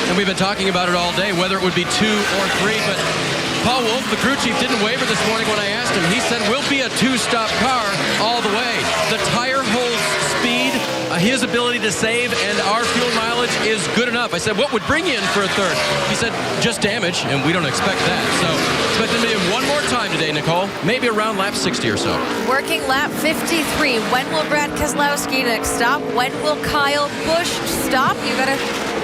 And we've been talking about it all day, whether it would be 2 or 3, but Paul Wolf, the crew chief, didn't waver this morning when I asked him. He said, we'll be a 2-stop car all the way. The tire holds speed, his ability to save, and our fuel mileage is good enough. I said, what would bring you in for a 3rd? He said, just damage, and we don't expect that. So expect him to be in one more time today, Nicole, maybe around lap 60 or so. Working lap 53. When will Brad Keselowski next stop? When will Kyle Busch stop? You got to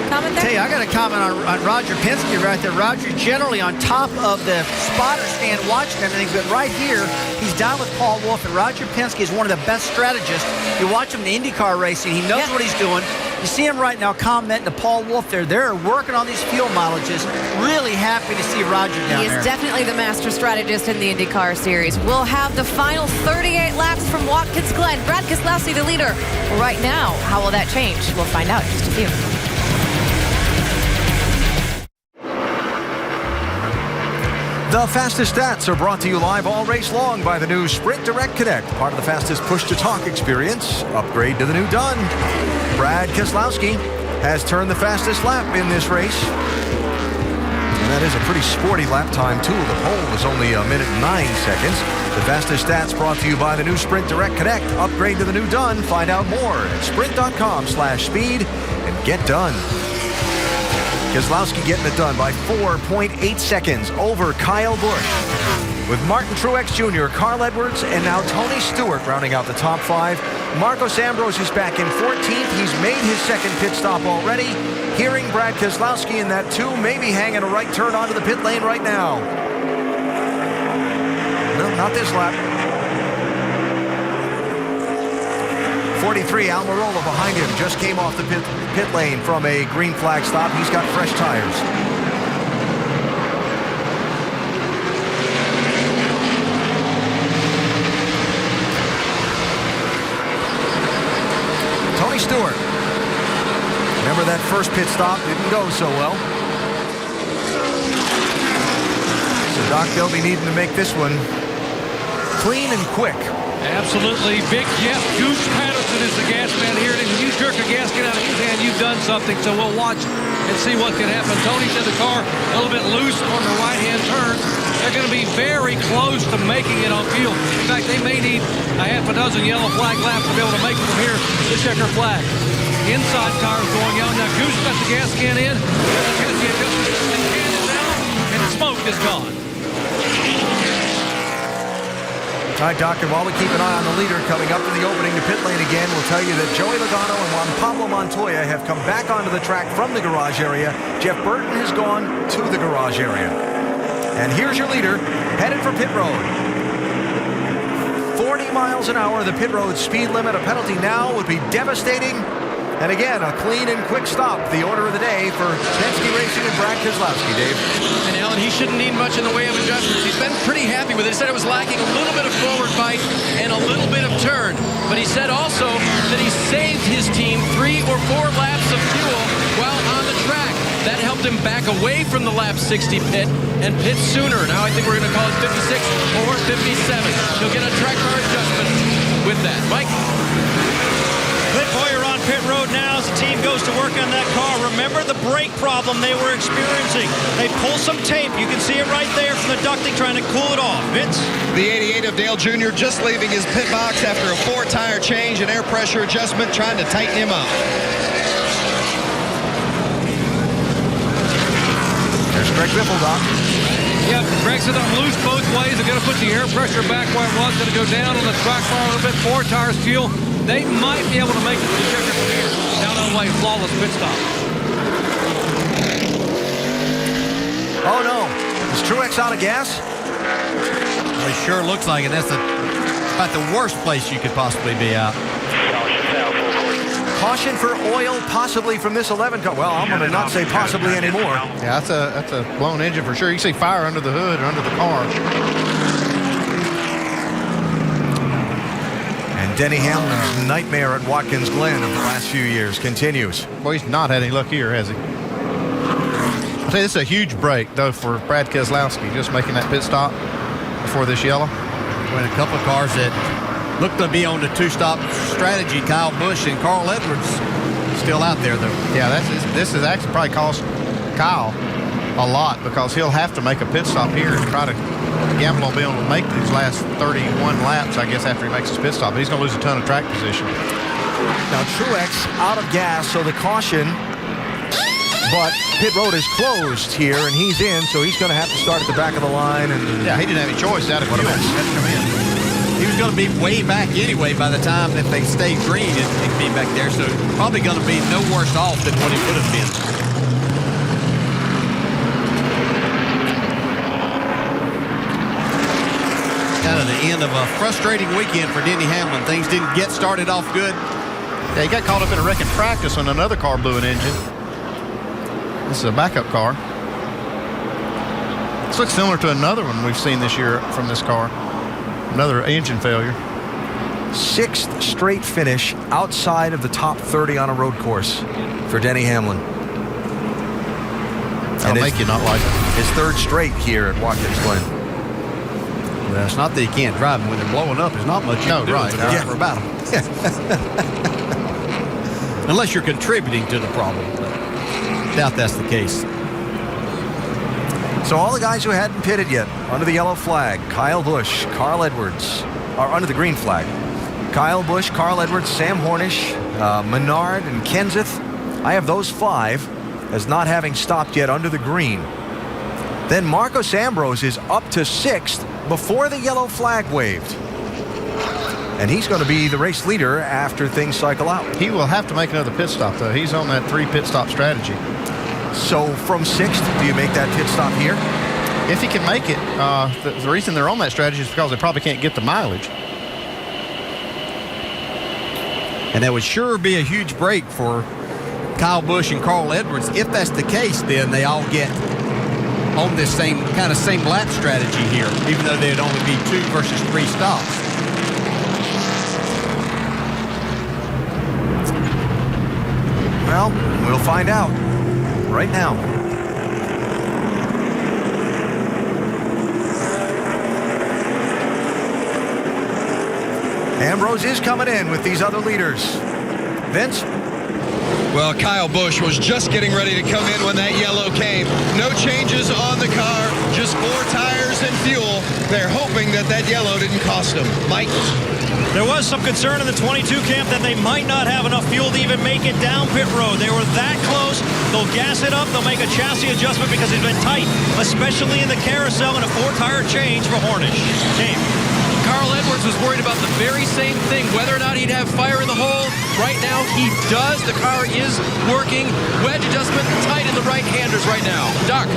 comment there? Hey, I got a comment on Roger Penske right there. Roger generally on top of the spotter stand watching everything, but right here, he's down with Paul Wolf, and Roger Penske is one of the best strategists. You watch him in IndyCar racing. He knows what he's doing. You see him right now commenting to Paul Wolf there. They're working on these fuel mileages. Really happy to see Roger down there. He is definitely the master strategist in the IndyCar series. We'll have the final 38 laps from Watkins Glen. Brad Keselowski, the leader. Right now, how will that change? We'll find out in just a few. The fastest stats are brought to you live all race long by the new Sprint Direct Connect, part of the fastest push-to-talk experience. Upgrade to the new Done. Brad Keselowski has turned the fastest lap in this race. And that is a pretty sporty lap time, too. The pole was only 1 minute and 9 seconds. The fastest stats brought to you by the new Sprint Direct Connect. Upgrade to the new Done. Find out more at sprint.com/speed and get done. Keselowski getting it done by 4.8 seconds over Kyle Busch. With Martin Truex Jr., Carl Edwards, and now Tony Stewart rounding out the top 5. Marcos Ambrose is back in 14th. He's made his 2nd pit stop already. Hearing Brad Keselowski in that 2, maybe hanging a right turn onto the pit lane right now. No, not this lap. 43, Almirola behind him, just came off the pit lane from a green flag stop. He's got fresh tires. Tony Stewart. Remember that first pit stop didn't go so well. So Doc, they'll be needing to make this one clean and quick. Absolutely. Big Jeff Goose Patterson is the gas man here. And if you jerk a gasket out of his hand, you've done something. So we'll watch and see what can happen. Tony's in the car a little bit loose on the right-hand turn. They're going to be very close to making it on field. In fact, they may need a half a dozen yellow flag laps to be able to make it from here to checker flag. Inside tires going out. Now Goose got the gas can in. The gas can is out, and the smoke is gone. All right, Doc, and while we keep an eye on the leader coming up in the opening to pit lane again, we'll tell you that Joey Logano and Juan Pablo Montoya have come back onto the track from the garage area. Jeff Burton has gone to the garage area. And here's your leader, headed for pit road. 40 miles an hour, the pit road speed limit. A penalty now would be devastating. And again, a clean and quick stop, the order of the day for Penske Racing and Brad Keselowski, Dave. And Alan, he shouldn't need much in the way of adjustments. He's been pretty happy with it. He said it was lacking a little bit of forward bite and a little bit of turn. But he said also that he saved his team 3 or 4 laps of fuel while on the track. That helped him back away from the lap 60 pit and pit sooner. Now I think we're going to call it 56 or 57. He'll get a track car adjustment with that. Mike? Clint Boyer on pit road now as the team goes to work on that car. Remember the brake problem they were experiencing. They pull some tape. You can see it right there from the ducting trying to cool it off. Vince? The 88 of Dale Jr. just leaving his pit box after a 4-tire change and air pressure adjustment, trying to tighten him up. There's Greg Biffle, Doc. Yep, Greg said I'm loose both ways. I'm going to put the air pressure back where it was. Going to go down on the track bar a little bit. 4 tires fuel. They might be able to make it to the checker from here. Down on the way, flawless pit stop. Oh, no. Is Truex out of gas? Well, it sure looks like it. That's about the worst place you could possibly be out. Caution for oil, possibly from this 11 car. Well, I'm going to not say possibly anymore. Yeah, that's a blown engine for sure. You can see fire under the hood or under the car. And Denny Hamlin's nightmare at Watkins Glen of the last few years continues. Well, he's not had any luck here, has he? I'll tell you, this is a huge break, though, for Brad Keselowski, just making that pit stop before this yellow. When a couple of cars that looked to be on the two-stop strategy, Kyle Busch and Carl Edwards, still out there, though. Yeah, this has actually probably cost Kyle a lot, because he'll have to make a pit stop here and try to gamble on being able to make these last 31 laps, I guess, after he makes his pit stop. But he's going to lose a ton of track position. Now, Truex out of gas, so the caution, but pit road is closed here, and he's in, so he's going to have to start at the back of the line. And yeah, he didn't have any choice. Out of fuel. Had to come in. He was going to be way back anyway by the time that they stayed green and be back there, so probably going to be no worse off than what he would have been. Kind of the end of a frustrating weekend for Denny Hamlin. Things didn't get started off good. Yeah, he got caught up in a wreck in practice when another car blew an engine. This is a backup car. This looks similar to another one we've seen this year from this car. Another engine failure. 6th straight finish outside of the top 30 on a road course for Denny Hamlin. That'll make you not like it. His 3rd straight here at Watkins Glen. Well, it's not that you can't drive them when they're blowing up. There's not much you can do for about them. Unless you're contributing to the problem. But I doubt that's the case. So all the guys who hadn't pitted yet under the yellow flag, Kyle Busch, Carl Edwards, are under the green flag. Kyle Busch, Carl Edwards, Sam Hornish, Menard, and Kenseth. I have those 5 as not having stopped yet under the green. Then Marcos Ambrose is up to 6th before the yellow flag waved. And he's going to be the race leader after things cycle out. He will have to make another pit stop, though. He's on that 3 pit stop strategy. So from 6th, do you make that pit stop here? If he can make it, the reason they're on that strategy is because they probably can't get the mileage. And that would sure be a huge break for Kyle Busch and Carl Edwards. If that's the case, then they all get on this same lap strategy here, even though they'd only be 2 versus 3 stops. Well, we'll find out right now. Ambrose is coming in with these other leaders. Vince? Well, Kyle Busch was just getting ready to come in when that yellow came. No changes on the car, just 4 tires and fuel. They're hoping that yellow didn't cost them. Mike? There was some concern in the 22 camp that they might not have enough fuel to even make it down pit road. They were that close. They'll gas it up. They'll make a chassis adjustment because it's been tight, especially in the carousel, and a 4-tire change for Hornish. Dave. Carl Edwards was worried about the very same thing, whether or not he'd have fire in the hole. Right now, he does. The car is working. Wedge adjustment tight in the right-handers right now. Doc.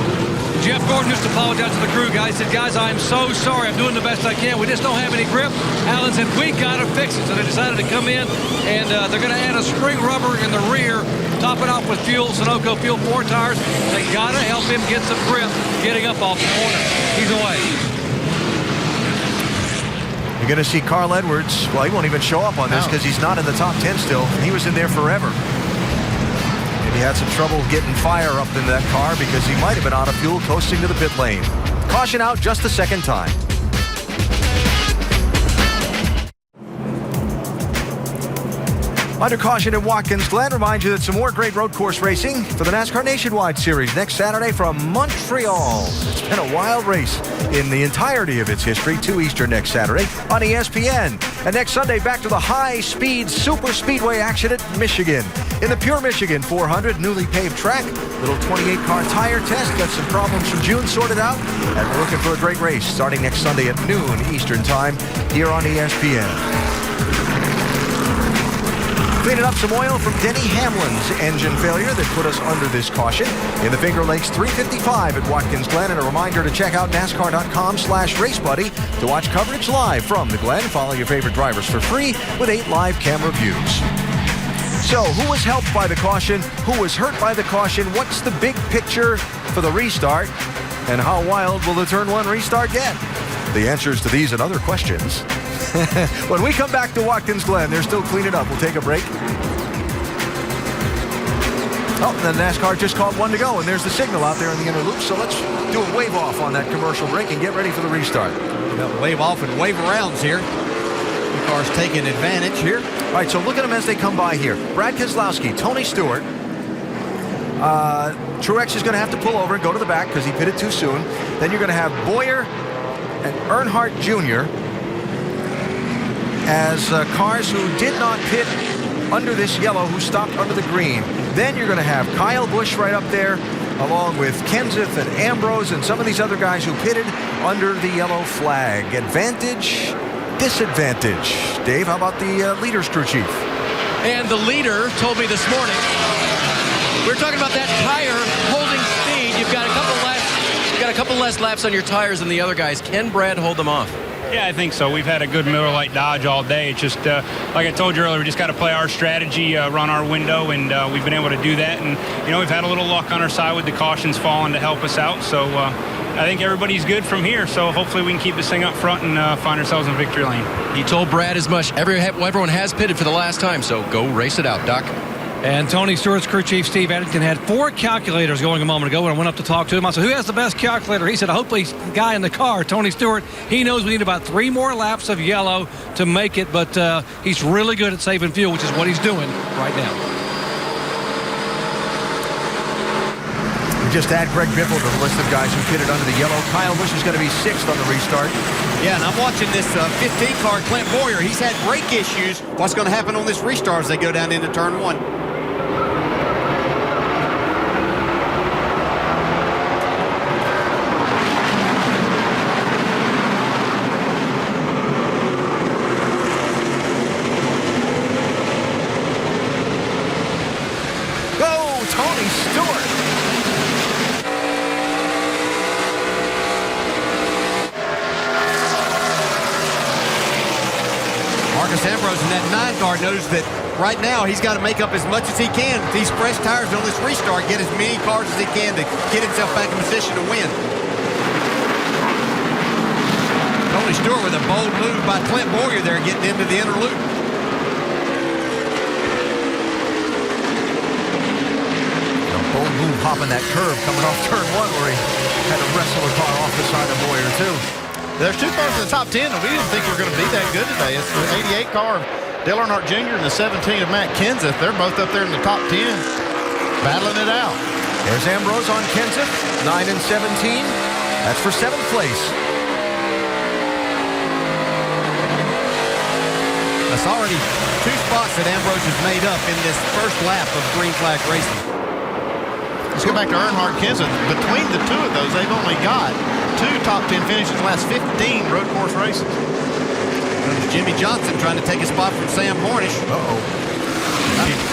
Jeff Gordon just apologized to the crew, guys. He said, guys, I'm so sorry. I'm doing the best I can. We just don't have any grip. Alan said, we got to fix it. So they decided to come in, and they're going to add a spring rubber in the rear, top it off with fuel, Sunoco fuel, 4 tires. They got to help him get some grip getting up off the corner. He's away. You're going to see Carl Edwards. Well, he won't even show up on this because he's not in the top 10 still. He was in there forever. And he had some trouble getting fire up in that car because he might have been out of fuel coasting to the pit lane. Caution out just the 2nd time. Under caution at Watkins Glen, remind you that some more great road course racing for the NASCAR Nationwide Series next Saturday from Montreal. It's been a wild race in the entirety of its history. 2 Eastern next Saturday on ESPN. And next Sunday, back to the high-speed super speedway action at Michigan. In the Pure Michigan 400 newly paved track, little 28-car tire test. Got some problems from June sorted out. And we're looking for a great race starting next Sunday at noon Eastern time here on ESPN. Cleaning up some oil from Denny Hamlin's engine failure that put us under this caution. In the Finger Lakes 355 at Watkins Glen. And a reminder to check out NASCAR.com/RaceBuddy to watch coverage live from the Glen. Follow your favorite drivers for free with 8 live camera views. So, who was helped by the caution? Who was hurt by the caution? What's the big picture for the restart? And how wild will the Turn 1 restart get? The answers to these and other questions when we come back to Watkins Glen. They're still cleaning up. We'll take a break. Oh, the NASCAR just called one to go, and there's the signal out there in the inner loop. So let's do a wave off on that commercial break and get ready for the restart. Wave off and wave arounds here. The car's taking advantage here. All right, so look at them as they come by here. Brad Keselowski, Tony Stewart. Truex is going to have to pull over and go to the back because he pitted too soon. Then you're going to have Bowyer and Earnhardt Jr. as cars who did not pit under this yellow, who stopped under the green. Then you're going to have Kyle Busch right up there, along with Kenseth and Ambrose and some of these other guys who pitted under the yellow flag. Advantage, disadvantage. Dave, how about the leader's crew chief? And the leader told me this morning, we were talking about that tire holding speed. You've got a couple less laps on your tires than the other guys. Can Brad hold them off? Yeah, I think so. We've had a good Miller Lite Dodge all day. It's just, like I told you earlier, we just got to play our strategy, run our window, and we've been able to do that. And, we've had a little luck on our side with the cautions falling to help us out. So I think everybody's good from here. So hopefully we can keep this thing up front and find ourselves in victory lane. He told Brad as much. Everyone has pitted for the last time, so go race it out, Doc. And Tony Stewart's crew chief, Steve Addington, had 4 calculators going a moment ago when I went up to talk to him. I said, who has the best calculator? He said, hopefully the guy in the car, Tony Stewart. He knows we need about 3 more laps of yellow to make it, but he's really good at saving fuel, which is what he's doing right now. We just add Greg Biffle to the list of guys who pitted under the yellow. Kyle Busch is going to be 6th on the restart. Yeah, and I'm watching this 15-car Clint Bowyer. He's had brake issues. What's going to happen on this restart as they go down into turn 1? Ambrose in that 9 car knows that right now he's got to make up as much as he can with these fresh tires on this restart, get as many cars as he can to get himself back in position to win. Tony Stewart with a bold move by Clint Bowyer there, getting into the inner loop. A bold move hopping that curve coming off turn 1 where he had to wrestle the car off the side of Bowyer too. There's 2 cars in the top 10, and we didn't think we were going to be that good today. It's the 88 car of Dale Earnhardt Jr. and the 17 of Matt Kenseth. They're both up there in the top 10, battling it out. There's Ambrose on Kenseth, 9 and 17. That's for 7th place. That's already 2 spots that Ambrose has made up in this first lap of green flag racing. Let's go back to Earnhardt Kenseth. Between the 2 of those, they've only got 2 top 10 finishes in the last 15 road course races. Jimmy Johnson trying to take a spot from Sam Hornish. Uh-oh.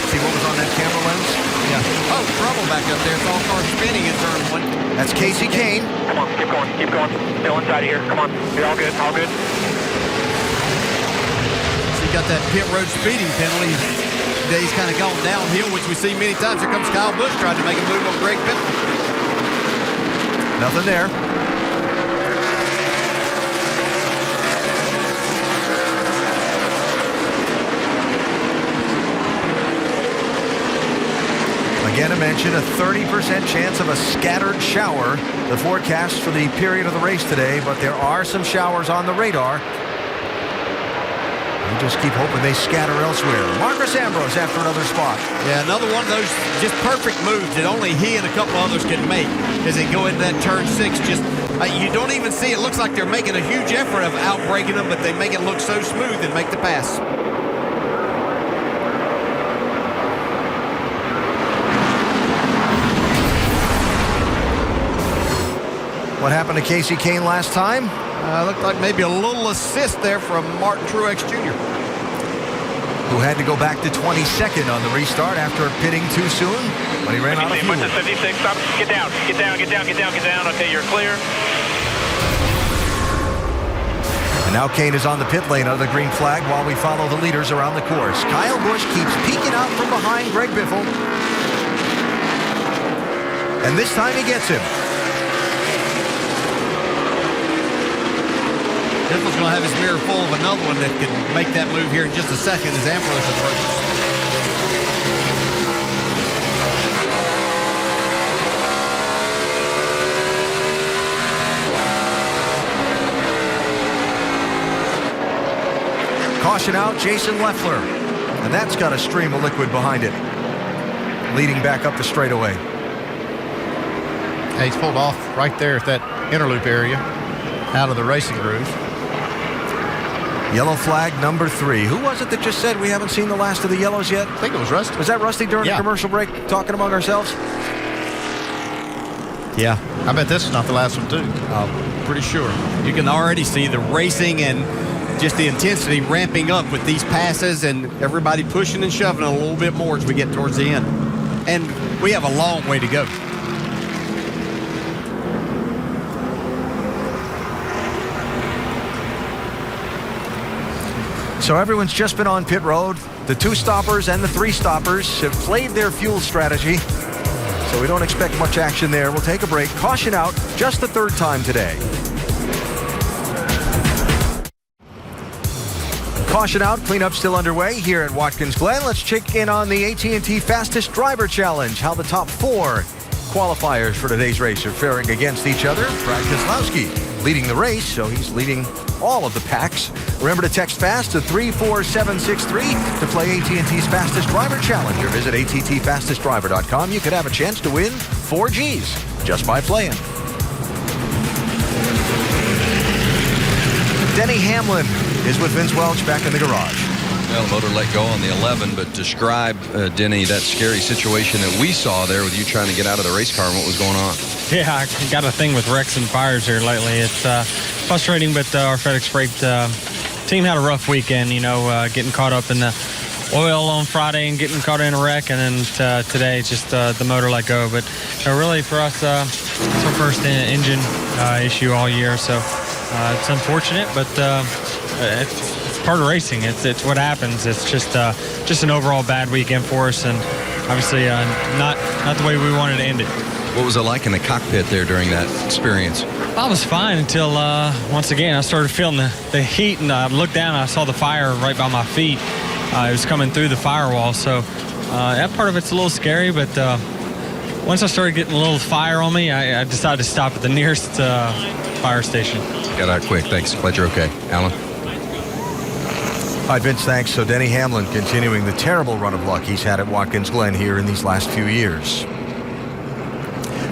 See what was on that camera lens? Yeah. Oh, trouble back up there. It's all cars spinning in turn 1. That's Casey Kane. Come on, keep going, keep going. Still inside of here. Come on. You're all good, all good. So you got that pit road speeding penalty. He's kind of gone downhill, which we see many times. Here comes Kyle Busch trying to make a move on Greg Biffle. Nothing there. Again, I mentioned a 30% chance of a scattered shower. The forecast for the period of the race today, but there are some showers on the radar. We just keep hoping they scatter elsewhere. Marcus Ambrose after another spot. Yeah, another one of those just perfect moves that only he and a couple others can make as they go into that turn 6. Just you don't even see it. Looks like they're making a huge effort of outbraking them, but they make it look so smooth and make the pass. What happened to Casey Kane last time? Looked like maybe a little assist there from Martin Truex Jr. Who had to go back to 22nd on the restart after pitting too soon when he ran out of fuel. 56, stop, get down, get down, get down, get down, get down. Okay, you're clear. And And now Kane is on the pit lane under the green flag while we follow the leaders around the course. Kyle Busch keeps peeking out from behind Greg Biffle. And this time he gets him. Biffle's going to have his mirror full of another one that can make that move here in just a second as Ambrose approaches. Caution out, Jason Leffler. And that's got a stream of liquid behind it. Leading back up the straightaway. He's pulled off right there at that interloop area, out of the racing groove. Yellow flag number 3. Who was it that just said we haven't seen the last of the yellows yet? I think it was Rusty. Was that Rusty during the commercial break talking among ourselves? Yeah. I bet this is not the last one, too. Pretty sure. You can already see the racing and just the intensity ramping up with these passes and everybody pushing and shoving a little bit more as we get towards the end. And we have a long way to go. So everyone's just been on pit road. The 2 stoppers and the 3 stoppers have played their fuel strategy. So we don't expect much action there. We'll take a break. Caution out just the 3rd time today. Caution out, cleanup still underway here at Watkins Glen. Let's check in on the AT&T Fastest Driver Challenge, how the top 4 qualifiers for today's race are faring against each other. Brad Keselowski leading the race, so he's leading all of the packs. Remember to text FAST to 34763 to play AT&T's Fastest Driver Challenge, or visit attfastestdriver.com. You could have a chance to win 4 Gs just by playing. Denny Hamlin is with Vince Welch back in the garage. Well, the motor let go on the 11, but describe, Denny, that scary situation that we saw there with you trying to get out of the race car and what was going on. Yeah, I got a thing with wrecks and fires here lately. It's frustrating, but our FedEx Freight team had a rough weekend, getting caught up in the oil on Friday and getting caught in a wreck, and then today it's just the motor let go. But really for us, it's our first engine issue all year, so it's unfortunate, but it's part of racing. It's what happens. It's just an overall bad weekend for us, and obviously not the way we wanted to end it. What was it like in the cockpit there during that experience? I was fine until once again I started feeling the heat, and I looked down and I saw the fire right by my feet. It was coming through the firewall, so that part of it's a little scary, but once I started getting a little fire on me, I decided to stop at the nearest fire station. Got out quick. Thanks. Glad you're okay. Alan? All right, Vince, thanks. So Denny Hamlin continuing the terrible run of luck he's had at Watkins Glen here in these last few years.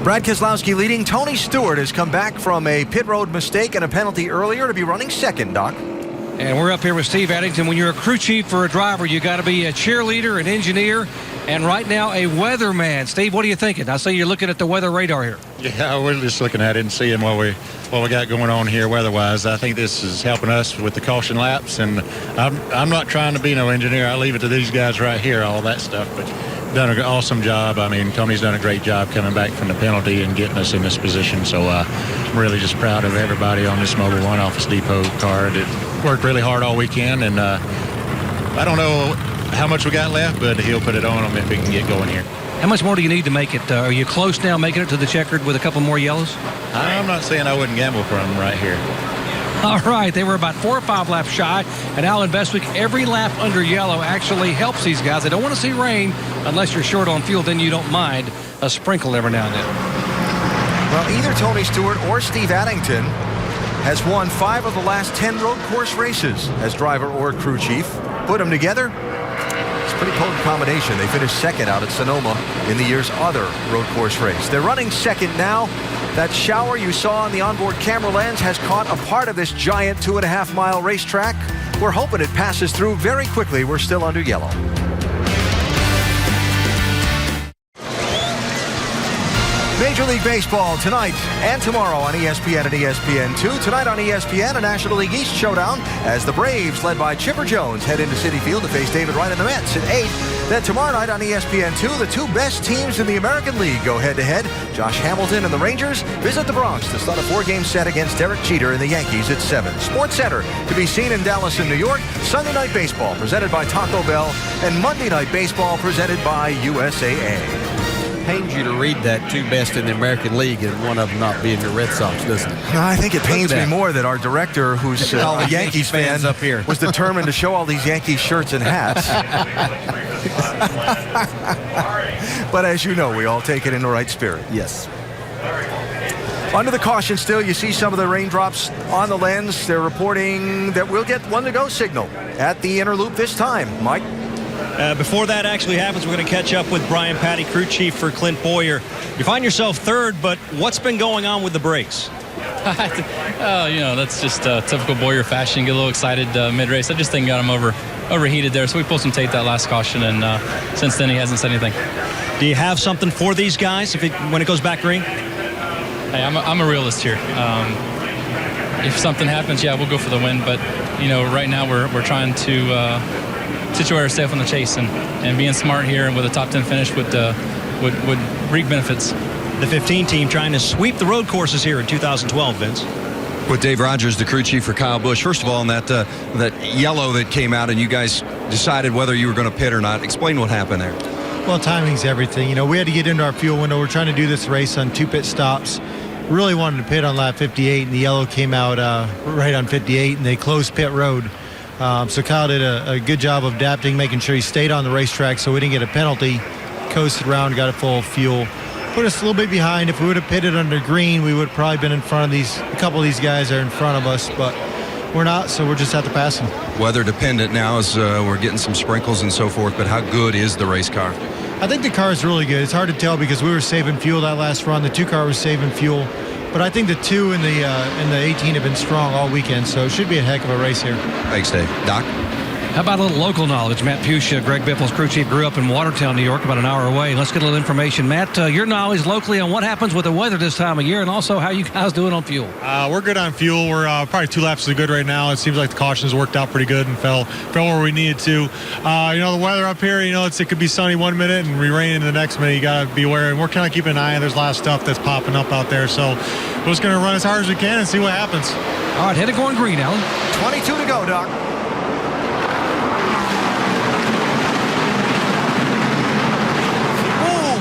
Brad Keselowski leading. Tony Stewart has come back from a pit road mistake and a penalty earlier to be running second, Doc. And we're up here with Steve Addington. When you're a crew chief for a driver, you got to be a cheerleader, an engineer, and right now a weatherman. Steve, what are you thinking? I see you're looking at the weather radar here. Yeah, we're just looking at it and seeing what we got going on here weather-wise. I think this is helping us with the caution laps, and I'm not trying to be no engineer. I leave it to these guys right here, all that stuff. But done an awesome job. I mean, Tony's done a great job coming back from the penalty and getting us in this position. So I'm really just proud of everybody on this Mobile One Office Depot car. It worked really hard all weekend, and I don't know how much we got left, but he'll put it on them if we can get going here. How much more do you need to make it? Are you close now making it to the checkered with a couple more yellows? I'm not saying I wouldn't gamble for him right here. All right, they were about 4 or 5 laps shy, and Alan Bestwick, every lap under yellow actually helps these guys. They don't want to see rain unless you're short on fuel, then you don't mind a sprinkle every now and then. Well, either Tony Stewart or Steve Addington has won 5 of the last 10 road course races as driver or crew chief. Put them together, it's a pretty potent combination. They finished second out at Sonoma in the year's other road course race. They're running second now. That shower you saw on the onboard camera lens has caught a part of this giant 2.5-mile racetrack. We're hoping it passes through very quickly. We're still under yellow. Major League Baseball tonight and tomorrow on ESPN and ESPN2. Tonight on ESPN, a National League East showdown as the Braves, led by Chipper Jones, head into Citi Field to face David Wright and the Mets at 8. Then tomorrow night on ESPN2, the two best teams in the American League go head-to-head. Josh Hamilton and the Rangers visit the Bronx to start a 4-game set against Derek Jeter and the Yankees at 7. Sports Center to be seen in Dallas and New York. Sunday Night Baseball presented by Taco Bell, and Monday Night Baseball presented by USAA. Pains you to read that two best in the American League and one of them not being your Red Sox, doesn't it? No, I think it pains me more that our director, who's a Yankees fan, up here, was determined to show all these Yankees shirts and hats. But as you know, we all take it in the right spirit. Yes. Under the caution still, you see some of the raindrops on the lens. They're reporting that we'll get one to go signal at the inner loop this time. Mike? Before that actually happens, we're going to catch up with Brian Patty, crew chief for Clint Boyer. You find yourself third, but what's been going on with the brakes? That's just typical Boyer fashion. Get a little excited mid-race. I just think got him overheated there, so we pulled some tape that last caution, and since then he hasn't said anything. Do you have something for these guys when it goes back green? Hey, I'm a realist here. If something happens, yeah, we'll go for the win. But right now we're trying to situate ourselves on the chase, and being smart here and with a top 10 finish would reap benefits. The 15 team trying to sweep the road courses here in 2012, Vince. With Dave Rogers, the crew chief for Kyle Busch. First of all, on that yellow that came out and you guys decided whether you were going to pit or not, explain what happened there. Well, timing's everything. We had to get into our fuel window. We're trying to do this race on 2 pit stops. Really wanted to pit on lap 58, and the yellow came out right on 58, and they closed pit road. So Kyle did a good job of adapting, making sure he stayed on the racetrack so we didn't get a penalty. Coasted around, got it full of fuel. Put us a little bit behind. If we would have pitted under green, we would have probably been in front of a couple of these guys are in front of us, but we're not, so we're just at the passing. Weather dependent now as we're getting some sprinkles and so forth, but how good is the race car? I think the car is really good. It's hard to tell because we were saving fuel that last run. The 2 car was saving fuel. But I think the 2 and the 18 have been strong all weekend, so it should be a heck of a race here. Thanks, Dave. Doc? How about a little local knowledge? Matt Pusha, Greg Biffle's crew chief, grew up in Watertown, New York, about an hour away. Let's get a little information. Matt, your knowledge locally on what happens with the weather this time of year, and also how you guys doing on fuel. We're good on fuel. We're probably 2 laps is good right now. It seems like the cautions worked out pretty good and fell where we needed to. The weather up here, it could be sunny 1 minute and rain in the next minute. You got to be aware, and we're kind of keeping an eye on. There's a lot of stuff that's popping up out there, so we're just going to run as hard as we can and see what happens. All right, headed going green, Alan. 22 to go, Doc.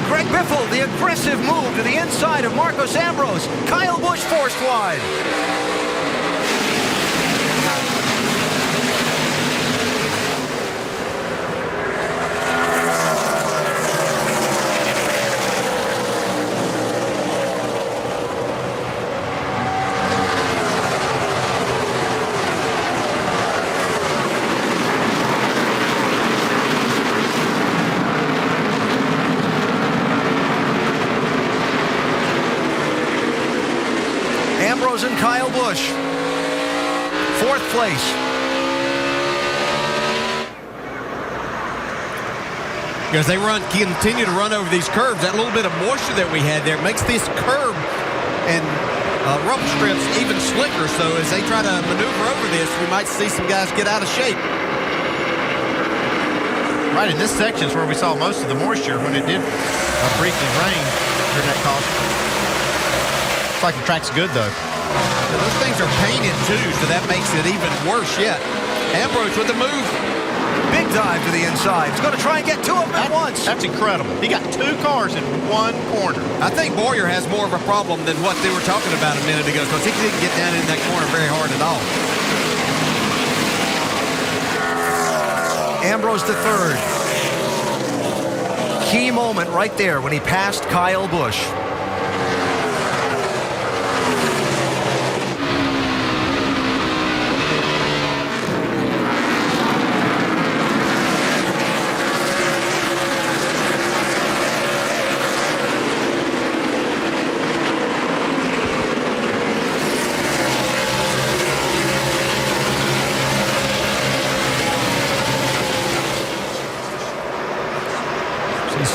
Greg Biffle, the aggressive move to the inside of Marcos Ambrose. Kyle Busch forced wide. And Kyle Busch, 4th place. Because they continue to run over these curves, that little bit of moisture that we had there makes this curb and rump strips even slicker. So as they try to maneuver over this, we might see some guys get out of shape. Right in this section is where we saw most of the moisture when it did briefly rain during that caution. Looks like the track's good though. Now, those things are painted too, so that makes it even worse yet. Ambrose with the move. Big dive to the inside. He's going to try and get 2 of them at once. That's incredible. He got 2 cars in 1 corner. I think Boyer has more of a problem than what they were talking about a minute ago, because he didn't get down in that corner very hard at all. Ambrose to 3rd. Key moment right there when he passed Kyle Busch.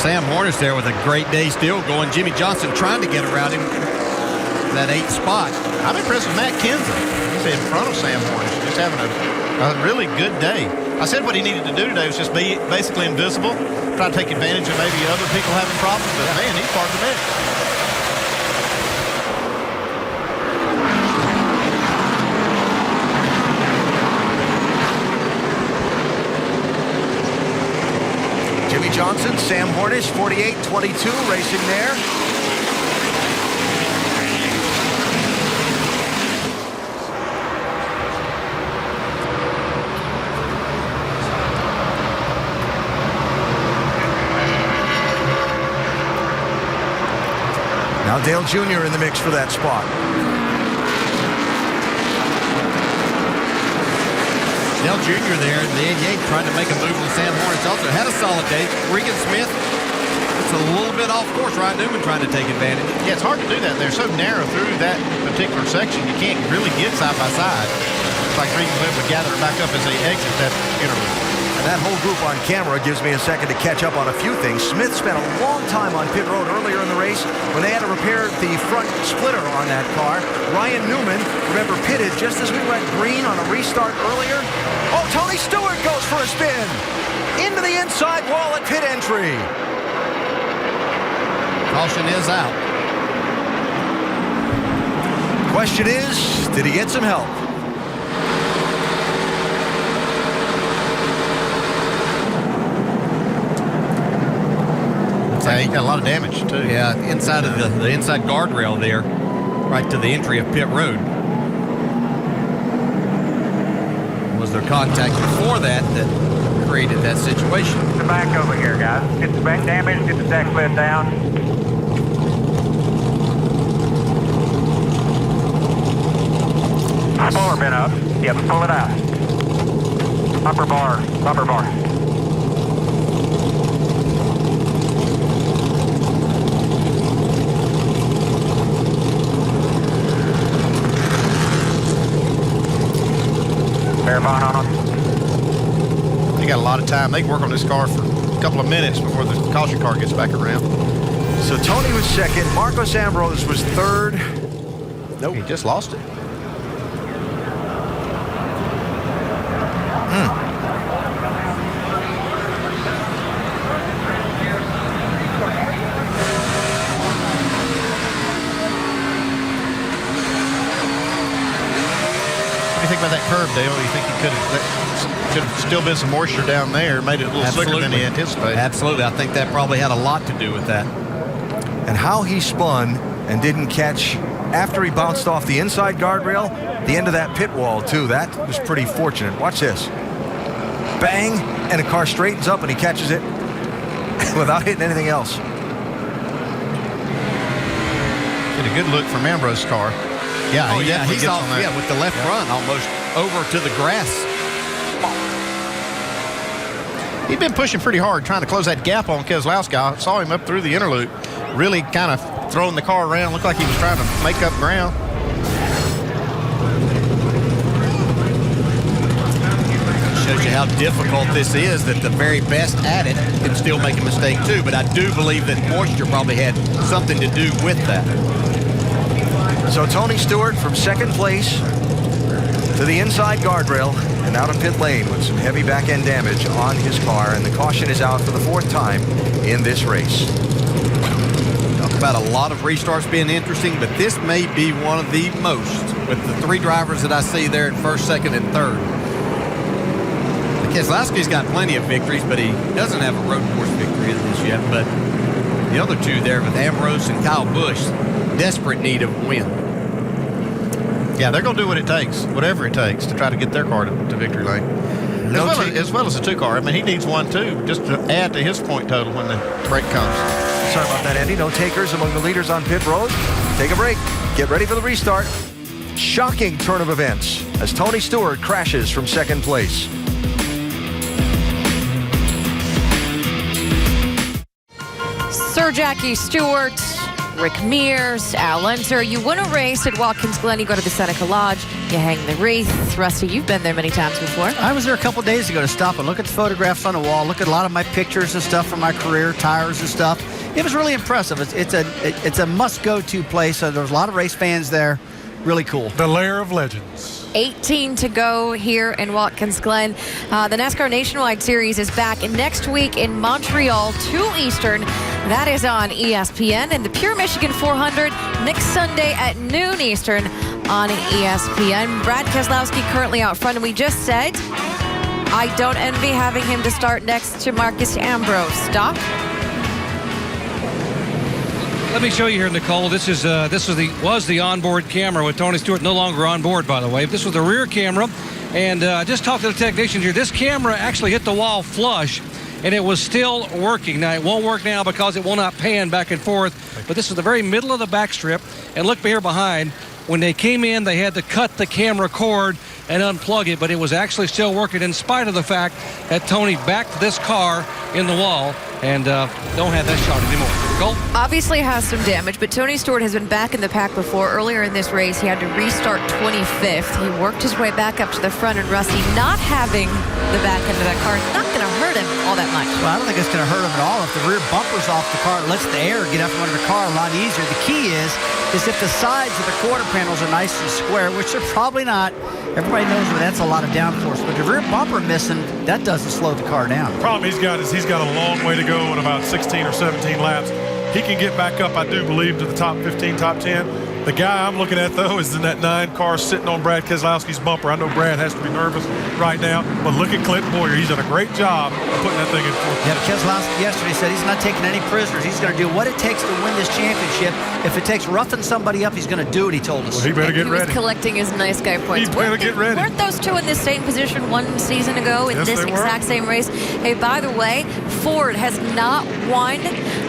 Sam Hornish there with a great day still going. Jimmy Johnson trying to get around him. That 8th spot. I'm impressed with Matt Kinza. He's in front of Sam Hornish. Just having a really good day. I said what he needed to do today was just be basically invisible, try to take advantage of maybe other people having problems, but man, he's part of the mix. Jimmy Johnson, Sam Hornish, 48-22, racing there. Now Dale Jr. in the mix for that spot. Dale Jr. there in the 88 trying to make a move to Sam Hornish. Also had a solid day. Regan Smith, it's a little bit off course. Ryan Newman trying to take advantage. Yeah, it's hard to do that. They're so narrow through that particular section. You can't really get side by side. It's like Regan Smith would gather back up as they exit that interval. And that whole group on camera gives me a second to catch up on a few things. Smith spent a long time on pit road earlier in the race when they had to repair the front splitter on that car. Ryan Newman, remember, pitted just as we went green on a restart earlier. Oh, Tony Stewart goes for a spin into the inside wall at pit entry. Caution is out. Question is, did he get some help? Yeah, he got a lot of damage too. Yeah, inside of the inside guardrail there, right to the entry of pit road. Was there contact before that created that situation? Get the back over here, guys. Get the back damage, get the deck lid down. Spoiler bin up. Yep, pull it out. Upper bar, upper bar. Verifying on them. They got a lot of time. They can work on this car for a couple of minutes before the caution car gets back around. So Tony was second. Marcos Ambrose was third. Nope. He just lost it. What do you think about that curve, Dale? You think he could have still been some moisture down there, made it a little slicker than he anticipated? Absolutely. I think that probably had a lot to do with that. And how he spun and didn't catch after he bounced off the inside guardrail, the end of that pit wall too. That was pretty fortunate. Watch this. Bang, and the car straightens up and he catches it without hitting anything else. Get a good look from Ambrose's car. Yeah, oh, he yeah, he's off, on that. yeah, with the left front almost over to the grass. He'd been pushing pretty hard, trying to close that gap on Keselowski. I saw him up through the interloop, really kind of throwing the car around. Looked like he was trying to make up ground. Shows you how difficult this is, that the very best at it can still make a mistake too. But I do believe that moisture probably had something to do with that. So Tony Stewart from second place to the inside guardrail and out of pit lane with some heavy back end damage on his car, and the caution is out for the fourth time in this race. Talk about a lot of restarts being interesting, but this may be one of the most with the three drivers that I see there in first, second, and third. Keselowski's got plenty of victories, but he doesn't have a road course victory in this yet. But the other two there with Ambrose and Kyle Busch, desperate need of a win. Yeah, they're going to do what it takes, whatever it takes, to try to get their car to victory lane. As well as the two car. I mean, he needs one too, just to add to his point total when the break comes. Sorry about that, Andy. No takers among the leaders on pit road. Take a break. Get ready for the restart. Shocking turn of events as Tony Stewart crashes from second place. Sir Jackie Stewart Rick Mears, Al Unser. You win a race at Watkins Glen, you go to the Seneca Lodge, you hang the wreath. Rusty, you've been there many times before. I was there a couple days ago to stop and look at the photographs on the wall, look at a lot of my pictures and stuff from my career, tires and stuff. It was really impressive. It's a must-go-to place. So there's a lot of race fans there. Really cool. The lair of legends. 18 to go here in Watkins Glen. The NASCAR Nationwide Series is back next week in Montreal, 2 Eastern. That is on ESPN. And the Pure Michigan 400 next Sunday at noon Eastern on ESPN. Brad Keselowski currently out front. And we just said, I don't envy having him to start next to Marcus Ambrose. Doc? Let me show you here, Nicole. This was the onboard camera with Tony Stewart, no longer on board, by the way. This was the rear camera, and I just talked to the technicians here. This camera actually hit the wall flush, and it was still working. Now, it won't work now because it will not pan back and forth, but this is the very middle of the back strip, and look here behind. When they came in, they had to cut the camera cord and unplug it, but it was actually still working in spite of the fact that Tony backed this car in the wall and don't have that shot anymore. Nicole? Obviously has some damage, but Tony Stewart has been back in the pack before. Earlier in this race, he had to restart 25th. He worked his way back up to the front, and Rusty not having the back end of that car is not going to hurt him all that much. Well, I don't think it's going to hurt him at all. If the rear bumper's off the car, it lets the air get up from under the car a lot easier. The key is if the sides of the quarter panels are nice and square, which they're probably not. Everybody knows that that's a lot of downforce, but the rear bumper missing, that doesn't slow the car down. The problem he's got is he's got a long way to go in about 16 or 17 laps. He can get back up, I do believe, to the top 15, top 10. The guy I'm looking at, though, is in that 9 car sitting on Brad Keselowski's bumper. I know Brad has to be nervous right now, but look at Clinton Boyer. He's done a great job of putting that thing in fourth. Yeah, Keselowski yesterday said he's not taking any prisoners. He's going to do what it takes to win this championship. If it takes roughing somebody up, he's going to do it, he told us. Well, he better get ready. He was collecting his nice guy points. He better get ready. Weren't those two in the same position one season ago in this exact same race? Hey, by the way, Ford has not won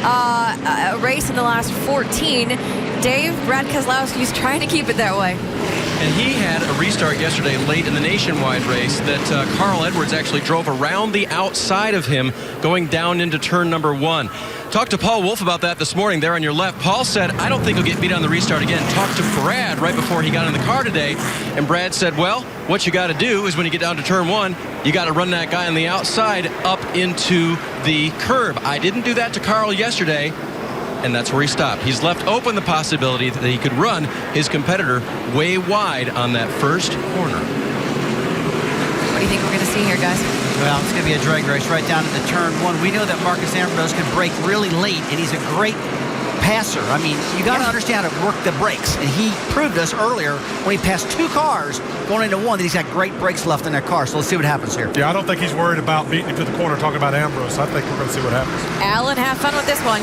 a race in the last 14. Dave, Brad Keselowski's trying to keep it that way. And he had a restart yesterday late in the Nationwide race that Carl Edwards actually drove around the outside of him going down into turn number 1. Talked to Paul Wolf about that this morning there on your left. Paul said, I don't think he'll get beat on the restart again. Talked to Brad right before he got in the car today, and Brad said, well, what you got to do is when you get down to turn 1, you got to run that guy on the outside up into the curb. I didn't do that to Carl yesterday, and that's where he stopped. He's left open the possibility that he could run his competitor way wide on that first corner. What do you think we're going to see here, guys? Well, it's going to be a drag race right down into turn 1. We know that Marcus Ambrose can brake really late, and he's a great passer. I mean, you got to understand how to work the brakes, and he proved us earlier when he passed 2 cars going into 1 that he's got great brakes left in that car. So let's see what happens here. Yeah, I don't think he's worried about beating him to the corner talking about Ambrose. I think we're going to see what happens. Alan, have fun with this one.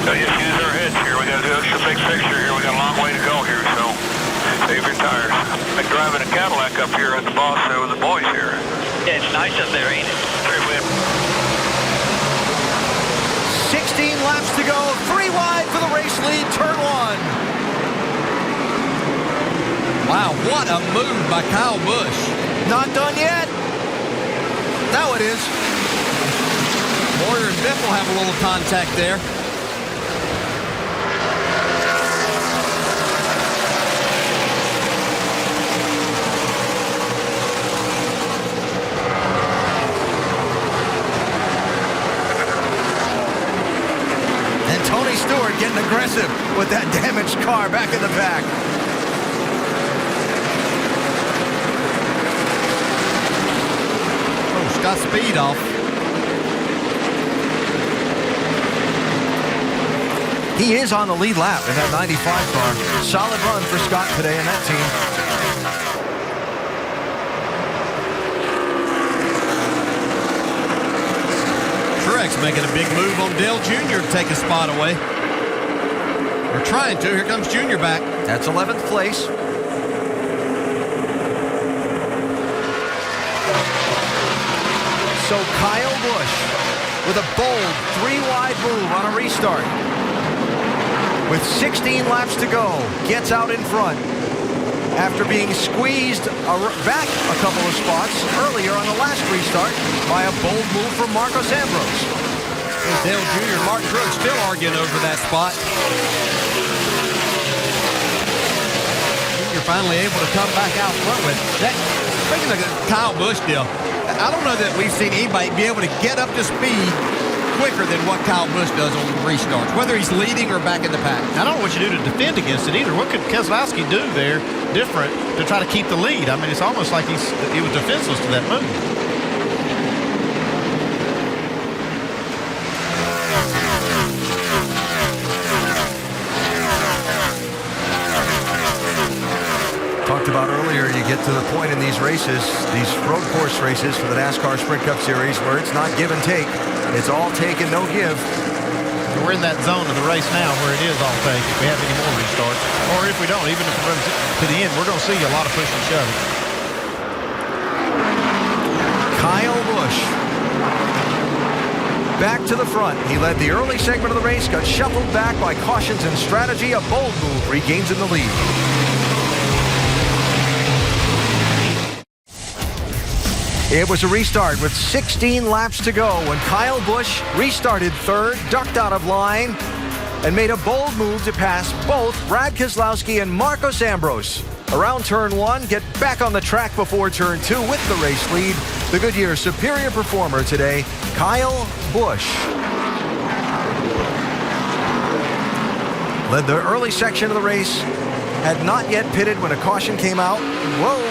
So just use our heads here. We got to do extra big fixture here. We got a long way to go here, so save your tires. Like driving a Cadillac up here at the boss with the boys here. Yeah, it's nice up there, ain't it? 16 laps to go, 3 wide for the race lead, turn 1. Wow, what a move by Kyle Busch. Not done yet. Now it is. Boyer and Biff will have a little contact there. Tony Stewart getting aggressive with that damaged car back in the back. Oh, it's got speed off. He is on the lead lap in that 95 car. Solid run for Scott today in that team. Truex making a big move on Dale Jr. to take a spot away. We're trying to. Here comes Jr. back. That's 11th place. So Kyle Busch with a bold 3-wide move on a restart. With 16 laps to go, gets out in front after being squeezed back a couple of spots earlier on the last restart by a bold move from Marcus Ambrose. Dale Jr. and Mark Truex still arguing over that spot. finally able to come back out front with. That, speaking of the Kyle Busch deal, I don't know that we've seen anybody be able to get up to speed quicker than what Kyle Busch does on restarts, whether he's leading or back in the pack. I don't know what you do to defend against it either. What could Keselowski do there different to try to keep the lead? I mean, it's almost like he was defenseless to that move. Talked about earlier, you get to the point in these races, these road course races for the NASCAR Sprint Cup Series, where it's not give and take. It's all take and no give. We're in that zone of the race now where it is all take if we have any more restarts. Or if we don't, even if it runs to the end, we're going to see a lot of push and shove. Kyle Busch back to the front. He led the early segment of the race, got shuffled back by cautions and strategy. A bold move regains in the lead. It was a restart with 16 laps to go when Kyle Busch restarted third, ducked out of line, and made a bold move to pass both Brad Keselowski and Marcos Ambrose. Around turn one, get back on the track before turn two with the race lead. The Goodyear superior performer today, Kyle Busch. Led the early section of the race, had not yet pitted when a caution came out. Whoa.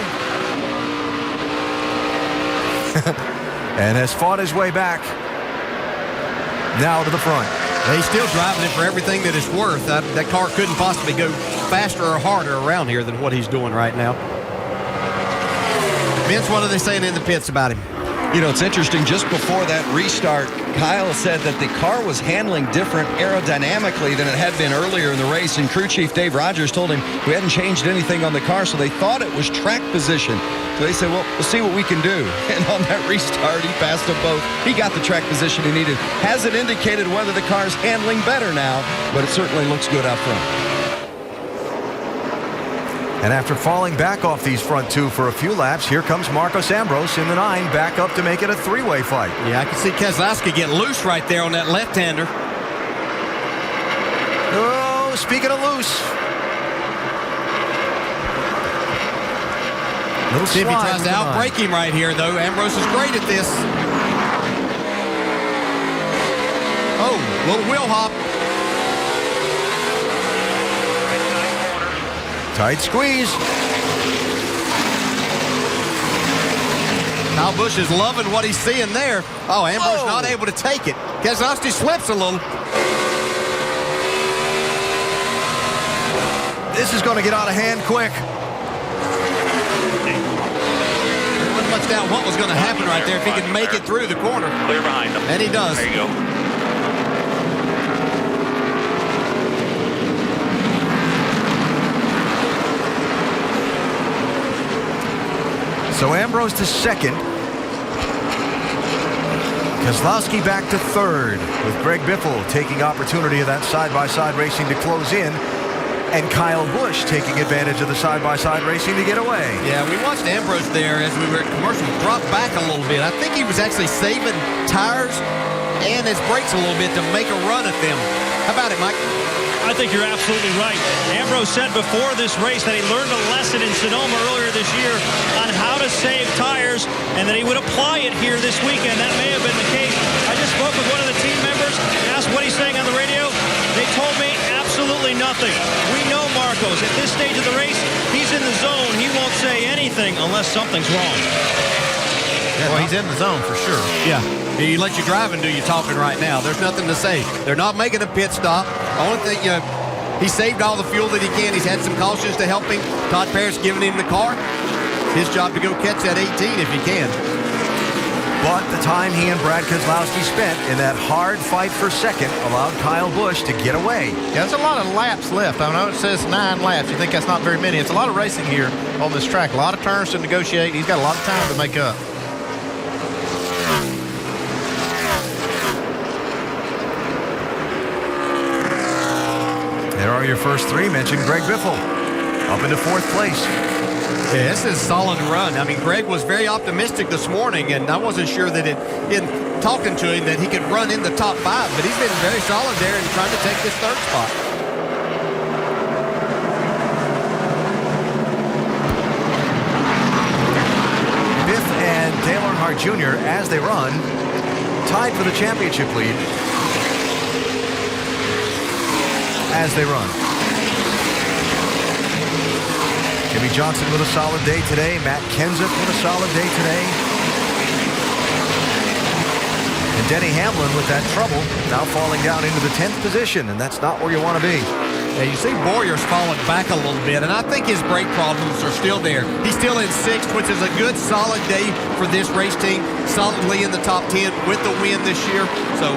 And has fought his way back now to the front. He's still driving it for everything that it's worth. That car couldn't possibly go faster or harder around here than what he's doing right now. Vince, what are they saying in the pits about him? You know, it's interesting. Just before that restart, Kyle said that the car was handling different aerodynamically than it had been earlier in the race, and crew chief Dave Rogers told him we hadn't changed anything on the car, so they thought it was track position. So they said, well, we'll see what we can do. And on that restart, he passed them both. He got the track position he needed. Hasn't indicated whether the car's handling better now, but it certainly looks good out front. And after falling back off these front two for a few laps, here comes Marcos Ambrose in the 9, back up to make it a three-way fight. Yeah, I can see Keselowski get loose right there on that left-hander. Oh, speaking of loose. Little see if he tries to outbrake him right here, though. Ambrose is great at this. Oh, little wheel hop. Tight squeeze. Kyle Busch is loving what he's seeing there. Oh, Ambrose not able to take it. Keselowski slips a little. This is going to get out of hand quick. There wasn't much doubt what was going to happen right there if he could make it through the corner. Clear behind him. And he does. There you go. So Ambrose to second. Keselowski back to third, with Greg Biffle taking opportunity of that side-by-side racing to close in, and Kyle Busch taking advantage of the side-by-side racing to get away. Yeah, we watched Ambrose there as we were at commercial drop back a little bit. I think he was actually saving tires and his brakes a little bit to make a run at them. How about it, Mike? I think you're absolutely right. Ambrose said before this race that he learned a lesson in Sonoma earlier this year on how to save tires and that he would apply it here this weekend. That may have been the case. I just spoke with one of the team members, asked what he's saying on the radio. They told me absolutely nothing. We know Marcos. At this stage of the race, he's in the zone. He won't say anything unless something's wrong. Yeah, well, he's in the zone for sure. Yeah. He lets you drive and do your talking right now. There's nothing to say. They're not making a pit stop. The only thing, he saved all the fuel that he can. He's had some cautions to help him. Todd Parrish giving him the car. His job to go catch that 18 if he can. But the time he and Brad Keselowski spent in that hard fight for second allowed Kyle Busch to get away. Yeah, there's a lot of laps left. I know it says 9 laps. You think that's not very many. It's a lot of racing here on this track. A lot of turns to negotiate. He's got a lot of time to make up. There are your first three. Mentioned Greg Biffle up into fourth place. Yeah, this is a solid run. I mean, Greg was very optimistic this morning, and I wasn't sure that in talking to him that he could run in the top 5, but he's been very solid there and trying to take this third spot. Earnhardt Jr. as they run, tied for the championship lead as they run. Jimmy Johnson with a solid day today. Matt Kenseth with a solid day today. And Denny Hamlin with that trouble, now falling down into the 10th position, and that's not where you want to be. Yeah, you see Boyer's falling back a little bit, and I think his brake problems are still there. He's still in 6th, which is a good, solid day for this race team. Solidly in the top 10 with the win this year. So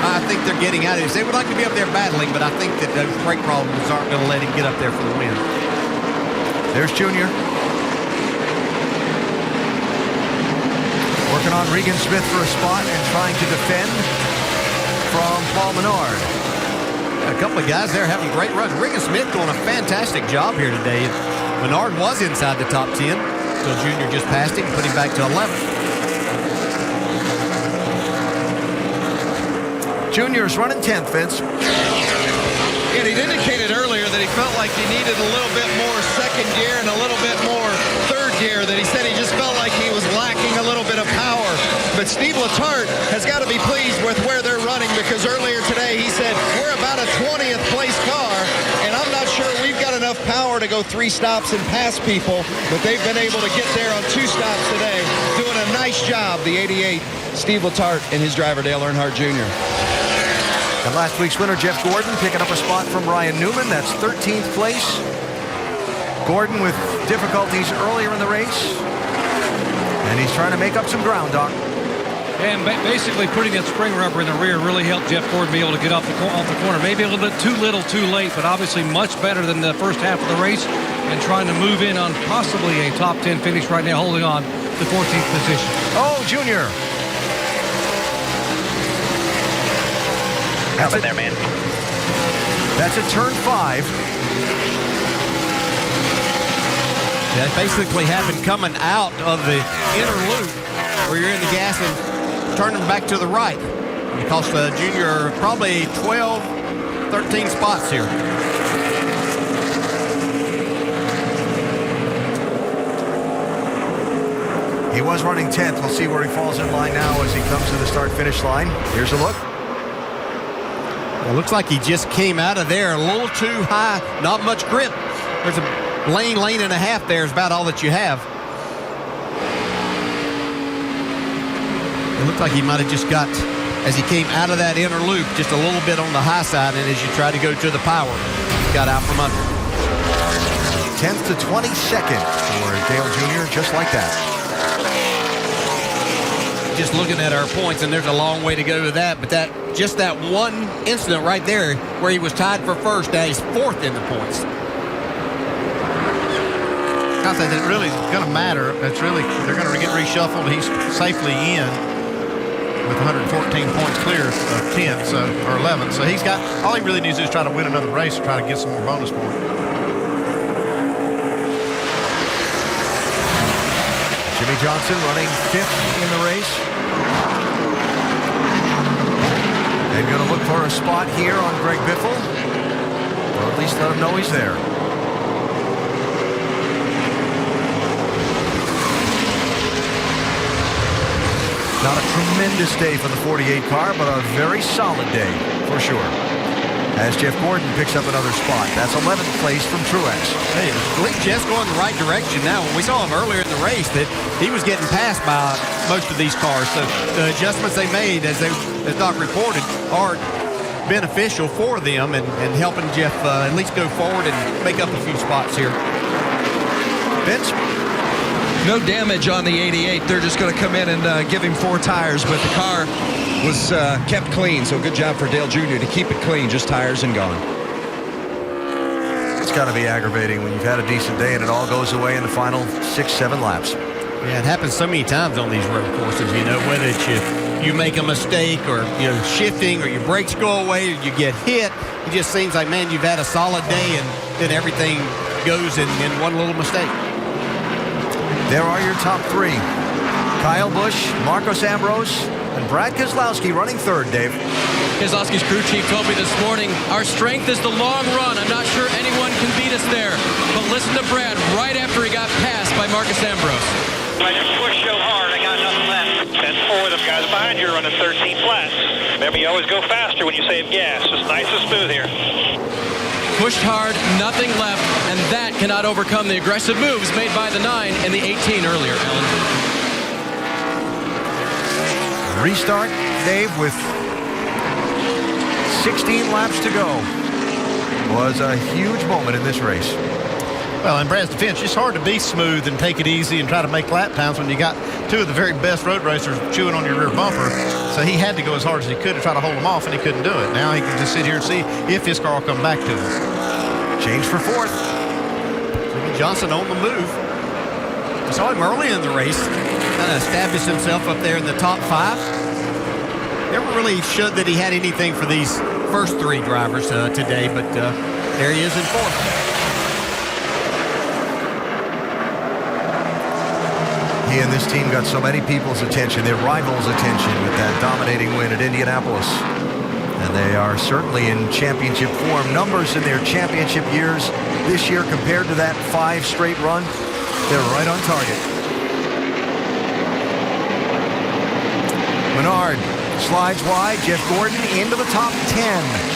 I think they're getting out of this. They would like to be up there battling, but I think that those brake problems aren't going to let him get up there for the win. There's Junior. Working on Regan Smith for a spot and trying to defend from Paul Menard. A couple of guys there having great runs. Regan Smith doing a fantastic job here today. Menard was inside the top 10 until Junior just passed him and put him back to 11th. Junior's running 10th, Vince. And he'd indicated earlier that he felt like he needed a little bit more second gear and a little bit more third gear, that he said he just felt like he was lacking a little bit of power. But Steve Letarte has got to be pleased with where they're running, because earlier today he said, we're about a 20th place car, and I'm not sure we've got enough power to go 3 stops and pass people, but they've been able to get there on 2 stops today, doing a nice job, the 88, Steve Letarte and his driver, Dale Earnhardt Jr. And last week's winner, Jeff Gordon, picking up a spot from Ryan Newman. That's 13th place. Gordon with difficulties earlier in the race. And he's trying to make up some ground, Doc. And basically putting that spring rubber in the rear really helped Jeff Gordon be able to get off the corner. Maybe a little bit too little, too late, but obviously much better than the first half of the race, and trying to move in on possibly a top 10 finish right now, holding on to 14th position. Oh, Junior. That's it there, man. That's a turn 5. That basically happened coming out of the inner loop where you're in the gas and turning back to the right. It cost Junior probably 12, 13 spots here. He was running 10th. We'll see where he falls in line now as he comes to the start-finish line. Here's a look. It looks like he just came out of there a little too high. Not much grip. There's a lane and a half there is about all that you have. It looked like he might have just got, as he came out of that inner loop, just a little bit on the high side, and as you try to go to the power, got out from under. 10th to 22nd for Dale Jr., just like that. Just looking at our points, and there's a long way to go to that, but just that one incident right there where he was tied for first, now he's 4th in the points. I think it really is going to matter. It's really, they're going to get reshuffled. He's safely in with 114 points clear of 10, so, or 11. So he's got, all he really needs to do is try to win another race, try to get some more bonus points. Jimmy Johnson running 5th in the race. And going to look for a spot here on Greg Biffle, or at least let him know he's there. Not a tremendous day for the 48 car, but a very solid day for sure. As Jeff Gordon picks up another spot. That's 11th place from Truex. Hey, at least Jeff's going the right direction now. When we saw him earlier in the race, that he was getting passed by most of these cars. So the adjustments they made, as Doc reported, are beneficial for them and helping Jeff at least go forward and make up a few spots here. Vince? No damage on the 88. They're just going to come in and give him 4 tires, but the car was kept clean, so good job for Dale Jr. to keep it clean, just tires and gone. It's got to be aggravating when you've had a decent day and it all goes away in the final 6-7 laps. Yeah, it happens so many times on these road courses, you know, whether it's you make a mistake or, you know, shifting or your brakes go away or you get hit. It just seems like, man, you've had a solid day and then everything goes in one little mistake. There are your top 3. Kyle Busch, Marcos Ambrose, and Brad Keselowski running 3rd, Dave. Keselowski's crew chief told me this morning, our strength is the long run. I'm not sure anyone can beat us there. But listen to Brad right after he got passed by Marcos Ambrose. I just pushed so hard, I got nothing left. 10-4, them guys behind you are running 13 flats. Remember, you always go faster when you save gas. Just nice and smooth here. Pushed hard, nothing left, and that cannot overcome the aggressive moves made by the 9 and the 18 earlier, Ellen. Restart, Dave, with 16 laps to go. Was a huge moment in this race. Well, in Brad's defense, it's hard to be smooth and take it easy and try to make lap times when you got two of the very best road racers chewing on your rear bumper. So he had to go as hard as he could to try to hold them off, and he couldn't do it. Now he can just sit here and see if his car will come back to him. Change for fourth. Jimmy Johnson on the move. I saw him early in the race. Kind of established himself up there in the top 5. Never really showed that he had anything for these first 3 drivers today, but there he is in fourth. He and this team got so many people's attention, their rivals' attention, with that dominating win at Indianapolis. And they are certainly in championship form. Numbers in their championship years this year compared to that 5 straight run, they're right on target. Menard slides wide. Jeff Gordon into the top 10.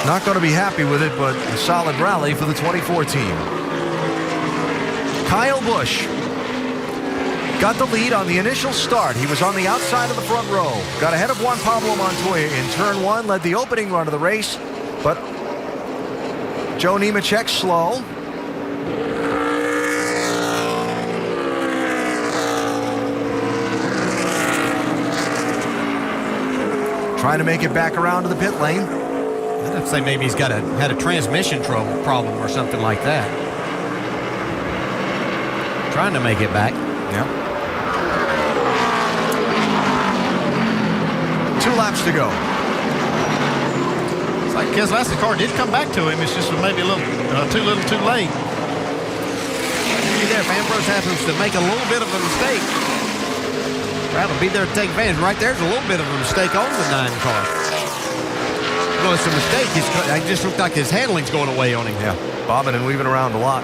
Not going to be happy with it, but a solid rally for the 24 team. Kyle Busch got the lead on the initial start. He was on the outside of the front row. Got ahead of Juan Pablo Montoya in turn 1, led the opening run of the race, but Joe Nemechek slow. Trying to make it back around to the pit lane. I'd say maybe he's had a transmission problem or something like that. Trying to make it back. Yeah. 2 laps to go. It's like Keselowski's car did come back to him. It's just maybe a little too late. Maybe there, if Ambrose happens to make a little bit of a mistake, Brad will be there to take advantage. Right there's a little bit of a mistake on the 9 car. No, it's a mistake. It just looked like his handling's going away on him. Yeah, bobbing and weaving around a lot.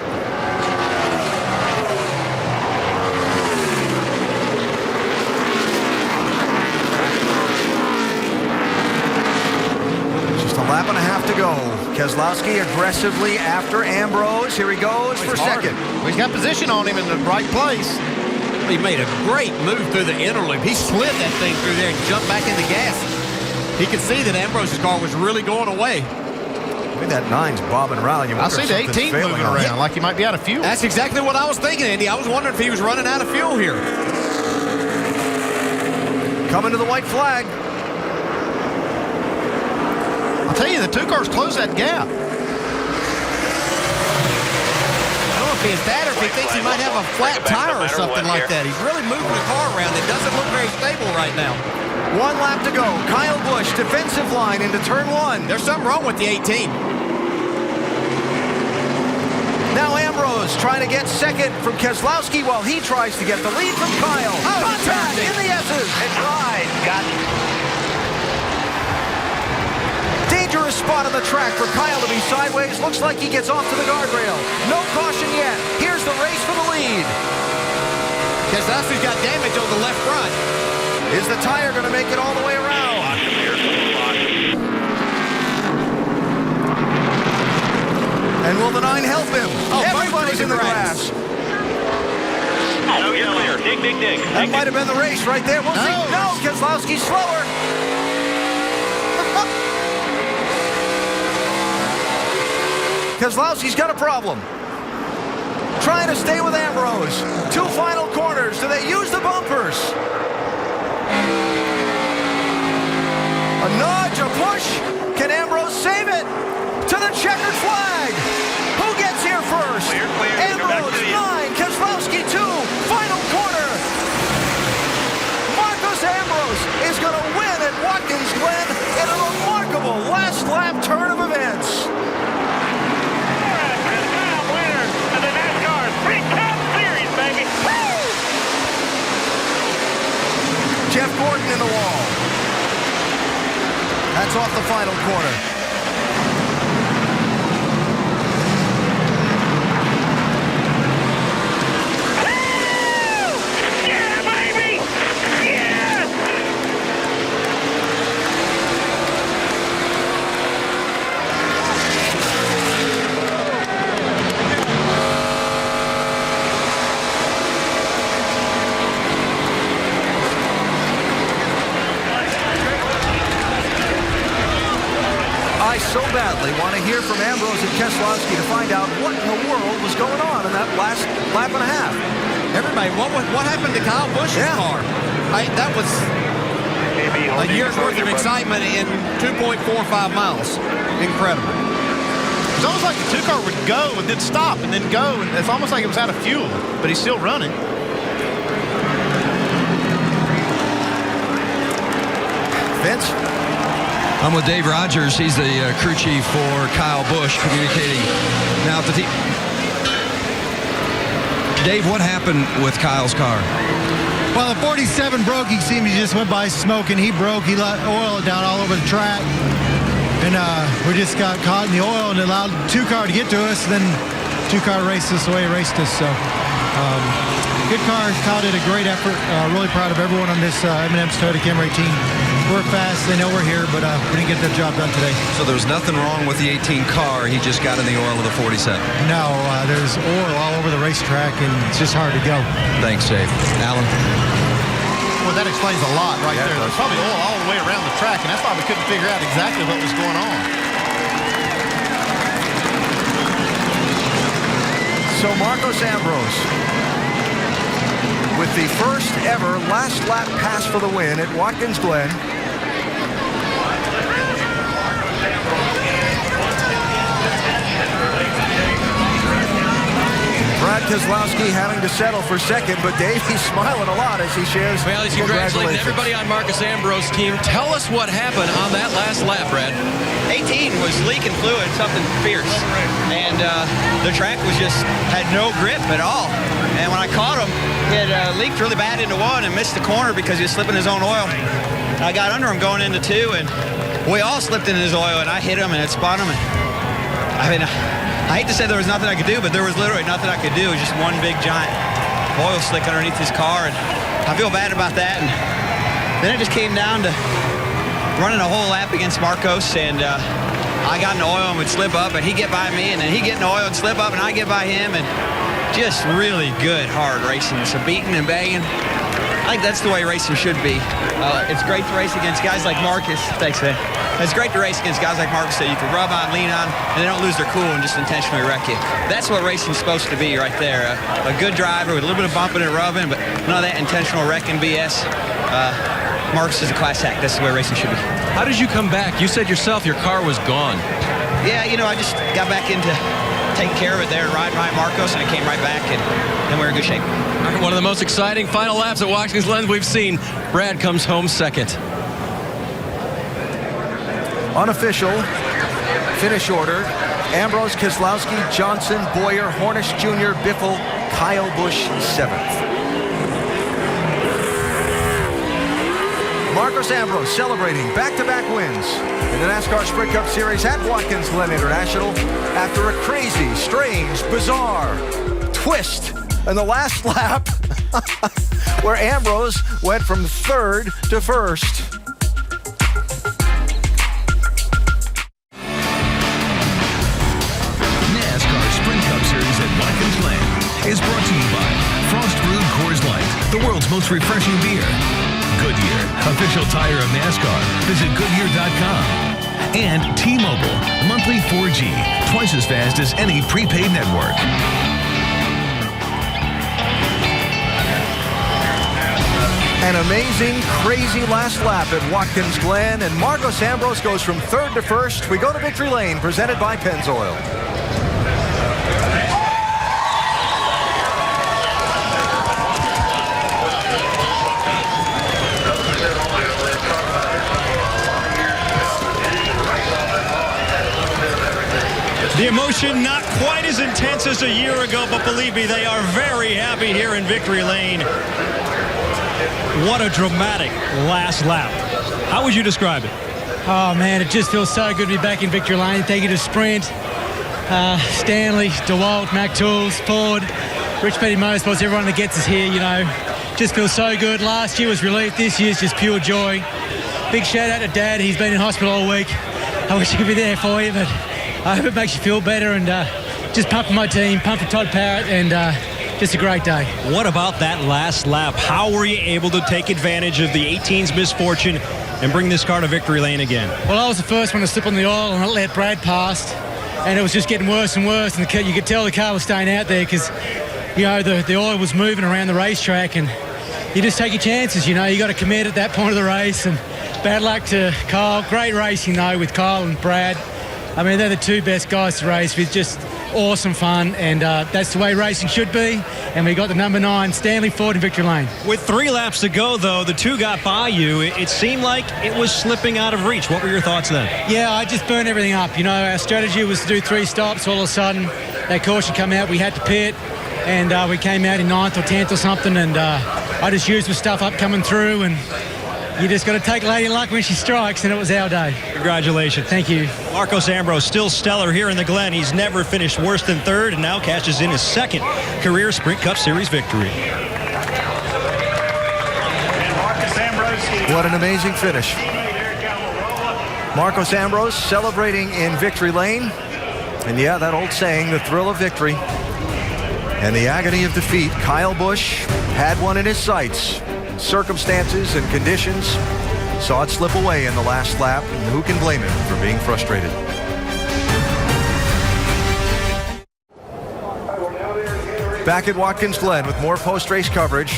Just a lap and a half to go. Keselowski aggressively after Ambrose. Here he goes for second. Well, he's got position on him in the right place. He made a great move through the inner loop. He slid that thing through there and jumped back in the gas. He could see that Ambrose's car was really going away. Look at that 9's bobbing around. I see the 18 moving around like he might be out of fuel. That's exactly what I was thinking, Andy. I was wondering if he was running out of fuel here. Coming to the white flag. I'll tell you, the 2 cars closed that gap. I don't know if it's that or if he thinks he might have a flat tire or something like that. He's really moving the car around. It doesn't look very stable right now. 1 lap to go. Kyle Busch, defensive line into turn 1. There's something wrong with the 18. Now Ambrose trying to get second from Keselowski while he tries to get the lead from Kyle. Contact in the S's. It's right. Got it. Dangerous spot on the track for Kyle to be sideways. Looks like he gets off to the guardrail. No caution yet. Here's the race for the lead. Keselowski's got damage on the left front. Is the tire going to make it all the way around? And will the 9 help him? Oh, everybody's in the grass. No, get clear. Dig. That might have been the race right there. We'll see. No, Keselowski's slower. Keselowski's got a problem. Trying to stay with Ambrose. 2 final corners. Do they use the bumpers? A nudge, a push. Can Ambrose save it? To the checkered flag. Who gets here first? Clear. Ambrose, 9. Keselowski, 2. Final corner. Marcus Ambrose is going to win at Watkins Glen in a remarkable last lap turn of events. Winner of the NASCAR Sprint Cup Series, baby. Woo! Jeff Gordon in the wall. That's off the final corner. hear from Ambrose and Keselowski to find out what in the world was going on in that last lap and a half. Everybody, what happened to Kyle Busch's car? That was a year's worth of excitement in 2.45 miles. Incredible. It's almost like the 2-car would go and then stop and then go, and it's almost like it was out of fuel, but he's still running. Vince? I'm with Dave Rogers. He's the crew chief for Kyle Busch, communicating now at the team. Dave, what happened with Kyle's car? Well, the 47 broke. He seemed he just went by smoking. He broke. He let oil down all over the track. And we just got caught in the oil and allowed 2-car to get to us. Then 2-car raced us the way it raced us. So good car. Kyle did a great effort. Really proud of everyone on this M&M's Toyota Camry team. We're fast. They know we're here, but we didn't get the job done today. So there was nothing wrong with the 18 car. He just got in the oil of the 47. No, there's oil all over the racetrack, and it's just hard to go. Thanks, Dave. Alan? Well, that explains a lot right there. There's probably oil all the way around the track, and that's why we couldn't figure out exactly what was going on. So Marcos Ambrose with the first ever last lap pass for the win at Watkins Glen. Brad Keselowski having to settle for second, but Dave, he's smiling a lot as he shares. Well, he's congratulating everybody on Marcus Ambrose's team. Tell us what happened on that last lap, Brad. 18 was leaking fluid, something fierce. And the track was had no grip at all. And when I caught him, he had leaked really bad into one and missed the corner because he was slipping his own oil. I got under him going into 2, and we all slipped in his oil, and I hit him, and it spun him. And, I mean, I hate to say there was nothing I could do, but there was literally nothing I could do. It was just one big giant oil slick underneath his car, and I feel bad about that. And then it just came down to running a whole lap against Marcos, and I got in the oil and would slip up, and he'd get by me, and then he'd get in the oil and slip up, and I'd get by him, and just really good, hard racing. So beating and banging. I think that's the way racing should be. It's great to race against guys like Marcus. Thanks, man. It's great to race against guys like Marcus that you can rub on, lean on, and they don't lose their cool and just intentionally wreck you. That's what racing's supposed to be right there. A good driver with a little bit of bumping and rubbing, but none of that intentional wrecking BS. Marcus is a class act. That's the way racing should be. How did you come back? You said yourself your car was gone. Yeah, I just got back into taking care of it there and riding right Marcos, and I came right back, and then we're in good shape. One of the most exciting final laps at Watkins Glen we've seen. Brad comes home second. Unofficial finish order: Ambrose, Keselowski, Johnson, Boyer, Hornish Jr., Biffle, Kyle Busch 7th. Marcos Ambrose celebrating back-to-back wins in the NASCAR Sprint Cup Series at Watkins Glen International after a crazy, strange, bizarre twist in the last lap where Ambrose went from 3rd to 1st. NASCAR Sprint Cup Series at Watkins Glen is brought to you by Frost Brewed Coors Light, the world's most refreshing beer. Goodyear, official tire of NASCAR. Visit Goodyear.com. And T-Mobile, monthly 4G, twice as fast as any prepaid network. An amazing, crazy last lap at Watkins Glen, and Marcos Ambrose goes from 3rd to 1st. We go to Victory Lane, presented by Pennzoil. The emotion not quite as intense as a year ago, but believe me, they are very happy here in Victory Lane. What a dramatic last lap. How would you describe it? Oh, man, it just feels so good to be back in Victory Lane. Thank you to Sprint, Stanley, DeWalt, Mac Tools, Ford, Rich Petty Motorsports, everyone that gets us here, just feels so good. Last year was relief. This year's just pure joy. Big shout out to Dad. He's been in hospital all week. I wish I could be there for you, but I hope it makes you feel better, and just pumping my team, pumping Todd Parrott, and just a great day. What about that last lap? How were you able to take advantage of the 18's misfortune and bring this car to Victory Lane again? Well, I was the first one to slip on the oil and let Brad pass. and it was just getting worse and worse. And you could tell the car was staying out there because, you know, the oil was moving around the racetrack, and you just take your chances. You know, you got to commit at that point of the race. And bad luck to Kyle. Great racing though with Kyle and Brad. I mean, they're the two best guys to race with. Just awesome fun, and that's the way racing should be. And we got the number 9 Stanley Ford in victory lane. With 3 laps to go, though, the 2 got by you. It seemed like it was slipping out of reach. What were your thoughts then? Yeah, I just burned everything up. You know, our strategy was to do 3 stops. All of a sudden, that caution come out. We had to pit, and we came out in 9th or 10th or something, and I just used the stuff up coming through, and you just got to take Lady Luck when she strikes, and it was our day. Congratulations. Thank you. Marcos Ambrose still stellar here in the Glen. He's never finished worse than 3rd, and now cashes in his 2nd career Sprint Cup Series victory. What an amazing finish. Marcos Ambrose celebrating in victory lane. And yeah, that old saying, the thrill of victory and the agony of defeat. Kyle Busch had one in his sights. Circumstances and conditions saw it slip away in the last lap, and who can blame him for being frustrated? Back at Watkins Glen with more post-race coverage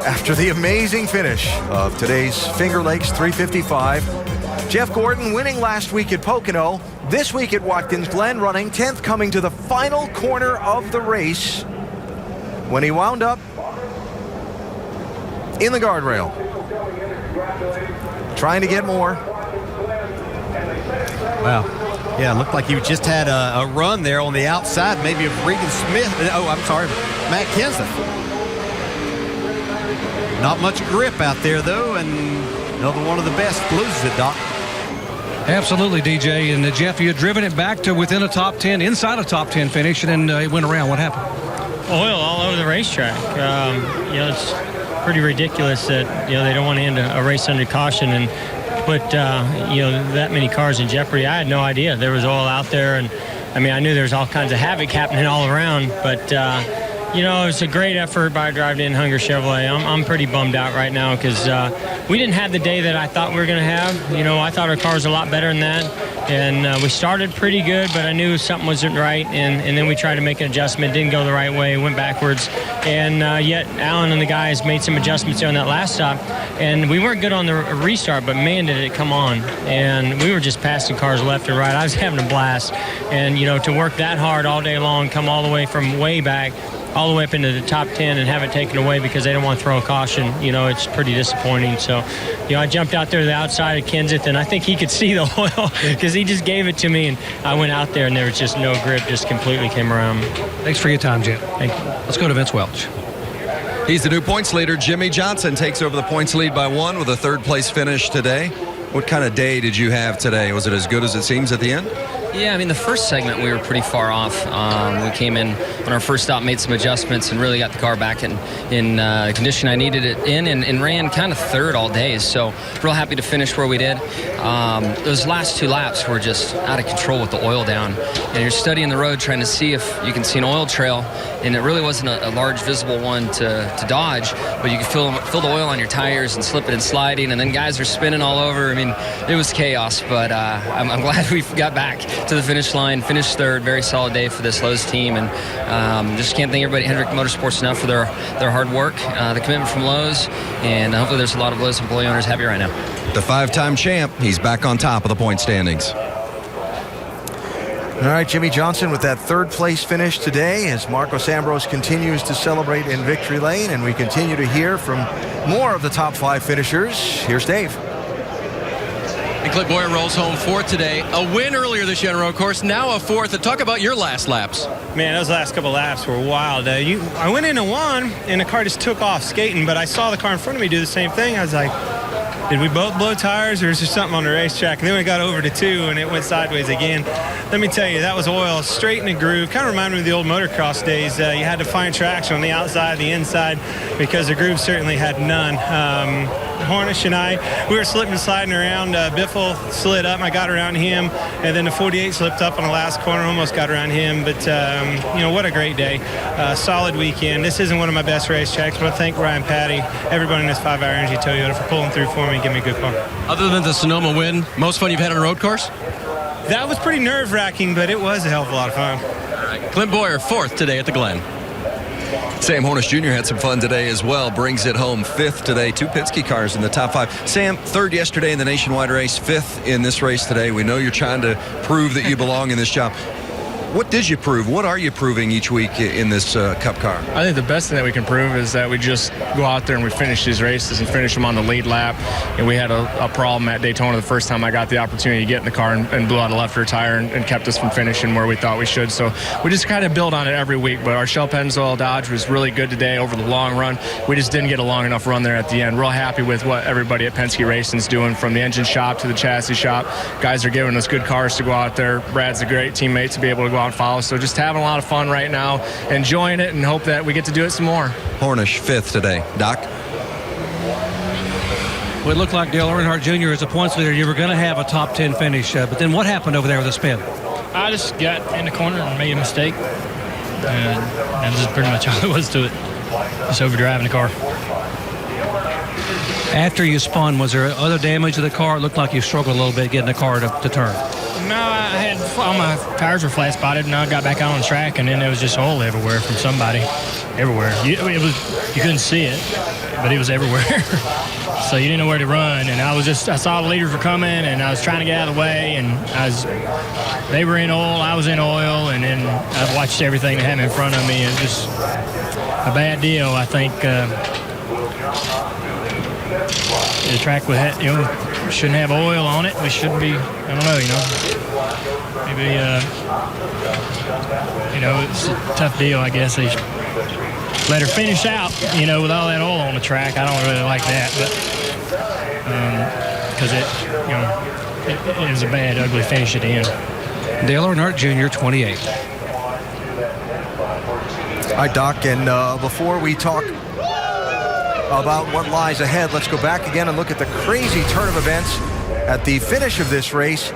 after the amazing finish of today's Finger Lakes 355. Jeff Gordon winning last week at Pocono, this week at Watkins Glen, running 10th, coming to the final corner of the race when he wound up in the guardrail, trying to get more. Wow. Yeah, it looked like you just had a run there on the outside, maybe of Regan Smith. Oh, I'm sorry, Matt Kenseth. Not much grip out there, though, and another one of the best loses it, Doc. Absolutely, DJ. And Jeff, you had driven it back to within a top 10, inside a top 10 finish, and then it went around. What happened? Oil all over the racetrack. You know, it's pretty ridiculous that, you know, they don't want to end a race under caution and put, you know, that many cars in jeopardy. I had no idea there was oil out there, and I mean, I knew there was all kinds of havoc happening all around, but you know, it was a great effort by Drive In Hunger Chevrolet. I'm pretty bummed out right now because we didn't have the day that I thought we were going to have. You know, I thought our car was a lot better than that. And we started pretty good, but I knew something wasn't right. And then we tried to make an adjustment. Didn't go the right way. Went backwards. And yet Alan and the guys made some adjustments there on that last stop. And we weren't good on the restart, but man, did it come on. And we were just passing cars left and right. I was having a blast. And, you know, to work that hard all day long, come all the way from way back, all the way up into the top 10 and have it taken away because they don't want to throw a caution, you know, it's pretty disappointing. So, you know, I jumped out there to the outside of Kenseth, and I think he could see the oil because he just gave it to me, and I went out there and there was just no grip, just completely came around. Thanks for your time, Jim. Thank you. Let's go to Vince Welch. He's the new points leader. Jimmy Johnson takes over the points lead by 1 with a 3rd place finish today. What kind of day did you have today? Was it as good as it seems at the end? Yeah, I mean, the first segment we were pretty far off. We came in on our first stop, made some adjustments, and really got the car back in condition I needed it in, and ran kind of 3rd all day. So real happy to finish where we did. Those last 2 laps were just out of control with the oil down. And you're studying the road, trying to see if you can see an oil trail, and it really wasn't a large visible one to dodge, but you could feel the oil on your tires and slipping and sliding, and then guys are spinning all over. I mean, it was chaos, but I'm glad we got back to the finish line, finished 3rd. Very solid day for this Lowe's team, and just can't thank everybody at Hendrick Motorsports enough for their hard work, the commitment from Lowe's, and hopefully there's a lot of Lowe's employee owners happy right now. The 5-time champ, he's back on top of the point standings. All right, Jimmy Johnson with that 3rd place finish today as Marcos Ambrose continues to celebrate in victory lane, and we continue to hear from more of the top 5 finishers. Here's Dave. And Clint Boyer rolls home 4th today. A win earlier this year on road course, now a 4th. And talk about your last laps. Man, those last couple laps were wild. I went into 1, and the car just took off skating, but I saw the car in front of me do the same thing. I was like, did we both blow tires, or is there something on the racetrack? And then we got over to 2, and it went sideways again. Let me tell you, that was oil straight in the groove. Kind of reminded me of the old motocross days. You had to find traction on the outside, the inside, because the groove certainly had none. Hornish and I, we were slipping and sliding around. Biffle slid up, and I got around him, and then the 48 slipped up on the last corner, almost got around him. But, you know, what a great day. Solid weekend. This isn't one of my best racetracks, but I thank Ryan Patty, everybody in this 5-Hour Energy Toyota for pulling through for me and giving me a good car. Other than the Sonoma win, most fun you've had on a road course? That was pretty nerve-wracking, but it was a hell of a lot of fun. All right. Clint Boyer, 4th today at the Glen. Sam Hornish Jr. had some fun today as well. Brings it home 5th today. 2 Penske cars in the top 5. Sam, 3rd yesterday in the nationwide race, 5th in this race today. We know you're trying to prove that you belong in this job. What did you prove? What are you proving each week in this Cup car? I think the best thing that we can prove is that we just go out there and we finish these races and finish them on the lead lap. And we had a problem at Daytona the first time I got the opportunity to get in the car and blew out a left rear tire and kept us from finishing where we thought we should. So we just kind of build on it every week. But our Shell Pennzoil Dodge was really good today over the long run. We just didn't get a long enough run there at the end. Real happy with what everybody at Penske Racing's doing, from the engine shop to the chassis shop. Guys are giving us good cars to go out there. Brad's a great teammate to be able to go out and follow. So just having a lot of fun right now, enjoying it, and hope that we get to do it some more. Hornish, 5th today. Doc? Well, it looked like Dale Earnhardt Jr. as a points leader. You were going to have a top 10 finish, but then what happened over there with the spin? I just got in the corner and made a mistake. And that's just pretty much all it was to it. Just overdriving the car. After you spun, was there other damage to the car? It looked like you struggled a little bit getting the car to turn. No, I had all my tires were flat spotted, and I got back on the track, and then there was just oil everywhere from somebody, everywhere. You couldn't see it, but it was everywhere. So you didn't know where to run, and I saw the leaders were coming, and I was trying to get out of the way, and they were in oil, I was in oil, and then I watched everything that happened in front of me, and just a bad deal. I think the track shouldn't have oil on it. We shouldn't be, I don't know, maybe, it's a tough deal, I guess. They let her finish out, with all that oil on the track. I don't really like that, but because it was a bad, ugly finish at the end. Dale Earnhardt Jr., 28. All right, Doc, and before we talk about what lies ahead, let's go back again and look at the crazy turn of events at the finish of this race.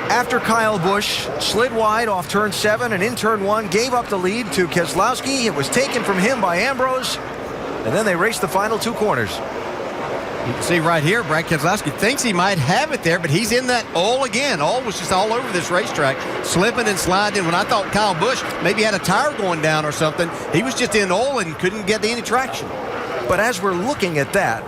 After Kyle Busch slid wide off turn 7 and in turn 1 gave up the lead to Keselowski. It was taken from him by Ambrose, and then they raced the final 2 corners. You can see right here, Brad Keselowski thinks he might have it there, but he's in that oil again. Oil was just all over this racetrack, slipping and sliding. When I thought Kyle Busch maybe had a tire going down or something, he was just in oil and couldn't get any traction. But as we're looking at that,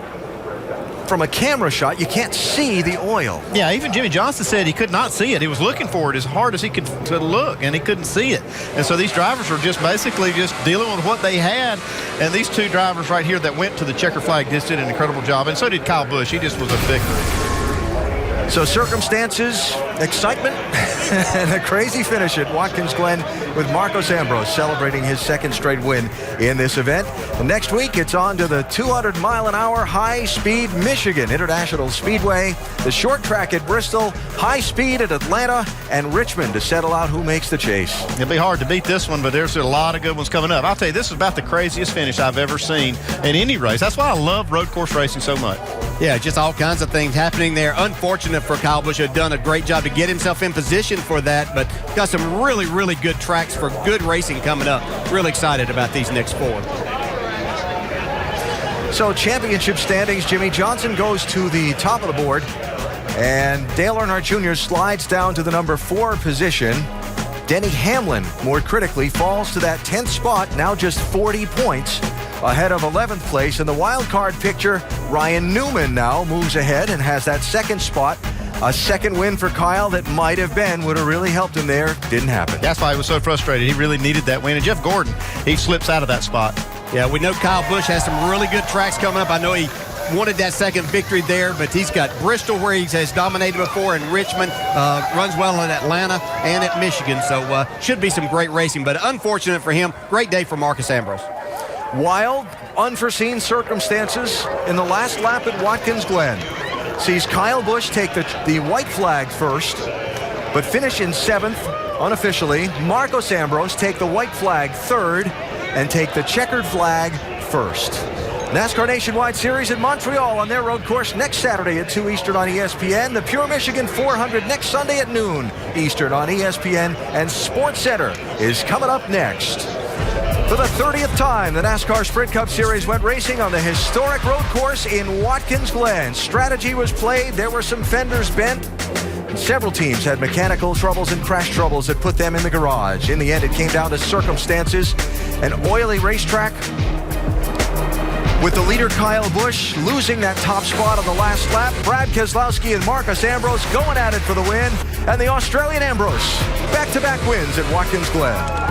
from a camera shot, you can't see the oil. Yeah, even Jimmy Johnson said he could not see it. He was looking for it as hard as he could to look, and he couldn't see it. And so these drivers were just basically just dealing with what they had. And these 2 drivers right here that went to the checker flag just did an incredible job. And so did Kyle Busch. He just was a victory. So circumstances, excitement, and a crazy finish at Watkins Glen with Marcos Ambrose celebrating his 2nd straight win in this event. And next week, it's on to the 200-mile-an-hour high-speed Michigan International Speedway, the short track at Bristol, high speed at Atlanta, and Richmond to settle out who makes the chase. It'll be hard to beat this one, but there's a lot of good ones coming up. I'll tell you, this is about the craziest finish I've ever seen in any race. That's why I love road course racing so much. Yeah, just all kinds of things happening there. Unfortunate for Kyle Busch, had done a great job to get himself in position for that, but got some really, really good tracks for good racing coming up. Really excited about these next 4. So championship standings, Jimmy Johnson goes to the top of the board, and Dale Earnhardt Jr. slides down to the number 4 position. Denny Hamlin, more critically, falls to that 10th spot, now just 40 points ahead of 11th place. In the wild card picture, Ryan Newman now moves ahead and has that 2nd spot. A 2nd win for Kyle that might have would have really helped him there. Didn't happen. That's why he was so frustrated. He really needed that win. And Jeff Gordon, he slips out of that spot. Yeah, we know Kyle Busch has some really good tracks coming up. I know he wanted that 2nd victory there, but he's got Bristol where he has dominated before, and Richmond runs well in Atlanta and at Michigan. So should be some great racing, but unfortunate for him. Great day for Marcos Ambrose. Wild, unforeseen circumstances in the last lap at Watkins Glen sees Kyle Busch take the white flag first, but finish in 7th unofficially. Marcos Ambrose take the white flag 3rd and take the checkered flag 1st. NASCAR Nationwide Series at Montreal on their road course next Saturday at 2 Eastern on ESPN. The Pure Michigan 400 next Sunday at noon Eastern on ESPN. And Sports Center is coming up next. For the 30th time, the NASCAR Sprint Cup Series went racing on the historic road course in Watkins, Glen. Strategy was played. There were some fenders bent. Several teams had mechanical troubles and crash troubles that put them in the garage. In the end, it came down to circumstances. An oily racetrack with the leader Kyle Busch losing that top spot on the last lap. Brad Keselowski and Marcus Ambrose going at it for the win. And the Australian Ambrose, back-to-back wins at Watkins Glen.